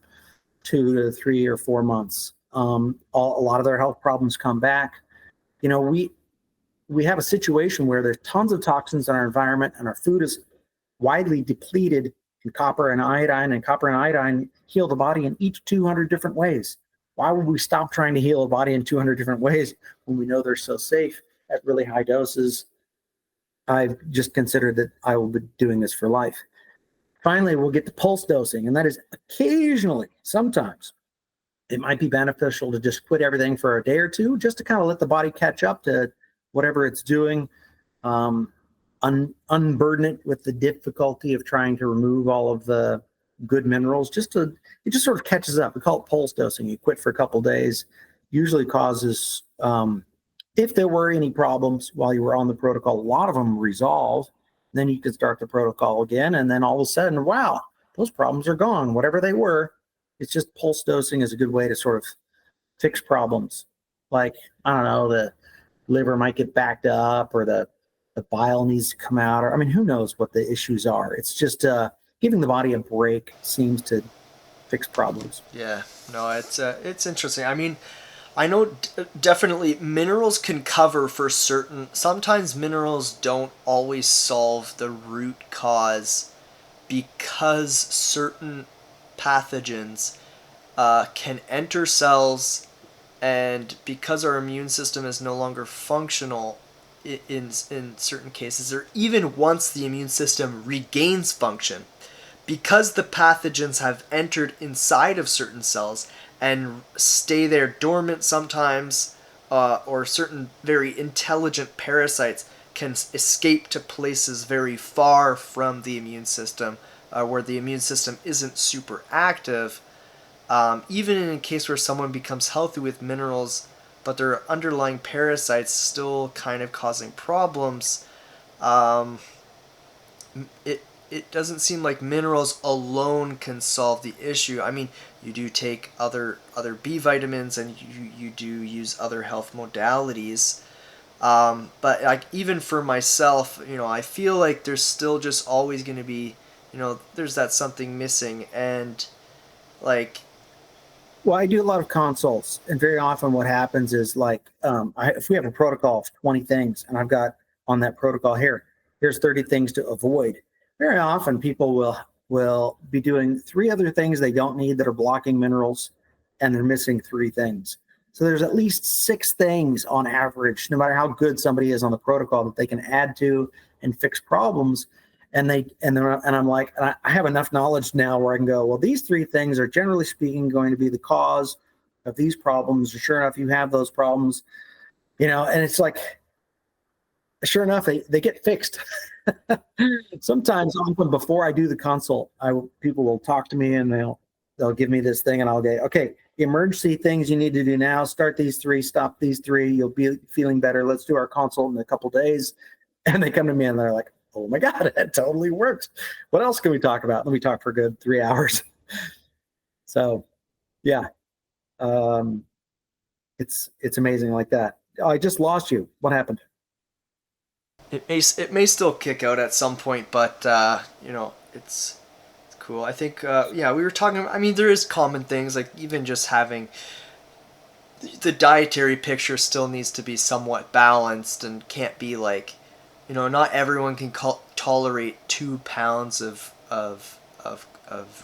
2 to 3 or 4 months. A lot of their health problems come back. We have a situation where there's tons of toxins in our environment, and our food is widely depleted in copper and iodine, and copper and iodine heal the body in each 200 different ways. Why would we stop trying to heal a body in 200 different ways when we know they're so safe at really high doses? I've just considered that I will be doing this for life. Finally, we'll get to pulse dosing, and that is occasionally, sometimes, it might be beneficial to just quit everything for a day or two, just to kind of let the body catch up to whatever it's doing, unburden it with the difficulty of trying to remove all of the good minerals, it just sort of catches up. We call it pulse dosing. You quit for a couple of days, usually causes, if there were any problems while you were on the protocol, a lot of them resolve. Then you can start the protocol again, and then all of a sudden, wow, those problems are gone, whatever they were. It's just pulse dosing is a good way to sort of fix problems. Like, I don't know, the liver might get backed up, or the bile needs to come out, or I mean, who knows what the issues are. It's just giving the body a break seems to fix problems.
Yeah, no, it's interesting. I mean, I know definitely minerals can cover for certain. Sometimes minerals don't always solve the root cause because certain pathogens can enter cells, and because our immune system is no longer functional in certain cases, or even once the immune system regains function, because the pathogens have entered inside of certain cells and stay there dormant sometimes, or certain very intelligent parasites can escape to places very far from the immune system, where the immune system isn't super active. Even in a case where someone becomes healthy with minerals, but their underlying parasites still kind of causing problems, um, it doesn't seem like minerals alone can solve the issue. I mean, you do take other B vitamins, and you do use other health modalities. But like, even for myself, I feel like there's still just always going to be, there's that something missing, and like.
Well, I do a lot of consults, and very often what happens is, like, if we have a protocol of 20 things, and I've got on that protocol here's 30 things to avoid. Very often people will be doing 3 other things they don't need that are blocking minerals, and they're missing 3 things. So there's at least 6 things on average, no matter how good somebody is on the protocol, that they can add to and fix problems. And I'm like, I have enough knowledge now where I can go, well, these 3 things are generally speaking going to be the cause of these problems. Sure enough, you have those problems, and it's like, sure enough, they get fixed. Sometimes, often before I do the consult, people will talk to me, and they'll give me this thing, and I'll go, okay, emergency things you need to do now, start these 3, stop these 3, you'll be feeling better. Let's do our consult in a couple days. And they come to me and they're like, oh my God, that totally worked. What else can we talk about? Let me talk for a good 3 hours. So, yeah, it's amazing like that. Oh, I just lost you. What happened?
It may still kick out at some point, but it's cool. I think yeah, we were talking. I mean, there is common things, like even just having the dietary picture still needs to be somewhat balanced, and can't be like, not everyone can tolerate 2 pounds of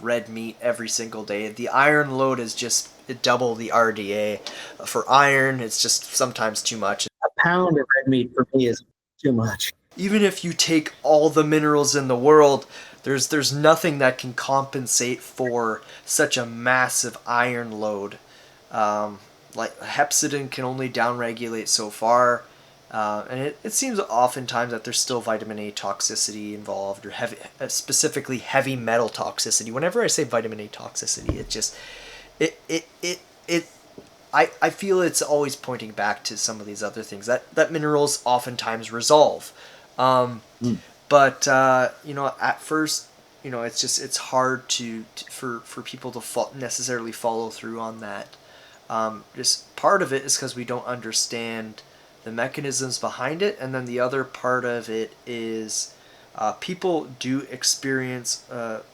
red meat every single day. The iron load is just double the RDA. For iron, it's just sometimes too much.
A pound of red meat for me is too much.
Even if you take all the minerals in the world, there's nothing that can compensate for such a massive iron load. Like hepcidin can only downregulate so far. And it seems oftentimes that there's still vitamin A toxicity involved, or specifically heavy metal toxicity. Whenever I say vitamin A toxicity, it just it I feel it's always pointing back to some of these other things that minerals oftentimes resolve. But at first, it's hard for people to necessarily follow through on that. Just part of it is because we don't understand the mechanisms behind it, and then the other part of it is people do experience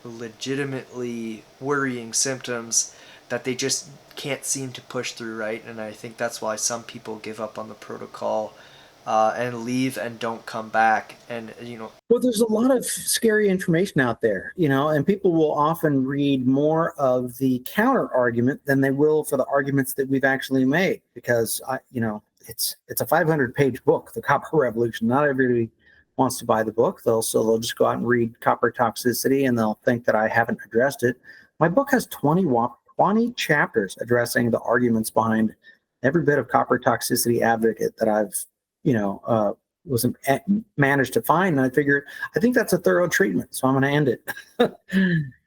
legitimately worrying symptoms that they just can't seem to push through, right? And I think that's why some people give up on the protocol and leave and don't come back. And
well, there's a lot of scary information out there, and people will often read more of the counter argument than they will for the arguments that we've actually made, because it's a 500-page book, The Copper Revolution. Not everybody wants to buy the book. They'll just go out and read copper toxicity, and they'll think that I haven't addressed it. My book has 20 chapters addressing the arguments behind every bit of copper toxicity advocate that I've managed to find. And I think that's a thorough treatment, so I'm going to end it.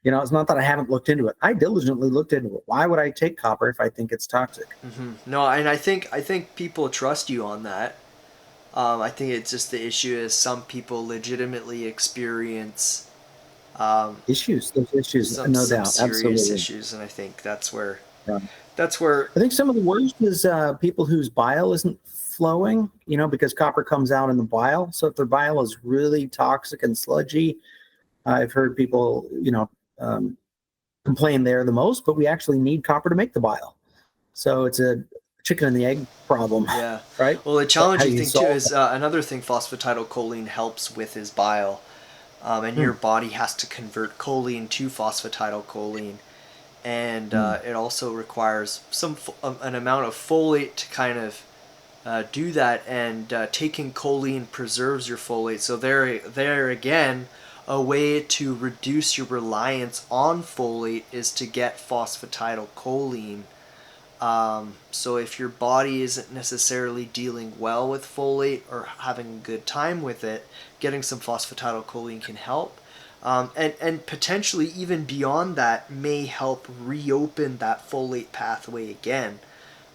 It's not that I haven't looked into it. I diligently looked into it. Why would I take copper if I think it's toxic?
No, and I think people trust you on that. I think it's just the issue is some people legitimately experience
Issues, those issues, no
some
doubt,
serious
absolutely.
issues, and I think that's where
Yeah.
that's where
I think some of the worst is people whose bile isn't flowing, because copper comes out in the bile. So if their bile is really toxic and sludgy, I've heard people, um, complain there the most, but we actually need copper to make the bile. So it's a chicken and the egg problem,
yeah.
right?
Well, the
But how do
challenging
you
thing too
solve
is another thing phosphatidylcholine helps with is bile, and
that?
your body has to convert choline to phosphatidylcholine, and
Hmm.
it also requires an amount of folate to kind of do that, and taking choline preserves your folate. So there again, a way to reduce your reliance on folate is to get phosphatidylcholine. So if your body isn't necessarily dealing well with folate or having a good time with it, getting some phosphatidylcholine can help. And potentially even beyond that may help reopen that folate pathway again.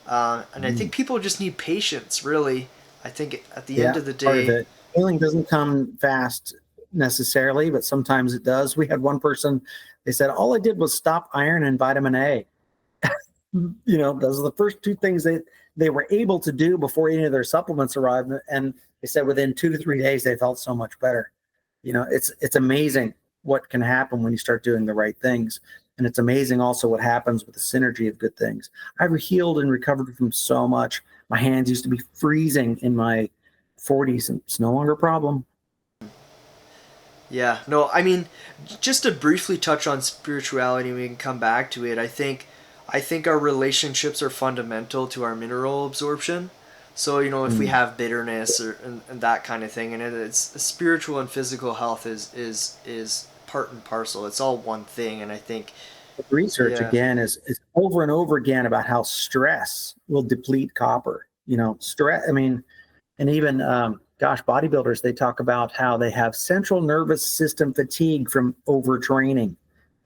And I think people just need patience, really. I think at the end
Yeah,
of the
part of
day,
it. Healing doesn't come fast necessarily, but sometimes it does. We had one person, they said, all I did was stop iron and vitamin A. Those are the first two things they were able to do before any of their supplements arrived. And they said within 2 to 3 days, they felt so much better. It's amazing what can happen when you start doing the right things. And it's amazing also what happens with the synergy of good things. I've healed and recovered from so much. My hands used to be freezing in my 40s, and it's no longer a problem.
yeah, no, I mean, just to briefly touch on spirituality, we can come back to it. I think our relationships are fundamental to our mineral absorption. So if we
Mm.
have bitterness and that kind of thing, and it's spiritual and physical health is part and parcel. It's all one thing, and I think
Research
yeah,
again is over and over again about how stress will deplete copper. Stress. I mean, and even bodybuilders, they talk about how they have central nervous system fatigue from overtraining.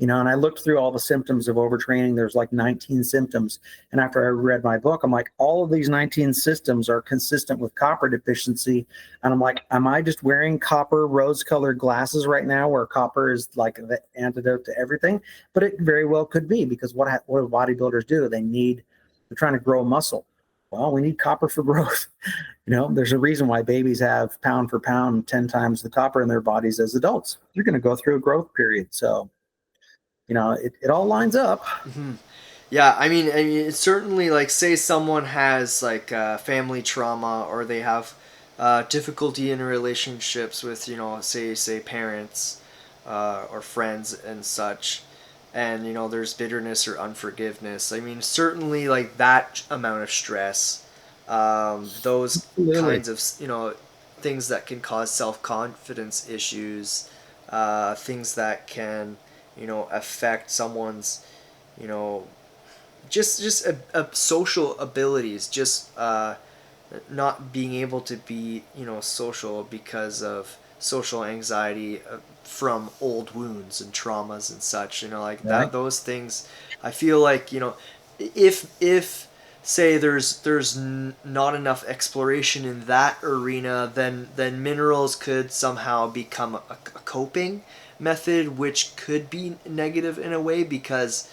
And I looked through all the symptoms of overtraining. There's like 19 symptoms, and after I read my book, I'm like, all of these 19 systems are consistent with copper deficiency. And I'm like, am I just wearing copper rose-colored glasses right now, where copper is like the antidote to everything? But it very well could be, because what do bodybuilders do? They're trying to grow muscle. Well, we need copper for growth. There's a reason why babies have pound for pound 10 times the copper in their bodies as adults. They're going to go through a growth period. So, it all lines up.
yeah. I mean, it's certainly like say someone has like family trauma or they have difficulty in relationships with say parents or friends and such, and there's bitterness or unforgiveness. I mean, certainly like that amount of stress, those
Absolutely.
kinds of things that can cause self-confidence issues, things that can affect someone's you know just social abilities, just not being able to be social because of social anxiety from old wounds and traumas and such, like that,
Right.
those things. I feel like if say there's not enough exploration in that arena, then minerals could somehow become a coping method, which could be negative in a way, because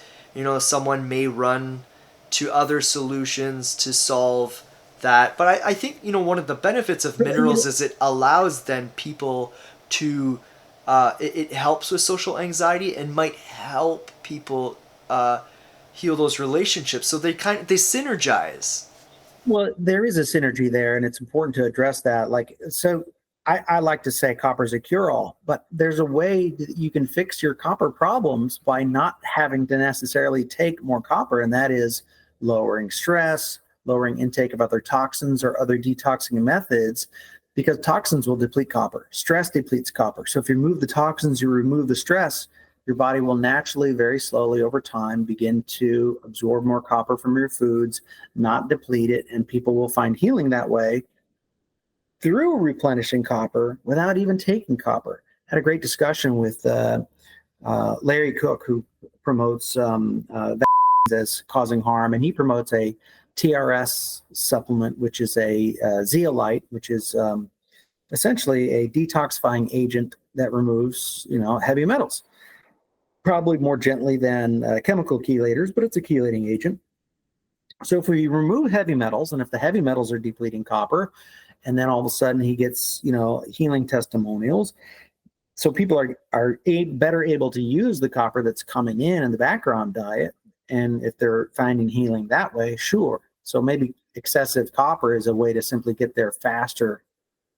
someone may run to other solutions to solve that. But I think one of the benefits of minerals is it allows then people to it helps with social anxiety and might help people heal those relationships. So they synergize.
Well, there is a synergy there, and it's important to address that. Like, so I like to say copper is a cure all, but there's a way that you can fix your copper problems by not having to necessarily take more copper, and that is lowering stress, lowering intake of other toxins or other detoxing methods, because toxins will deplete copper. Stress depletes copper. So if you remove the toxins, you remove the stress, your body will naturally, very slowly over time, begin to absorb more copper from your foods, not deplete it, and people will find healing that way through replenishing copper without even taking copper. Had a great discussion with Larry Cook, who promotes vaccines as causing harm, and he promotes a TRS supplement, which is a zeolite, which is essentially a detoxifying agent that removes, heavy metals. Probably more gently than chemical chelators, but it's a chelating agent. So if we remove heavy metals, and if the heavy metals are depleting copper, and then all of a sudden he gets, healing testimonials, so people are better able to use the copper that's coming in the background diet, and if they're finding healing that way, sure. So maybe excessive copper is a way to simply get there faster,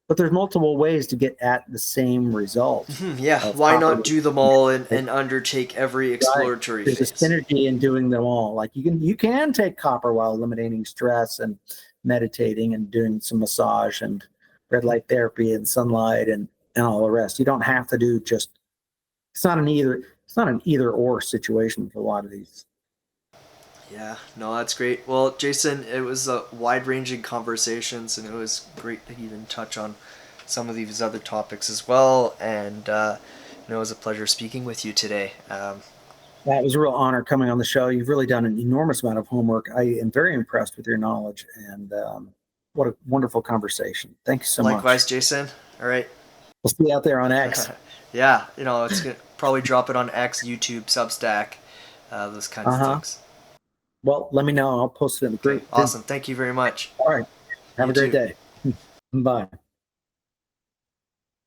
but there's multiple ways to get at the same result.
Yeah,
Of
why
copper.
not do them all and undertake every exploratory
There's a
phase?
synergy in doing them all. Like you can take copper while eliminating stress and meditating and doing some massage and red light therapy and sunlight and all the rest. You don't have to do just. It's not an either or situation for a lot of these.
Yeah, no, that's great. Well, Jason, it was a wide-ranging conversations, and it was great to even touch on some of these other topics as well. And it was a pleasure speaking with you today.
That was a real honor coming on the show. You've really done an enormous amount of homework. I am very impressed with your knowledge, and what a wonderful conversation. Thank you so
Likewise,
much.
Jason. All right.
We'll see you out there on X.
Yeah, it's gonna probably drop it on X, YouTube, Substack, those kinds of things.
Well, let me know. I'll post it in the group.
Okay, awesome. Thank you very much.
All right. Have
You
a great
too.
day. Bye.